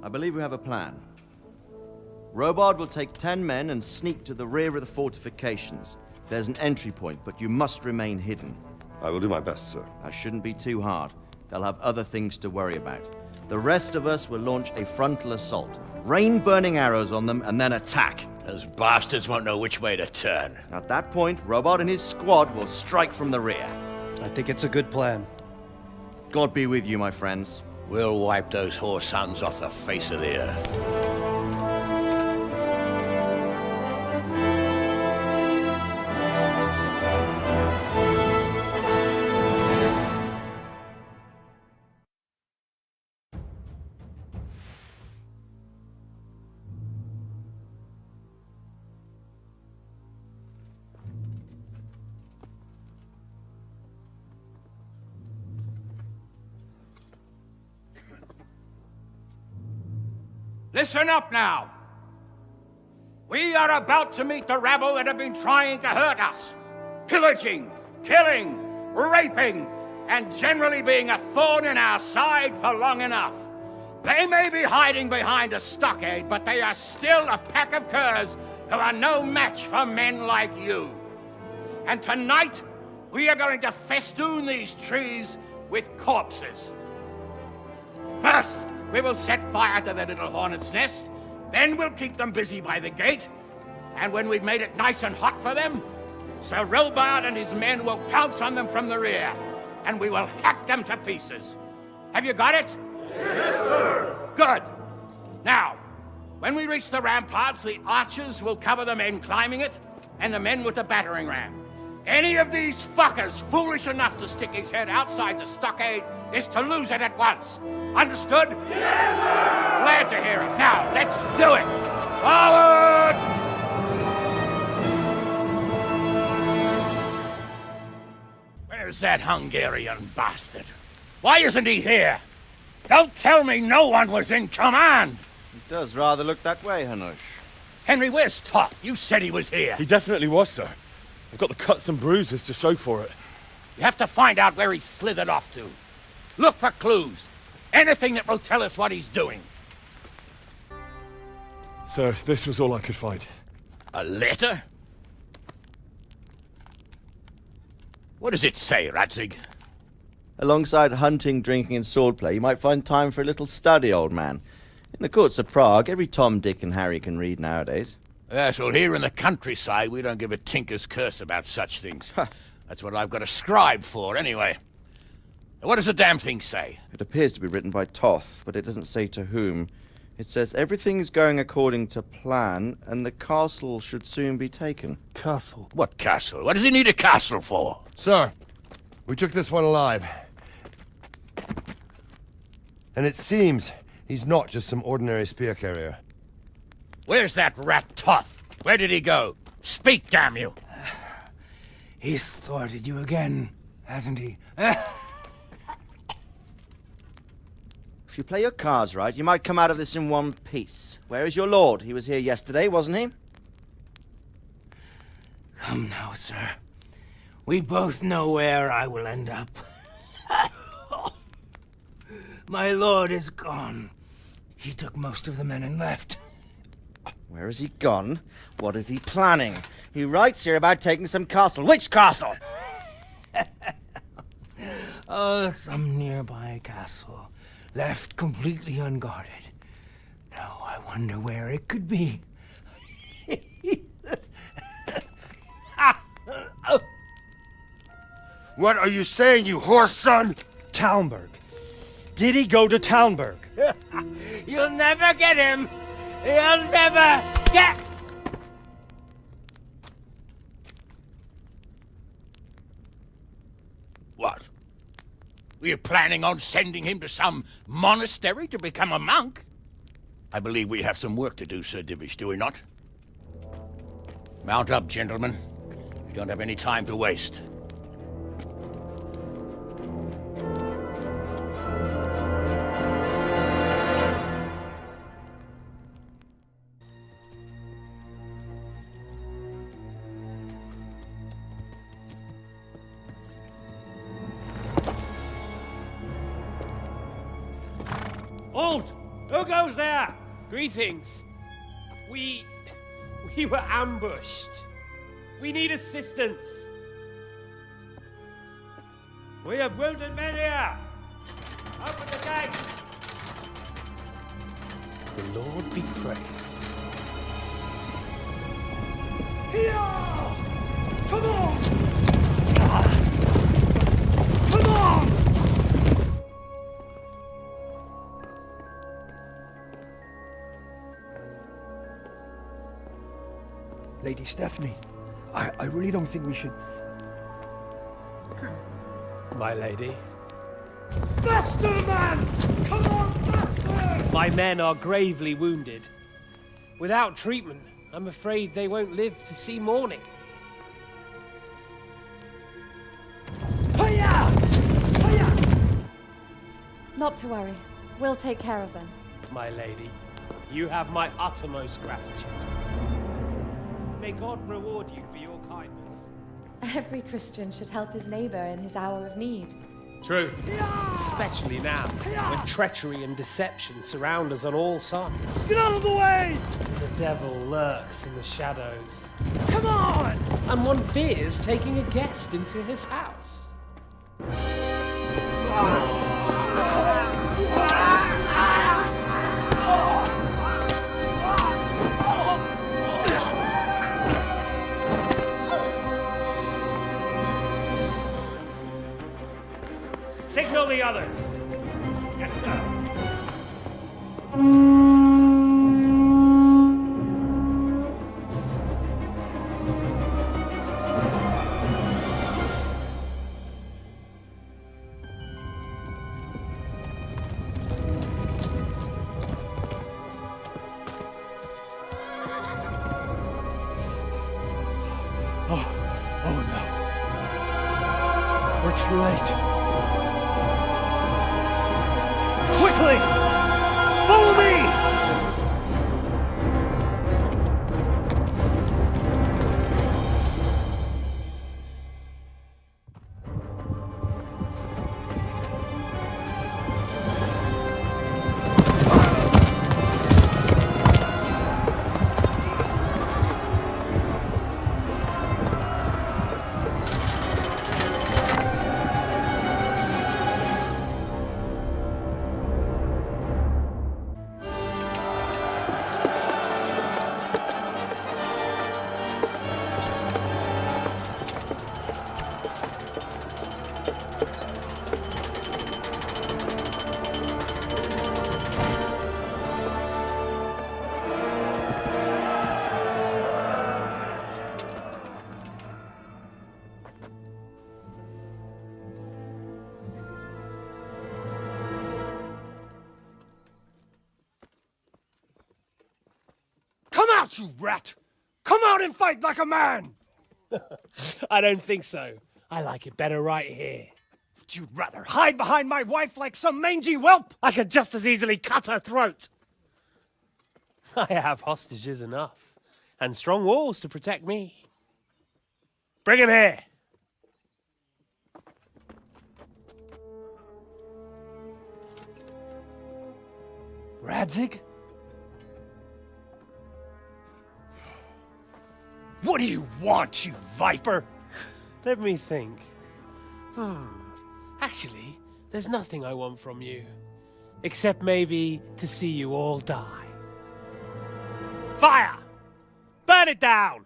I believe we have a plan. Robard will take 10 men and sneak to the rear of the fortifications. There's an entry point, but you must remain hidden. I will do my best, sir. That shouldn't be too hard. They'll have other things to worry about. The rest of us will launch a frontal assault. Rain burning arrows on them and then attack. Those bastards won't know which way to turn. At that point, Robard and his squad will strike from the rear. I think it's a good plan. God be with you, my friends. We'll wipe those whore sons off the face of the earth. Listen up now. We are about to meet the rabble that have been trying to hurt us. Pillaging, killing, raping, and generally being a thorn in our side for long enough. They may be hiding behind a stockade, but they are still a pack of curs who are no match for men like you. And tonight, we are going to festoon these trees with corpses. First, we will set fire to the little hornet's nest. Then we'll keep them busy by the gate. And when we've made it nice and hot for them, Sir Robard and his men will pounce on them from the rear. And we will hack them to pieces. Have you got it? Yes, sir. Good. Now, when we reach the ramparts, the archers will cover the men climbing it and the men with the battering ram. Any of these fuckers foolish enough to stick his head outside the stockade is to lose it at once. Understood? Yes, sir! Glad to hear it. Now, let's do it! Forward! Where's that Hungarian bastard? Why isn't he here? Don't tell me no one was in command! It does rather look that way, Hanush. Henry, where's Toff? You said he was here. He definitely was, sir. I've got the cuts and bruises to show for it. You have to find out where he slithered off to. Look for clues. Anything that will tell us what he's doing. Sir, this was all I could find. A letter? What does it say, Radzig? Alongside hunting, drinking, and swordplay, you might find time for a little study, old man. In the courts of Prague, every Tom, Dick, and Harry can read nowadays. Yes, well, here in the countryside, we don't give a tinker's curse about such things. That's what I've got a scribe for, anyway. What does the damn thing say? It appears to be written by Toth, but it doesn't say to whom. It says everything's going according to plan, and the castle should soon be taken. Castle? What castle? What does he need a castle for? Sir, we took this one alive. And it seems he's not just some ordinary spear carrier. Where's that rat Toth? Where did he go? Speak, damn you! He's thwarted you again, hasn't he? If you play your cards right, you might come out of this in one piece. Where is your lord? He was here yesterday, wasn't he? Come now, sir. We both know where I will end up. My lord is gone. He took most of the men and left. Where has he gone? What is he planning? He writes here about taking some castle. Which castle? Oh, some nearby castle. Left completely unguarded. Now I wonder where it could be. What are you saying, you horse son? Talmberg. Did he go to Talmberg? You'll never get him! You'll never get... What? Were you planning on sending him to some monastery to become a monk? I believe we have some work to do, Sir Divish, do we not? Mount up, gentlemen. We don't have any time to waste. Halt! Who goes there? Greetings. We were ambushed. We need assistance. We have wounded men here. Open the gate. The Lord be praised. Here! Come on! Come on! Lady Stephanie, I really don't think we should... My lady. Faster, man! Come on, faster! My men are gravely wounded. Without treatment, I'm afraid they won't live to see morning. Not to worry. We'll take care of them. My lady, you have my uttermost gratitude. May God reward you for your kindness. Every Christian should help his neighbor in his hour of need. True. Especially now, when treachery and deception surround us on all sides. Get out of the way! The devil lurks in the shadows. Come on! And one fears taking a guest into his house. Signal the others. Yes, sir. Oh no. We're too late. Quickly! Follow me! out, you rat! Come out and fight like a man! I don't think so. I like it better right here. Would you rather hide behind my wife like some mangy whelp? I could just as easily cut her throat. I have hostages enough, and strong walls to protect me. Bring him here. Radzig? What do you want, you viper? Let me think. Actually, there's nothing I want from you. Except maybe to see you all die. Fire! Burn it down!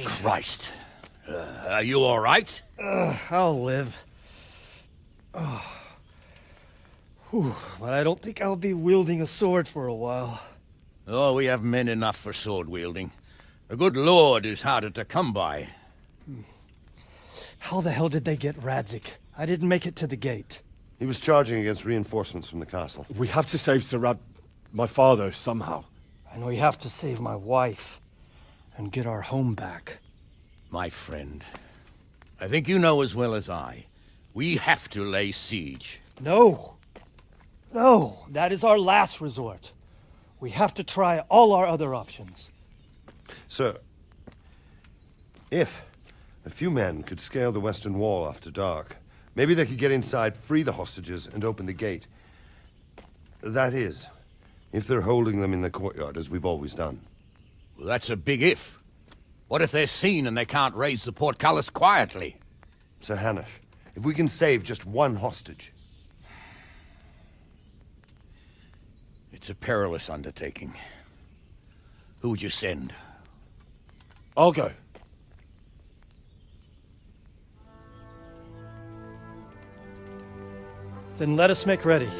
Christ. Are you all right? I'll live. Whew, but I don't think I'll be wielding a sword for a while. Oh, we have men enough for sword wielding. A good lord is harder to come by. How the hell did they get Radzig? I didn't make it to the gate. He was charging against reinforcements from the castle. We have to save Sir my father, somehow. And we have to save my wife and get our home back. My friend, I think you know as well as I. We have to lay siege. No. No, that is our last resort. We have to try all our other options. Sir, if a few men could scale the western wall after dark, maybe they could get inside, free the hostages, and open the gate. That is, if they're holding them in the courtyard, as we've always done. Well, that's a big if. What if they're seen and they can't raise the portcullis quietly? Sir Hanush, if we can save just one hostage. It's a perilous undertaking. Who would you send? I'll go. Then let us make ready.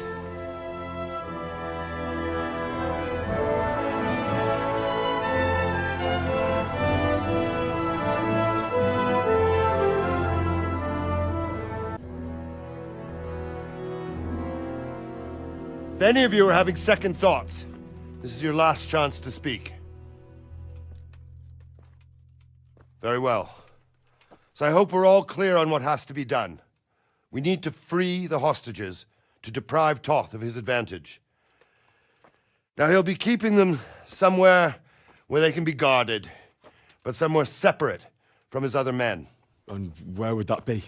If any of you are having second thoughts, this is your last chance to speak. Very well. So I hope we're all clear on what has to be done. We need to free the hostages to deprive Toth of his advantage. Now he'll be keeping them somewhere where they can be guarded, but somewhere separate from his other men. And where would that be?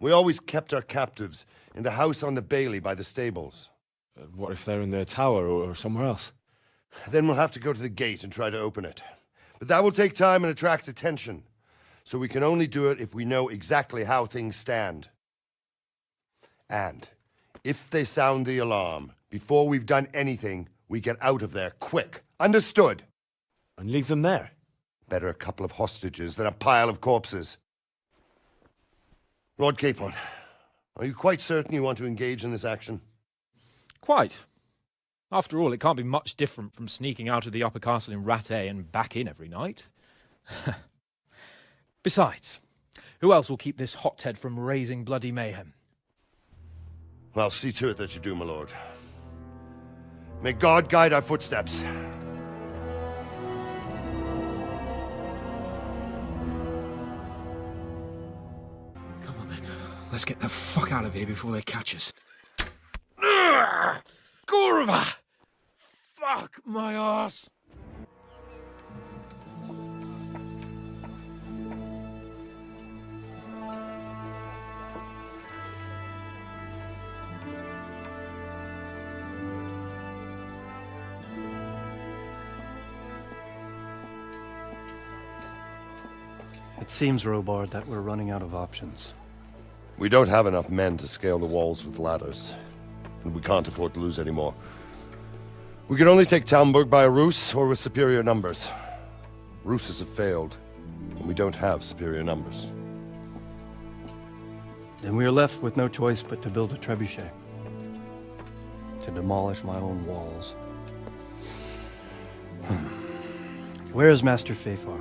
We always kept our captives in the house on the bailey by the stables. What if they're in their tower or somewhere else? Then we'll have to go to the gate and try to open it. But that will take time and attract attention. So we can only do it if we know exactly how things stand. And if they sound the alarm, before we've done anything, we get out of there quick. Understood? And leave them there? Better a couple of hostages than a pile of corpses. Lord Capon, are you quite certain you want to engage in this action? Quite. After all, it can't be much different from sneaking out of the upper castle in Rattay and back in every night. Besides, who else will keep this hothead from raising bloody mayhem? Well, see to it that you do, my lord. May God guide our footsteps. Come on then. Let's get the fuck out of here before they catch us. Gorva! Fuck my ass! It seems, Robard, that we're running out of options. We don't have enough men to scale the walls with ladders. and we can't afford to lose any more. We can only take Talmberg by a ruse or with superior numbers. Ruses have failed, and we don't have superior numbers. Then we are left with no choice but to build a trebuchet. To demolish my own walls. Where is Master Fafar?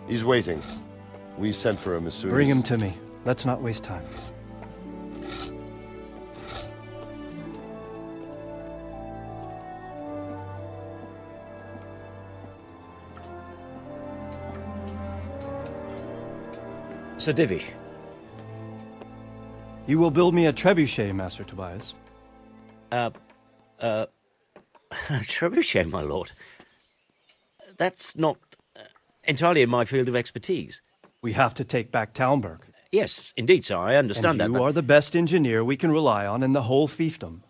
He's waiting. We sent for him as soon as... Bring him to me. Let's not waste time. Sir Divish. You will build me a trebuchet, Master Tobias. Trebuchet, my lord. That's not entirely in my field of expertise. We have to take back Talmberg. Yes, indeed, sir, I understand and that. You are the best engineer we can rely on in the whole fiefdom.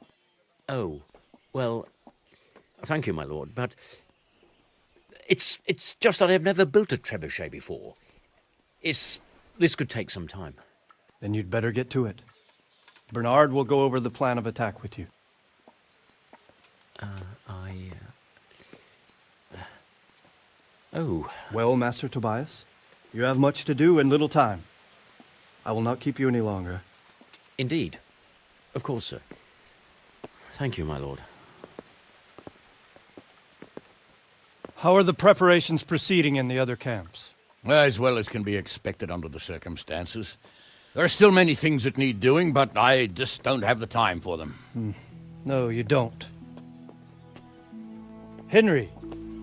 Oh, well, thank you, my lord, but it's just that I've never built a trebuchet before. This could take some time. Then you'd better get to it. Bernard will go over the plan of attack with you. Oh. Well, Master Tobias, you have much to do and little time. I will not keep you any longer. Indeed. Of course, sir. Thank you, my lord. How are the preparations proceeding in the other camps? As well as can be expected under the circumstances. There are still many things that need doing, but I just don't have the time for them. No, you don't. Henry.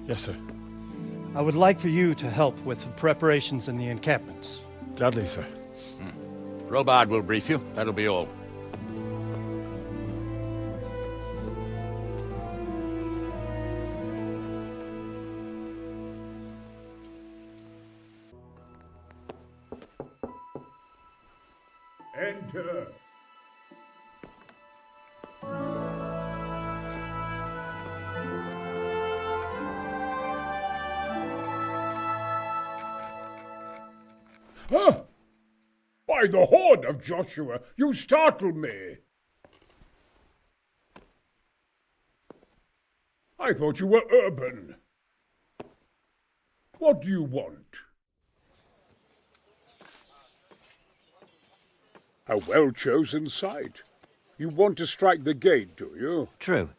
Yes, sir. I would like for you to help with the preparations in the encampments. Gladly, sir. Robard will brief you. That'll be all. Enter. Huh? By the horn of Joshua, you startle me. I thought you were urban. What do you want? A well-chosen site. You want to strike the gate, do you? True.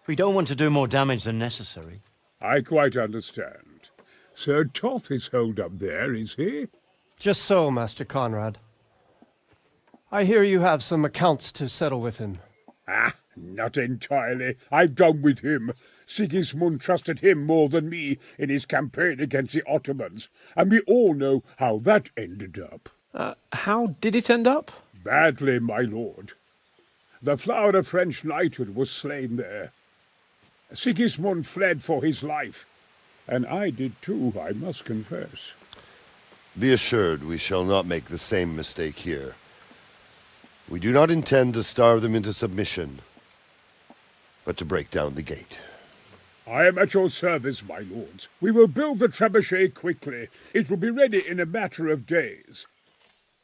We don't want to do more damage than necessary. I quite understand. Sir Toth is holed up there, is he? Just so, Master Conrad. I hear you have some accounts to settle with him. Ah, not entirely. I've done with him. Sigismund trusted him more than me in his campaign against the Ottomans, and we all know how that ended up. How did it end up? Badly, my lord. The flower of French knighthood was slain there. Sigismund fled for his life, and I did too, I must confess. Be assured we shall not make the same mistake here. We do not intend to starve them into submission, but to break down the gate. I am at your service, my lords. We will build the trebuchet quickly. It will be ready in a matter of days.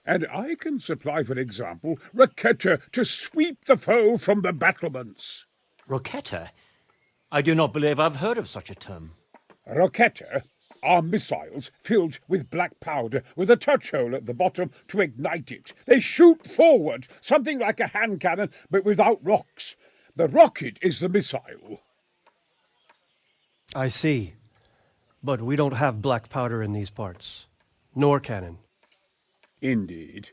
And I can supply, for example, Roquetta to sweep the foe from the battlements. Roquetta? I do not believe I've heard of such a term. Roquetta are missiles filled with black powder with a touch hole at the bottom to ignite it. They shoot forward, something like a hand cannon, but without rocks. The rocket is the missile. I see. But we don't have black powder in these parts. Nor cannon. Indeed.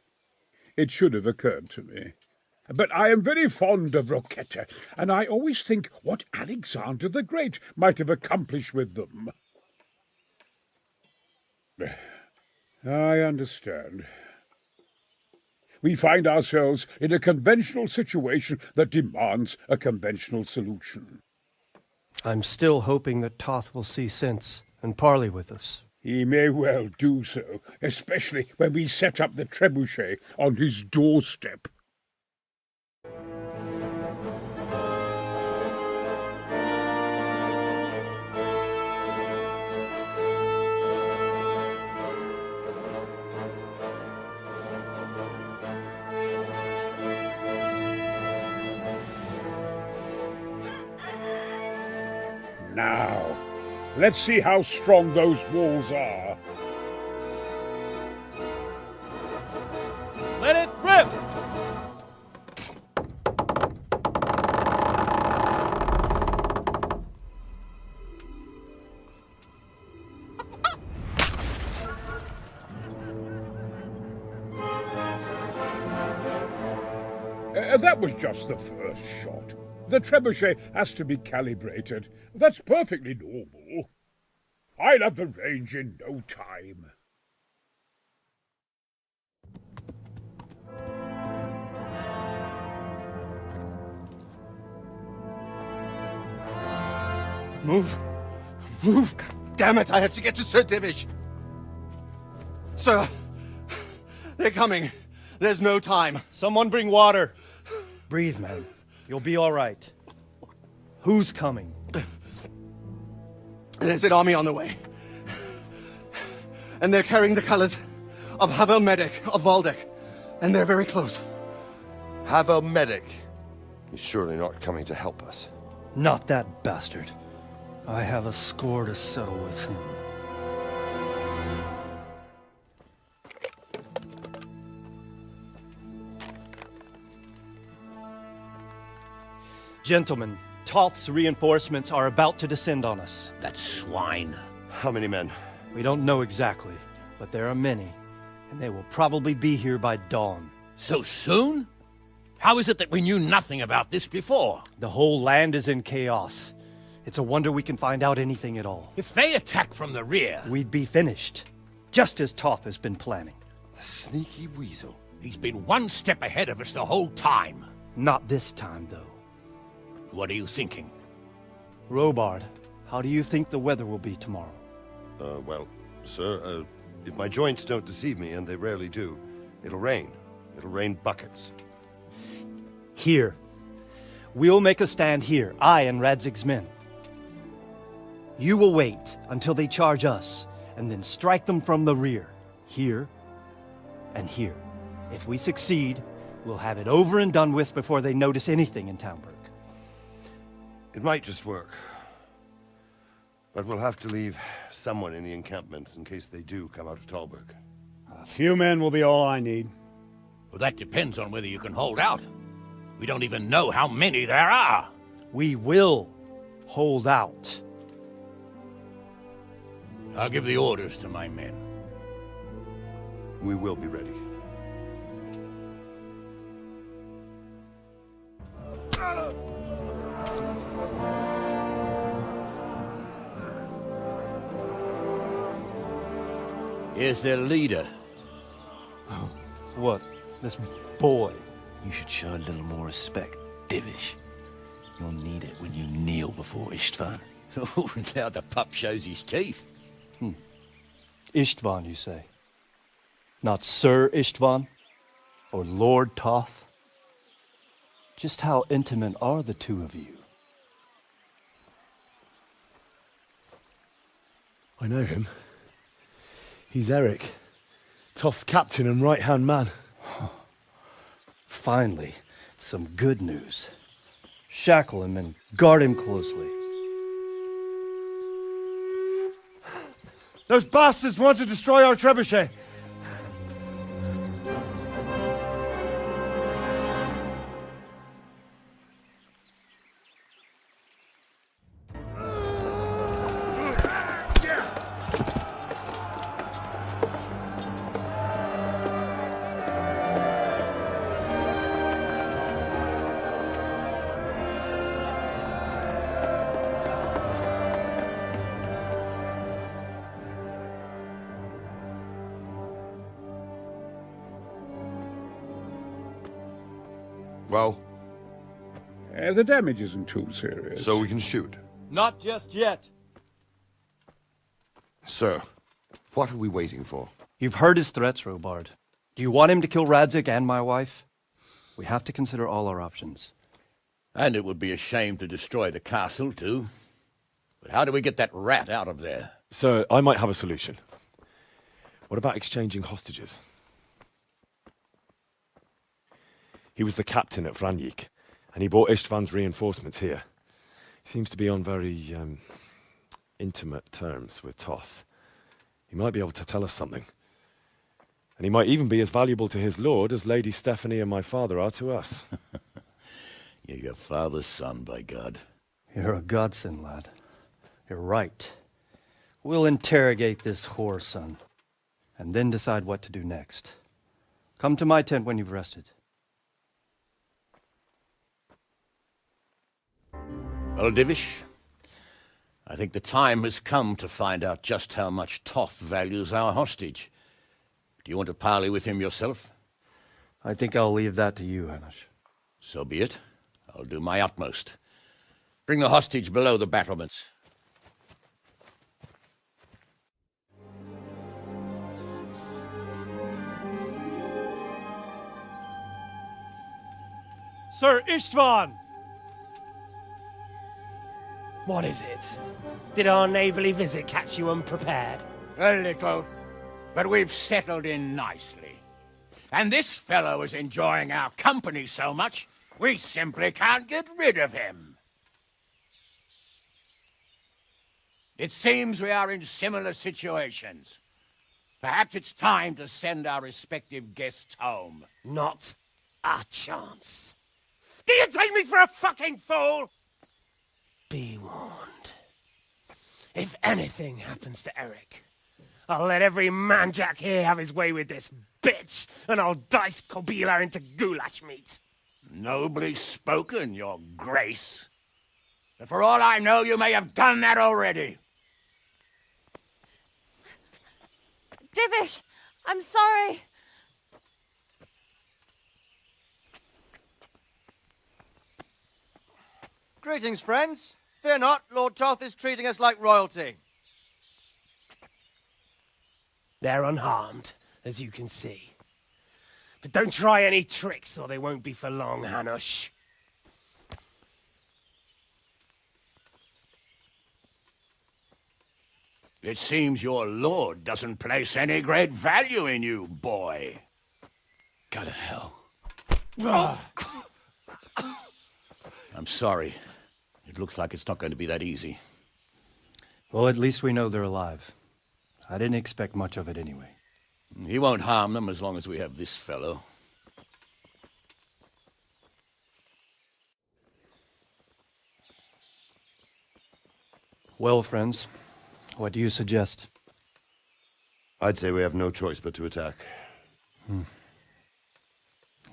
It should have occurred to me. But I am very fond of Roquetta, and I always think what Alexander the Great might have accomplished with them. I understand. We find ourselves in a conventional situation that demands a conventional solution. I'm still hoping that Toth will see sense and parley with us. He may well do so, especially when we set up the trebuchet on his doorstep. Let's see how strong those walls are. Let it rip! That was just the first shot. The trebuchet has to be calibrated. That's perfectly normal. I'll have the range in no time. Move. Move. God damn it, I have to get to Sir Divish. Sir, they're coming. There's no time. Someone bring water. Breathe, man. You'll be all right. Who's coming? There's an army on the way. And they're carrying the colors of Havel Medic of Valdek. And they're very close. Havel Medic? He's surely not coming to help us. Not that bastard. I have a score to settle with him. Gentlemen, Toth's reinforcements are about to descend on us. That swine. How many men? We don't know exactly, but there are many, and they will probably be here by dawn. So soon? How is it that we knew nothing about this before? The whole land is in chaos. It's a wonder we can find out anything at all. If they attack from the rear... We'd be finished, just as Toth has been planning. The sneaky weasel. He's been one step ahead of us the whole time. Not this time, though. What are you thinking? Robard, how do you think the weather will be tomorrow? Well, sir, if my joints don't deceive me, and they rarely do, it'll rain. It'll rain buckets. Here. We'll make a stand here, I and Radzig's men. You will wait until they charge us, and then strike them from the rear. Here and here. If we succeed, we'll have it over and done with before they notice anything in Townburg. It might just work. But we'll have to leave someone in the encampments in case they do come out of Talberg. A few men will be all I need. Well, that depends on whether you can hold out. We don't even know how many there are. We will hold out. I'll give the orders to my men. We will be ready. Here's their leader. What? This boy? You should show a little more respect, Divish. You'll need it when you kneel before Istvan. Oh, now the pup shows his teeth. Istvan, you say? Not Sir Istvan? Or Lord Toth? Just how intimate are the two of you? I know him. He's Eric, Toth's captain and right-hand man. Finally, some good news. Shackle him and guard him closely. Those bastards want to destroy our trebuchet. Well? The damage isn't too serious. So we can shoot. Not just yet. Sir, what are we waiting for? You've heard his threats, Robard. Do you want him to kill Radzig and my wife? We have to consider all our options. And it would be a shame to destroy the castle, too. But how do we get that rat out of there? Sir, I might have a solution. What about exchanging hostages? He was the captain at Vranyik, and he brought Istvan's reinforcements here. He seems to be on very intimate terms with Toth. He might be able to tell us something. And he might even be as valuable to his lord as Lady Stephanie and my father are to us. You're your father's son, by God. You're a godsend, lad. You're right. We'll interrogate this whore, son, and then decide what to do next. Come to my tent when you've rested. Well, Divish, I think the time has come to find out just how much Toth values our hostage. Do you want to parley with him yourself? I think I'll leave that to you, Hanish. So be it. I'll do my utmost. Bring the hostage below the battlements. Sir Istvan! What is it? Did our neighbourly visit catch you unprepared? A little, but we've settled in nicely. And this fellow is enjoying our company so much, we simply can't get rid of him. It seems we are in similar situations. Perhaps it's time to send our respective guests home. Not a chance. Do you take me for a fucking fool? Be warned. If anything happens to Eric, I'll let every man-jack here have his way with this bitch, and I'll dice Kobila into goulash meat. Nobly spoken, your grace. But for all I know, you may have done that already. Divish, I'm sorry. Greetings, friends. Fear not, Lord Toth is treating us like royalty. They're unharmed, as you can see. But don't try any tricks, or they won't be for long, Hanush. It seems your lord doesn't place any great value in you, boy. Go to hell. I'm sorry. It looks like it's not going to be that easy. Well, at least we know they're alive. I didn't expect much of it anyway. He won't harm them as long as we have this fellow. Well, friends, what do you suggest? I'd say we have no choice but to attack.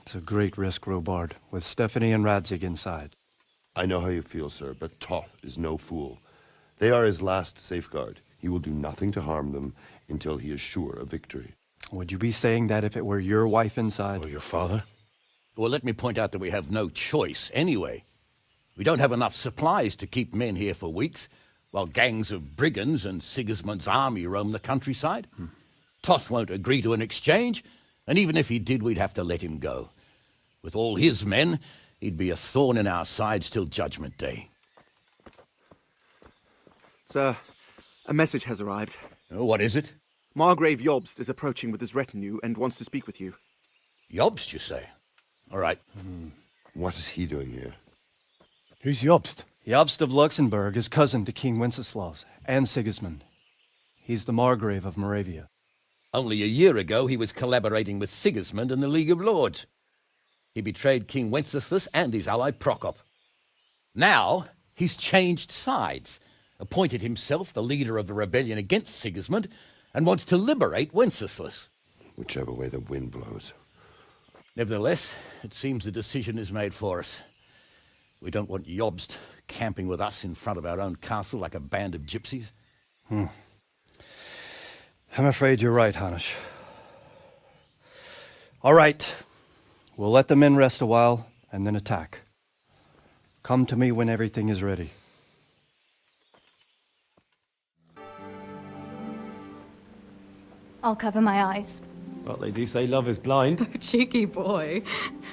It's a great risk, Robard, with Stephanie and Radzig inside. I know how you feel, sir, but Toth is no fool. They are his last safeguard. He will do nothing to harm them until he is sure of victory. Would you be saying that if it were your wife inside? Or your father? Well, let me point out that we have no choice anyway. We don't have enough supplies to keep men here for weeks, while gangs of brigands and Sigismund's army roam the countryside. Toth won't agree to an exchange, and even if he did, we'd have to let him go. With all his men, he'd be a thorn in our sides till Judgment Day. Sir, a message has arrived. Oh, what is it? Margrave Jobst is approaching with his retinue and wants to speak with you. Jobst, you say? All right. What is he doing here? Who's Jobst? Jobst of Luxembourg is cousin to King Wenceslaus and Sigismund. He's the Margrave of Moravia. Only a year ago, he was collaborating with Sigismund and the League of Lords. He betrayed King Wenceslas and his ally Prokop. Now, he's changed sides, appointed himself the leader of the rebellion against Sigismund, and wants to liberate Wenceslas. Whichever way the wind blows. Nevertheless, it seems the decision is made for us. We don't want Jobst camping with us in front of our own castle like a band of gypsies. I'm afraid you're right, Hanish. All right. We'll let the men rest a while and then attack. Come to me when everything is ready. I'll cover my eyes. Well, they do say love is blind. Cheeky boy.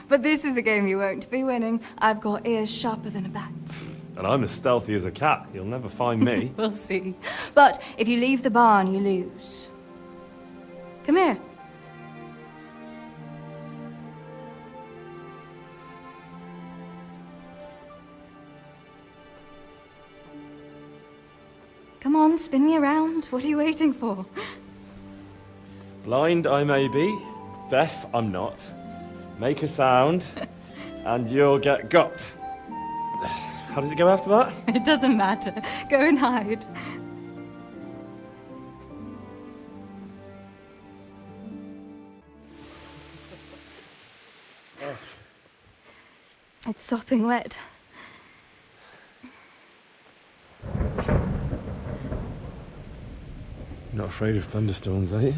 But this is a game you won't be winning. I've got ears sharper than a bat. And I'm as stealthy as a cat. You'll never find me. We'll see. But if you leave the barn, you lose. Come here. Come on. on, spin me around. What are you waiting for? Blind I may be, deaf I'm not. Make a sound, and you'll get got. How does it go after that? It doesn't matter. Go and hide. It's sopping wet. Not afraid of thunderstorms, are you?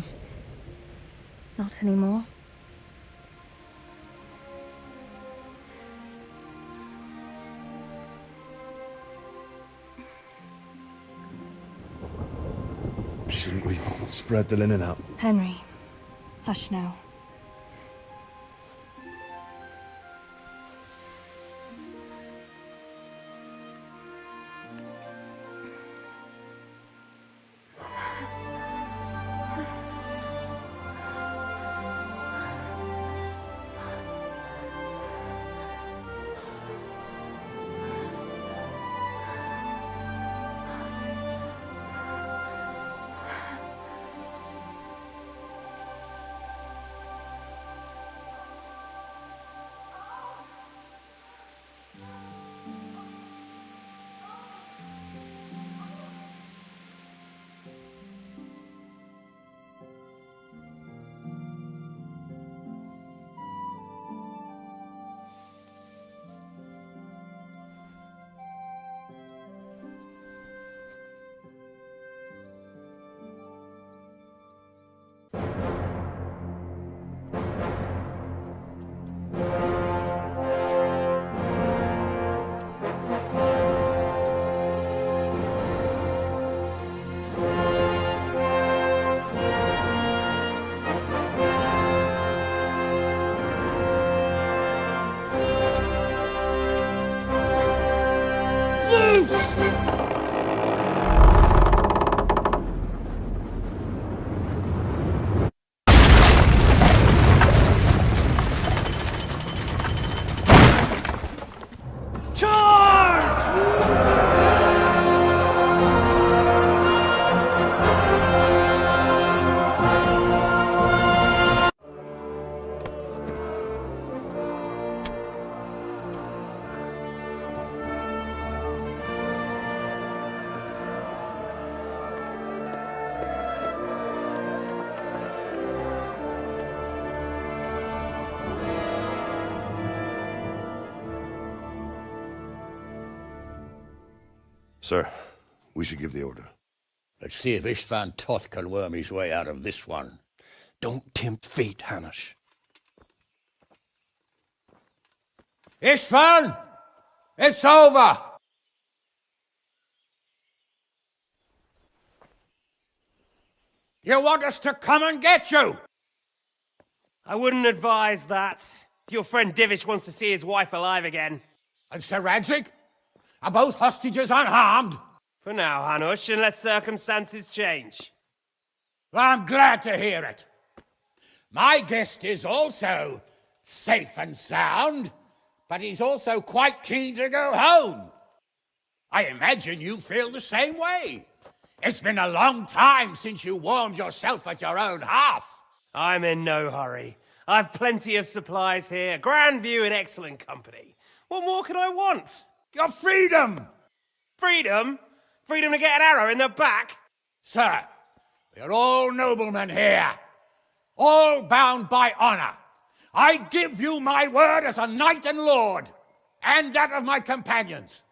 Not anymore. Shouldn't we spread the linen out? Henry, hush now. Sir, we should give the order. Let's see if Istvan Toth can worm his way out of this one. Don't tempt fate, Hanush. Istvan! It's over! You want us to come and get you? I wouldn't advise that. Your friend Divish wants to see his wife alive again. And Sir Radzig? Are both hostages unharmed? For now, Hanush, unless circumstances change. Well, I'm glad to hear it. My guest is also safe and sound, but he's also quite keen to go home. I imagine you feel the same way. It's been a long time since you warmed yourself at your own hearth. I'm in no hurry. I've plenty of supplies here, grand view and excellent company. What more could I want? Your freedom! Freedom? Freedom to get an arrow in the back? Sir, we're all noblemen here, all bound by honor. I give you my word as a knight and lord, and that of my companions.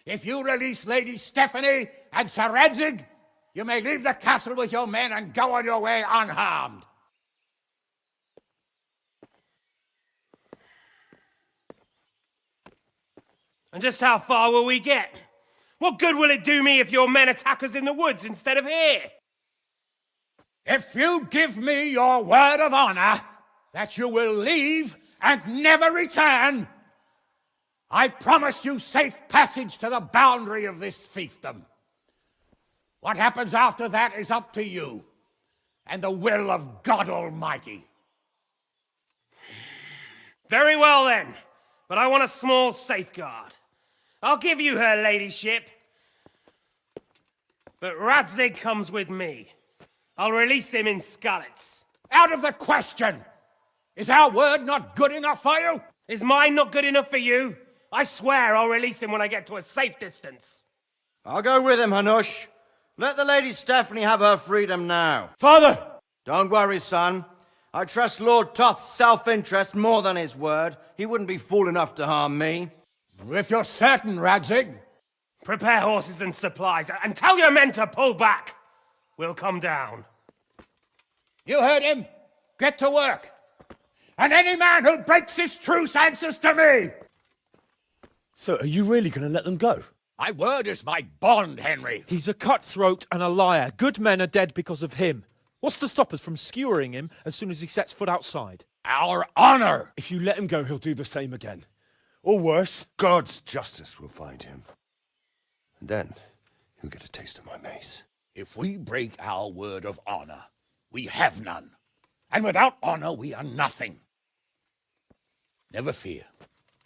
If you release Lady Stephanie and Sir Radzig, you may leave the castle with your men and go on your way unharmed. And just how far will we get? What good will it do me if your men attack us in the woods instead of here? If you give me your word of honor that you will leave and never return, I promise you safe passage to the boundary of this fiefdom. What happens after that is up to you and the will of God Almighty. Very well then, but I want a small safeguard. I'll give you her ladyship. But Radzig comes with me. I'll release him in Skalitz. Out of the question! Is our word not good enough for you? Is mine not good enough for you? I swear I'll release him when I get to a safe distance. I'll go with him, Hanush. Let the Lady Stephanie have her freedom now. Father! Don't worry, son. I trust Lord Toth's self-interest more than his word. He wouldn't be fool enough to harm me. If you're certain, Radzig. Prepare horses and supplies, and tell your men to pull back. We'll come down. You heard him. Get to work. And any man who breaks this truce answers to me. So, are you really going to let them go? My word is my bond, Henry. He's a cutthroat and a liar. Good men are dead because of him. What's to stop us from skewering him as soon as he sets foot outside? Our honor! If you let him go, he'll do the same again. Or worse. God's justice will find him. And then he'll get a taste of my mace. If we break our word of honor, we have none. And without honor, we are nothing. Never fear.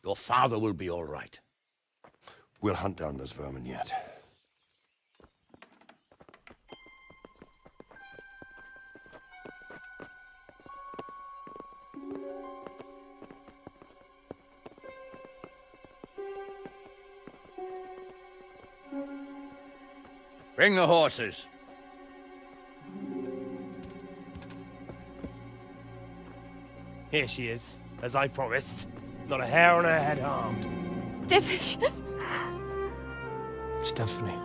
Your father will be all right. We'll hunt down those vermin yet. Bring the horses. Here she is, as I promised. Not a hair on her head harmed. Divish! Stephanie.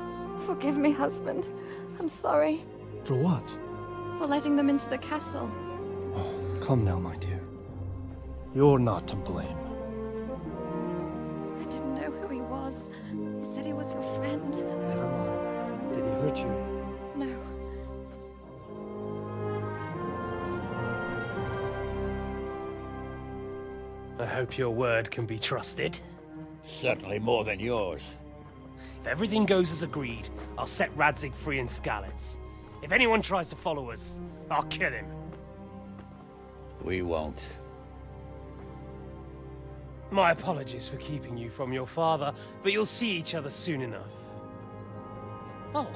Forgive me, husband. I'm sorry For what? for letting them into the castle. Come now, my dear. You're not to blame. I didn't know who he was. He said he was your friend. Never mind. Did he hurt you? No. I hope your word can be trusted. Certainly more than yours. If everything goes as agreed, I'll set Radzig free in Skalitz. If anyone tries to follow us, I'll kill him. We won't. My apologies for keeping you from your father, but you'll see each other soon enough. Oh,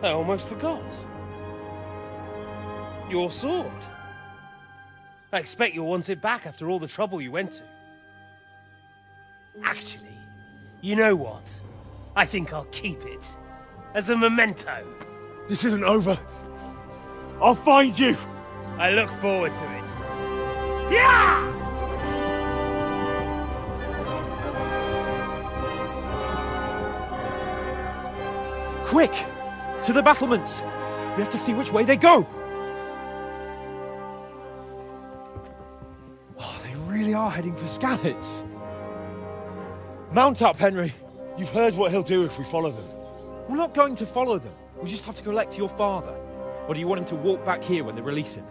I almost forgot. Your sword. I expect you'll want it back after all the trouble you went to. Actually, you know what? I think I'll keep it. As a memento. This isn't over. I'll find you. I look forward to it. Yeah! Quick! To the battlements! We have to see which way they go! Oh, they really are heading for Skalitz. Mount up, Henry. You've heard what he'll do if we follow them. We're not going to follow them. We just have to collect your father. Or do you want him to walk back here when they release him?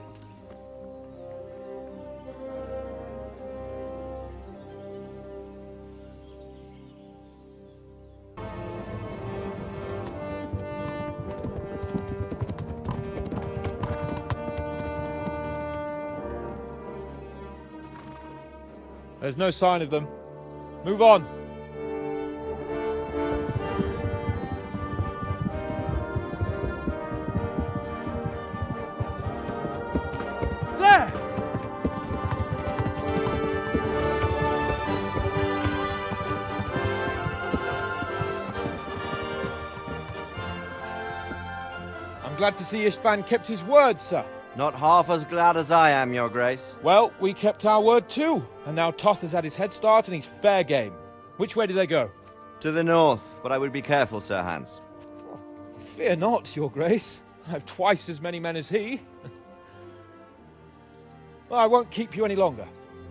There's no sign of them. Move on. There! I'm glad to see Istvan kept his word, sir. Not half as glad as I am, Your Grace. Well, we kept our word too. And now Toth has had his head start and he's fair game. Which way do they go? To the north, but I would be careful, Sir Hans. Fear not, Your Grace. I have twice as many men as he. Well, I won't keep you any longer.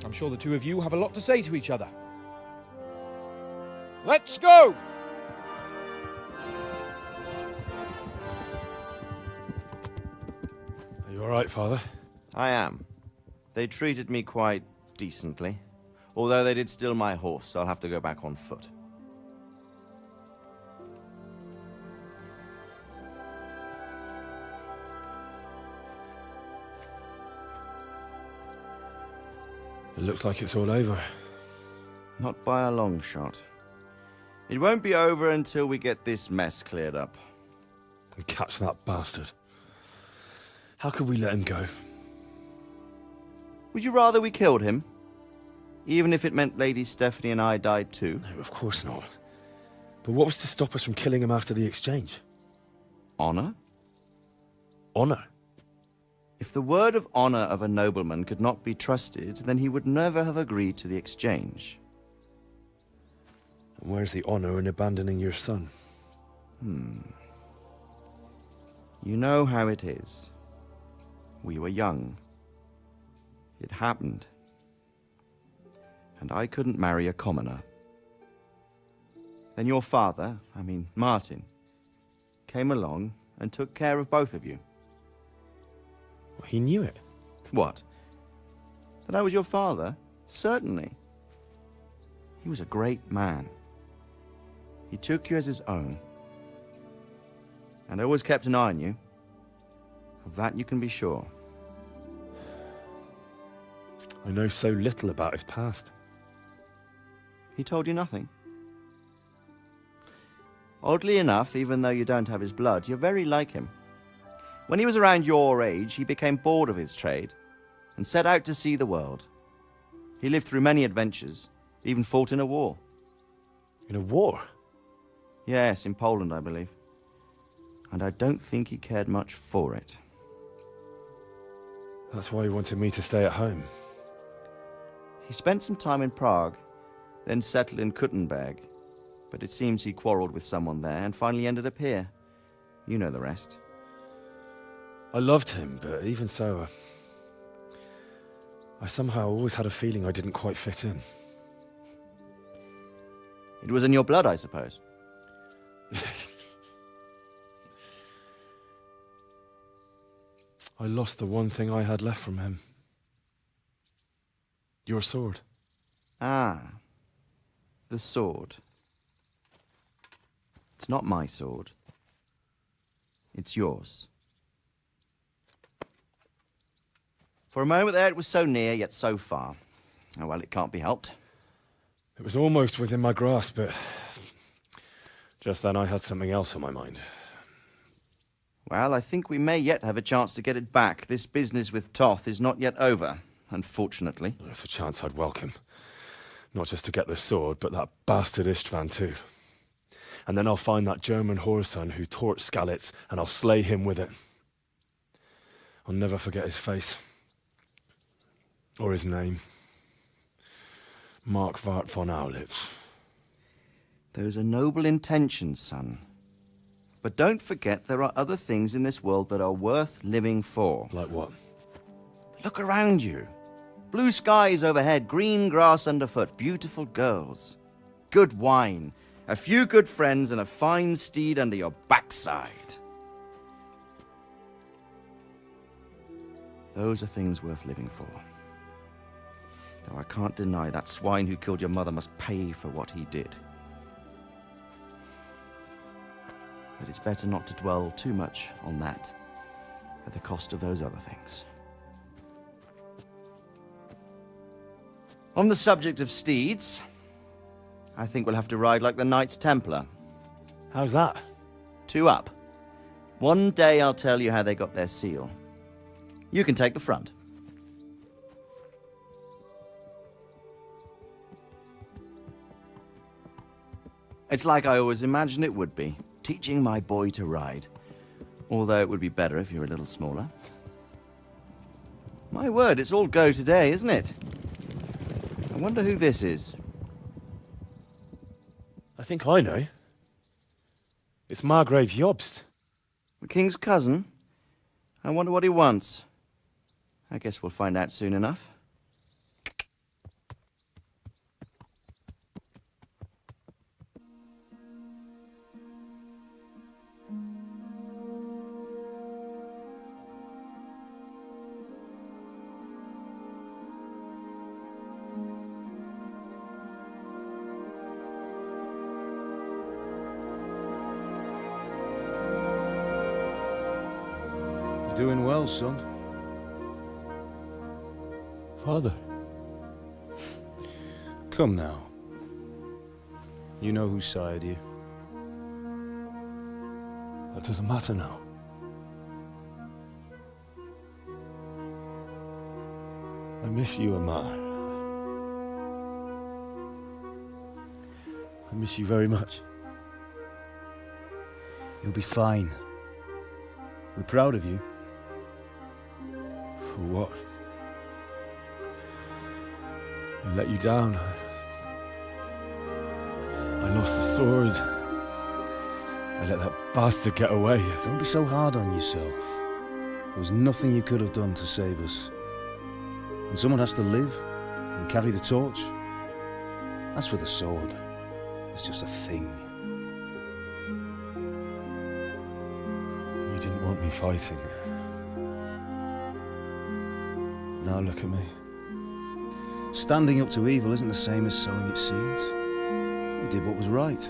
I'm sure the two of you have a lot to say to each other. Let's go! Are you all right, Father? I am. They treated me quite decently. Although they did steal my horse, so I'll have to go back on foot. It looks like it's all over. Not by a long shot. It won't be over until we get this mess cleared up. and catch that bastard. How could we let him go? Would you rather we killed him? Even if it meant Lady Stephanie and I died too? No, of course not. But what was to stop us from killing him after the exchange? Honor? Honor? If the word of honor of a nobleman could not be trusted, then he would never have agreed to the exchange. And where's the honor in abandoning your son? You know how it is. We were young. It happened. And I couldn't marry a commoner. Then your father, Martin, came along and took care of both of you. Well, he knew it. What? That I was your father? Certainly. He was a great man. He took you as his own. And always kept an eye on you. Of that you can be sure. I know so little about his past. He told you nothing? Oddly enough, even though you don't have his blood, you're very like him. When he was around your age, he became bored of his trade and set out to see the world. He lived through many adventures, even fought in a war. In a war? Yes, in Poland, I believe. And I don't think he cared much for it. That's why he wanted me to stay at home. He spent some time in Prague, then settled in Kuttenberg. But it seems he quarreled with someone there and finally ended up here. You know the rest. I loved him, but even so, I somehow always had a feeling I didn't quite fit in. It was in your blood, I suppose. I lost the one thing I had left from him. Your sword. Ah, the sword. It's not my sword. It's yours. For a moment there, it was so near, yet so far. Oh, well, it can't be helped. It was almost within my grasp, but just then I had something else on my mind. Well, I think we may yet have a chance to get it back. This business with Toth is not yet over, unfortunately. That's a chance I'd welcome. Not just to get the sword, but that bastard Istvan too. And then I'll find that German whoreson who torched Skalitz, and I'll slay him with it. I'll never forget his face. Or his name. Marquardt von Aulitz. Those are noble intentions, son. But don't forget there are other things in this world that are worth living for. Like what? Look around you. Blue skies overhead, green grass underfoot, beautiful girls. Good wine, a few good friends, and a fine steed under your backside. Those are things worth living for. Though I can't deny that swine who killed your mother must pay for what he did. But it's better not to dwell too much on that at the cost of those other things. On the subject of steeds, I think we'll have to ride like the Knights Templar. How's that? 2 up. One day I'll tell you how they got their seal. You can take the front. It's like I always imagined it would be, teaching my boy to ride. Although it would be better if you were a little smaller. My word, it's all go today, isn't it? I wonder who this is. I think I know. It's Margrave Jobst. The king's cousin? I wonder what he wants. I guess we'll find out soon enough. Doing well, son. Father. Come now. You know who sired you. A That doesn't matter now. I miss you, Amar. I miss you very much. You'll be fine. We're proud of you. For what? I let you down. I lost the sword. I let that bastard get away. Don't be so hard on yourself. There was nothing you could have done to save us. And someone has to live and carry the torch. As for the sword, it's just a thing. You didn't want me fighting. Now look at me. Standing up to evil isn't the same as sowing its seeds. You did what was right.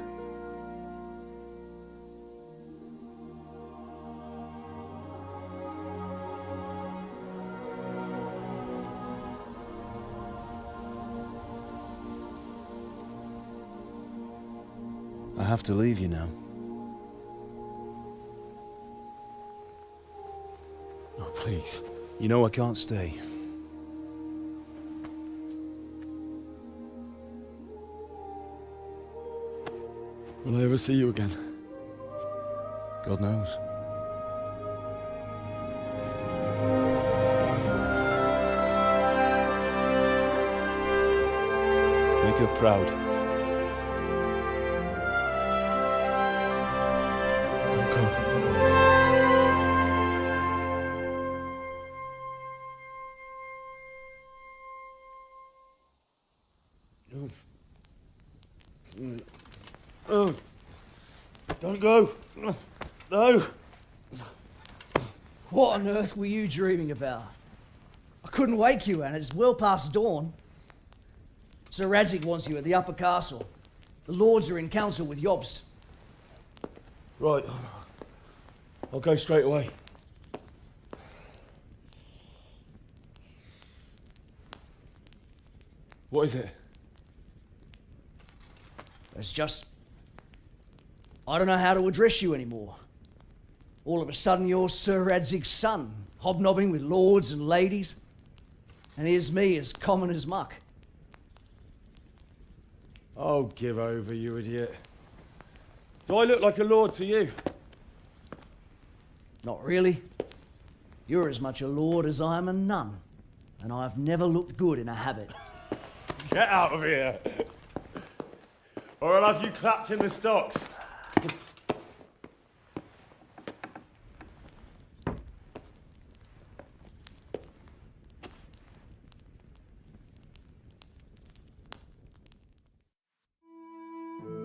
I have to leave you now. Oh, please. You know I can't stay. Will I ever see you again? God knows. Make her proud. Don't go. Oh, don't go. No. What on earth were you dreaming about? I couldn't wake you, and it's well past dawn. Sir Radzig wants you at the upper castle. The lords are in council with Jobst. Right. I'll go straight away. What is it? It's just... I don't know how to address you anymore. All of a sudden you're Sir Radzig's son, hobnobbing with lords and ladies. And here's me, as common as muck. Oh, give over, you idiot. Do I look like a lord to you? Not really. You're as much a lord as I am a nun. And I've never looked good in a habit. Get out of here! Or I'll have you clapped in the stocks.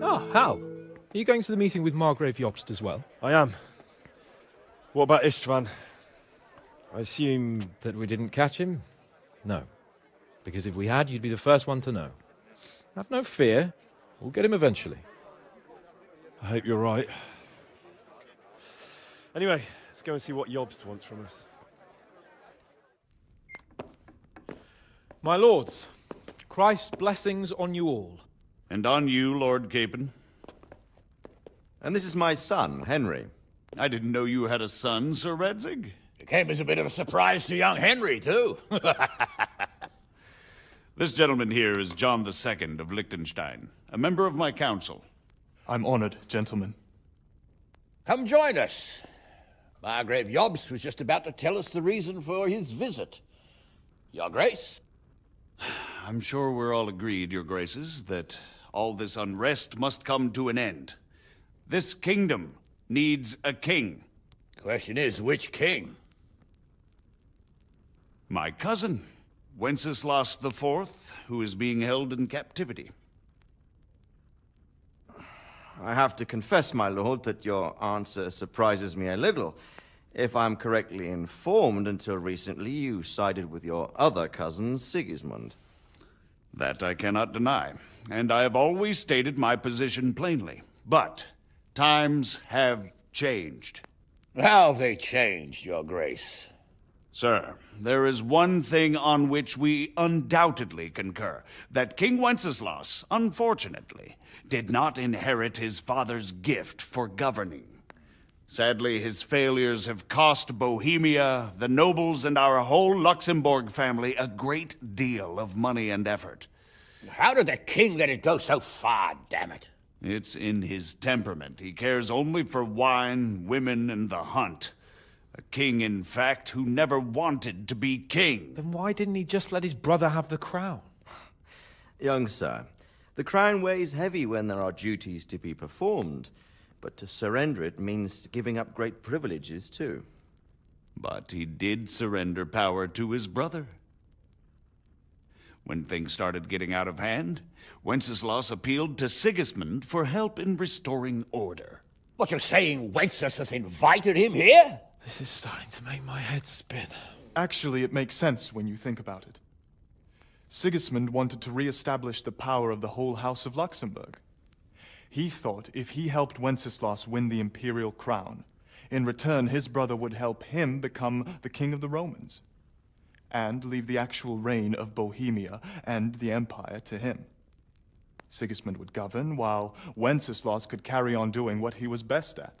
Ah, Hal. Are you going to the meeting with Margrave Jobst as well? I am. What about Istvan? I assume... That we didn't catch him? No. Because if we had, you'd be the first one to know. Have no fear. We'll get him eventually. I hope you're right. Anyway, let's go and see what Jobst wants from us. My lords, Christ's blessings on you all. And on you, Lord Capon. And this is my son, Henry. I didn't know you had a son, Sir Radzig. It came as a bit of a surprise to young Henry, too. This gentleman here is John II of Liechtenstein, a member of my council. I'm honored, gentlemen. Come join us. Margrave Jobst was just about to tell us the reason for his visit. Your Grace? I'm sure we're all agreed, Your Graces, that all this unrest must come to an end. This kingdom needs a king. Question is, which king? My cousin, Wenceslas IV, who is being held in captivity. I have to confess, my lord, that your answer surprises me a little. If I'm correctly informed, until recently you sided with your other cousin, Sigismund. That I cannot deny, and I have always stated my position plainly. But times have changed. How have they changed, Your Grace? Sir, there is one thing on which we undoubtedly concur, that King Wenceslas, unfortunately, did not inherit his father's gift for governing. Sadly, his failures have cost Bohemia, the nobles, and our whole Luxembourg family a great deal of money and effort. How did the king let it go so far, damn it? It's in his temperament. He cares only for wine, women, and the hunt. A king, in fact, who never wanted to be king. Then why didn't he just let his brother have the crown? Young sir, the crown weighs heavy when there are duties to be performed, but to surrender it means giving up great privileges too. But he did surrender power to his brother. When things started getting out of hand, Wenceslas appealed to Sigismund for help in restoring order. What, you're saying Wenceslas has invited him here? This is starting to make my head spin. Actually, it makes sense when you think about it. Sigismund wanted to re-establish the power of the whole House of Luxembourg. He thought if he helped Wenceslas win the imperial crown, in return his brother would help him become the king of the Romans, and leave the actual reign of Bohemia and the empire to him. Sigismund would govern, while Wenceslas could carry on doing what he was best at,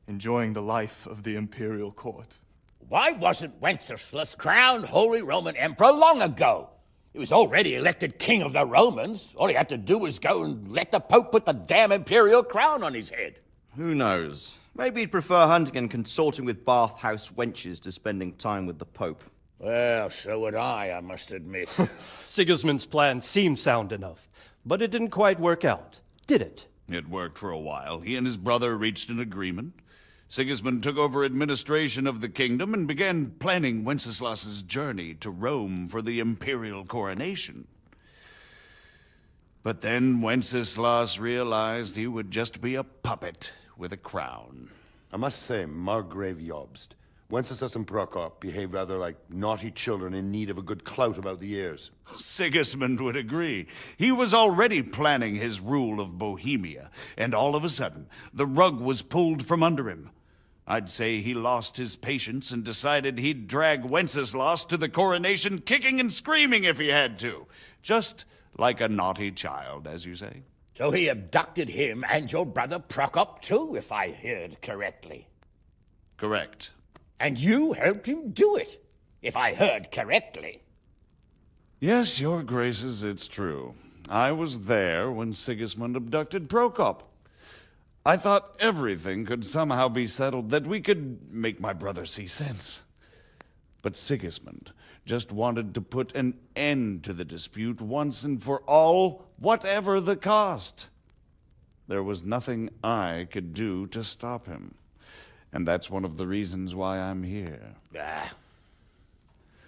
enjoying the life of the imperial court. Why wasn't Wenceslas crowned Holy Roman Emperor long ago? He was already elected king of the Romans. All he had to do was go and let the Pope put the damn imperial crown on his head. Who knows? Maybe he'd prefer hunting and consorting with bathhouse wenches to spending time with the Pope. Well, so would I must admit. Sigismund's plan seemed sound enough, but it didn't quite work out, did it? It worked for a while. He and his brother reached an agreement. Sigismund took over administration of the kingdom and began planning Wenceslas's journey to Rome for the imperial coronation. But then Wenceslas realized he would just be a puppet with a crown. I must say, Margrave Jobst, Wenceslas and Prokop behave rather like naughty children in need of a good clout about the ears. Sigismund would agree. He was already planning his rule of Bohemia, and all of a sudden, the rug was pulled from under him. I'd say he lost his patience and decided he'd drag Wenceslas to the coronation kicking and screaming if he had to. Just like a naughty child, as you say. So he abducted him and your brother Prokop too, if I heard correctly. Correct. And you helped him do it, if I heard correctly. Yes, your graces, it's true. I was there when Sigismund abducted Prokop. I thought everything could somehow be settled, that we could make my brother see sense. But Sigismund just wanted to put an end to the dispute once and for all, whatever the cost. There was nothing I could do to stop him. And that's one of the reasons why I'm here.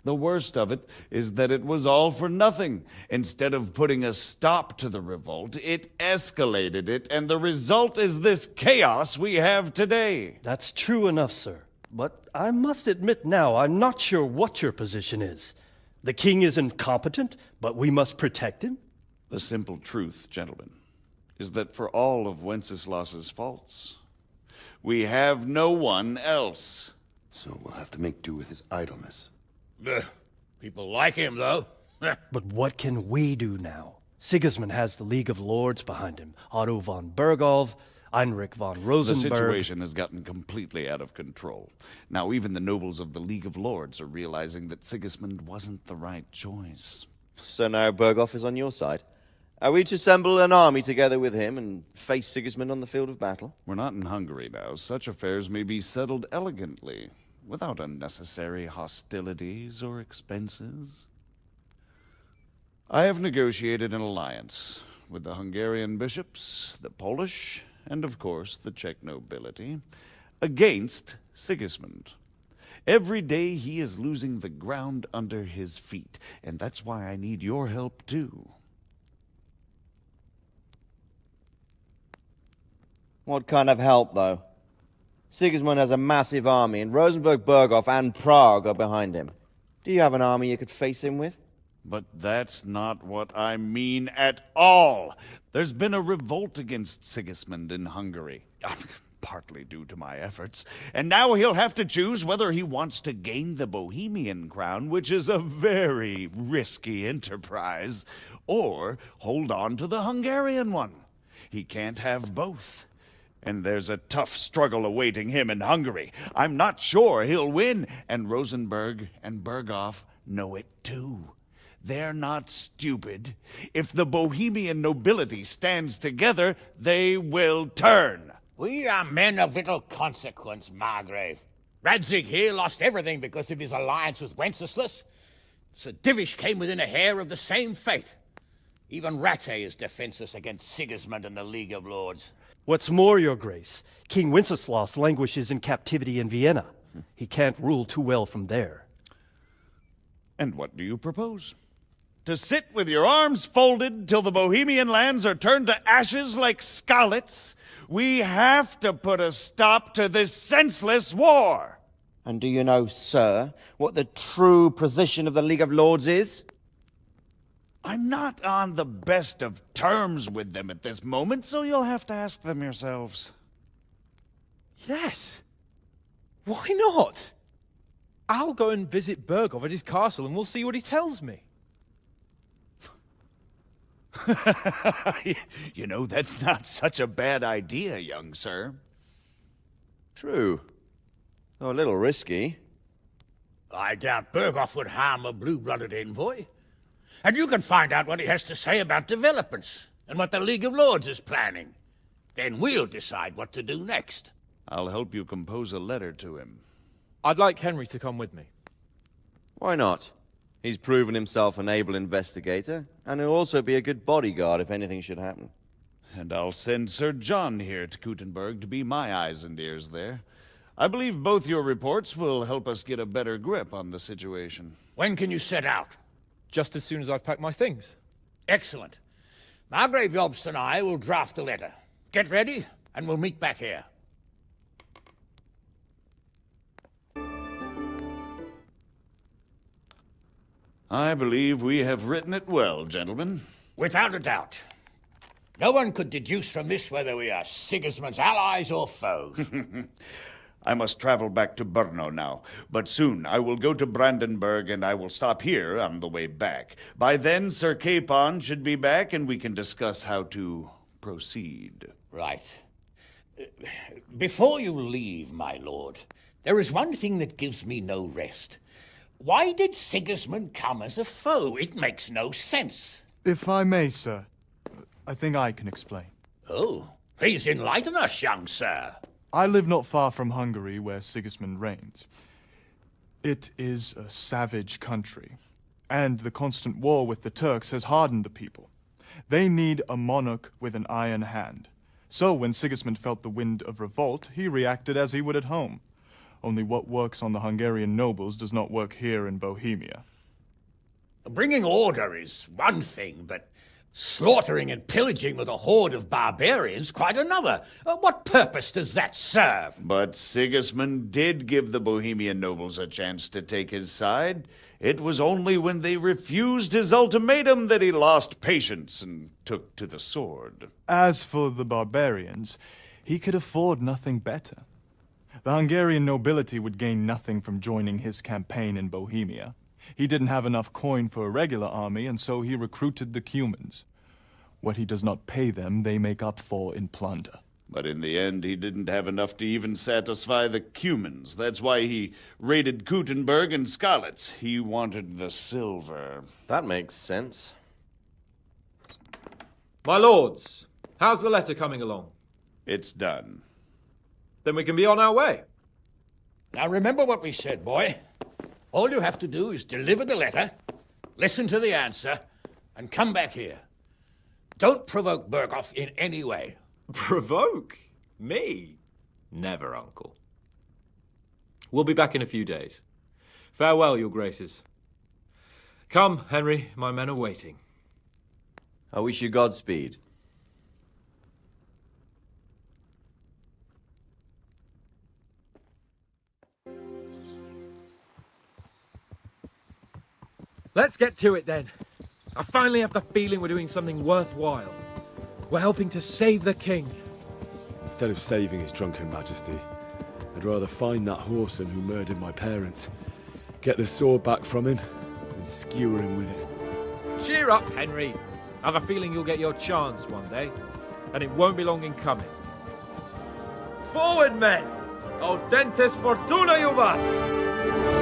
The worst of it is that it was all for nothing. Instead of putting a stop to the revolt, it escalated it, and the result is this chaos we have today. That's true enough, sir. But I must admit now, I'm not sure what your position is. The king is incompetent, but we must protect him? The simple truth, gentlemen, is that for all of Wenceslas's faults, we have no one else. So we'll have to make do with his idleness. People like him, though. But what can we do now? Sigismund has the League of Lords behind him. Otto von Bergholf, Heinrich von Rosenberg. The situation has gotten completely out of control. Now even the nobles of the League of Lords are realizing that Sigismund wasn't the right choice. So now Bergholf is on your side. Are we to assemble an army together with him and face Sigismund on the field of battle? We're not in Hungary now. Such affairs may be settled elegantly, without unnecessary hostilities or expenses. I have negotiated an alliance with the Hungarian bishops, the Polish, and of course the Czech nobility, against Sigismund. Every day he is losing the ground under his feet, and that's why I need your help too. What kind of help, though? Sigismund has a massive army, and Rosenberg, Berghof, and Prague are behind him. Do you have an army you could face him with? But that's not what I mean at all. There's been a revolt against Sigismund in Hungary, partly due to my efforts, and now he'll have to choose whether he wants to gain the Bohemian crown, which is a very risky enterprise, or hold on to the Hungarian one. He can't have both. And there's a tough struggle awaiting him in Hungary. I'm not sure he'll win, and Rosenberg and Berghoff know it too. They're not stupid. If the Bohemian nobility stands together, they will turn. We are men of little consequence, Margrave. Radzig here lost everything because of his alliance with Wenceslas. Sir Divish came within a hair of the same fate. Even Rattay is defenseless against Sigismund and the League of Lords. What's more, Your Grace, King Wenceslas languishes in captivity in Vienna. He can't rule too well from there. And what do you propose? To sit with your arms folded till the Bohemian lands are turned to ashes like Skalitz? We have to put a stop to this senseless war. And do you know, sir, what the true position of the League of Lords is? I'm not on the best of terms with them at this moment, so you'll have to ask them yourselves. Yes. Why not? I'll go and visit Berghoff at his castle and we'll see what he tells me. You know, that's not such a bad idea, young sir. True. Though a little risky. I doubt Berghoff would harm a blue-blooded envoy. And you can find out what he has to say about developments and what the League of Lords is planning. Then we'll decide what to do next. I'll help you compose a letter to him. I'd like Henry to come with me. Why not? He's proven himself an able investigator, and he'll also be a good bodyguard if anything should happen. And I'll send Sir John here to Kuttenberg to be my eyes and ears there. I believe both your reports will help us get a better grip on the situation. When can you set out? Just as soon as I've packed my things. Excellent. Margrave Jobst and I will draft a letter. Get ready, and we'll meet back here. I believe we have written it well, gentlemen. Without a doubt. No one could deduce from this whether we are Sigismund's allies or foes. I must travel back to Brno now, but soon I will go to Brandenburg and I will stop here on the way back. By then, Sir Capon should be back and we can discuss how to proceed. Right. Before you leave, my lord, there is one thing that gives me no rest. Why did Sigismund come as a foe? It makes no sense. If I may, sir, I think I can explain. Oh, please enlighten us, young sir. I live not far from Hungary, where Sigismund reigns. It is a savage country, and the constant war with the Turks has hardened the people. They need a monarch with an iron hand. So when Sigismund felt the wind of revolt, he reacted as he would at home. Only what works on the Hungarian nobles does not work here in Bohemia. Bringing order is one thing, but slaughtering and pillaging with a horde of barbarians quite another. What purpose does that serve? But Sigismund did give the Bohemian nobles a chance to take his side. It was only when they refused his ultimatum that he lost patience and took to the sword. As for the barbarians, he could afford nothing better. The Hungarian nobility would gain nothing from joining his campaign in Bohemia. He didn't have enough coin for a regular army, and so he recruited the Cumans. What he does not pay them, they make up for in plunder. But in the end, he didn't have enough to even satisfy the Cumans. That's why he raided Kuttenberg and Skalitz. He wanted the silver. That makes sense. My lords, how's the letter coming along? It's done. Then we can be on our way. Now remember what we said, boy. All you have to do is deliver the letter, listen to the answer, and come back here. Don't provoke Berghoff in any way. Provoke? Me? Never, Uncle. We'll be back in a few days. Farewell, your graces. Come, Henry, my men are waiting. I wish you Godspeed. Let's get to it then. I finally have the feeling we're doing something worthwhile. We're helping to save the king. Instead of saving his drunken majesty, I'd rather find that horseman who murdered my parents, get the sword back from him, and skewer him with it. Cheer up, Henry. I have a feeling you'll get your chance one day, and it won't be long in coming. Forward, men! Audentis fortuna juvat!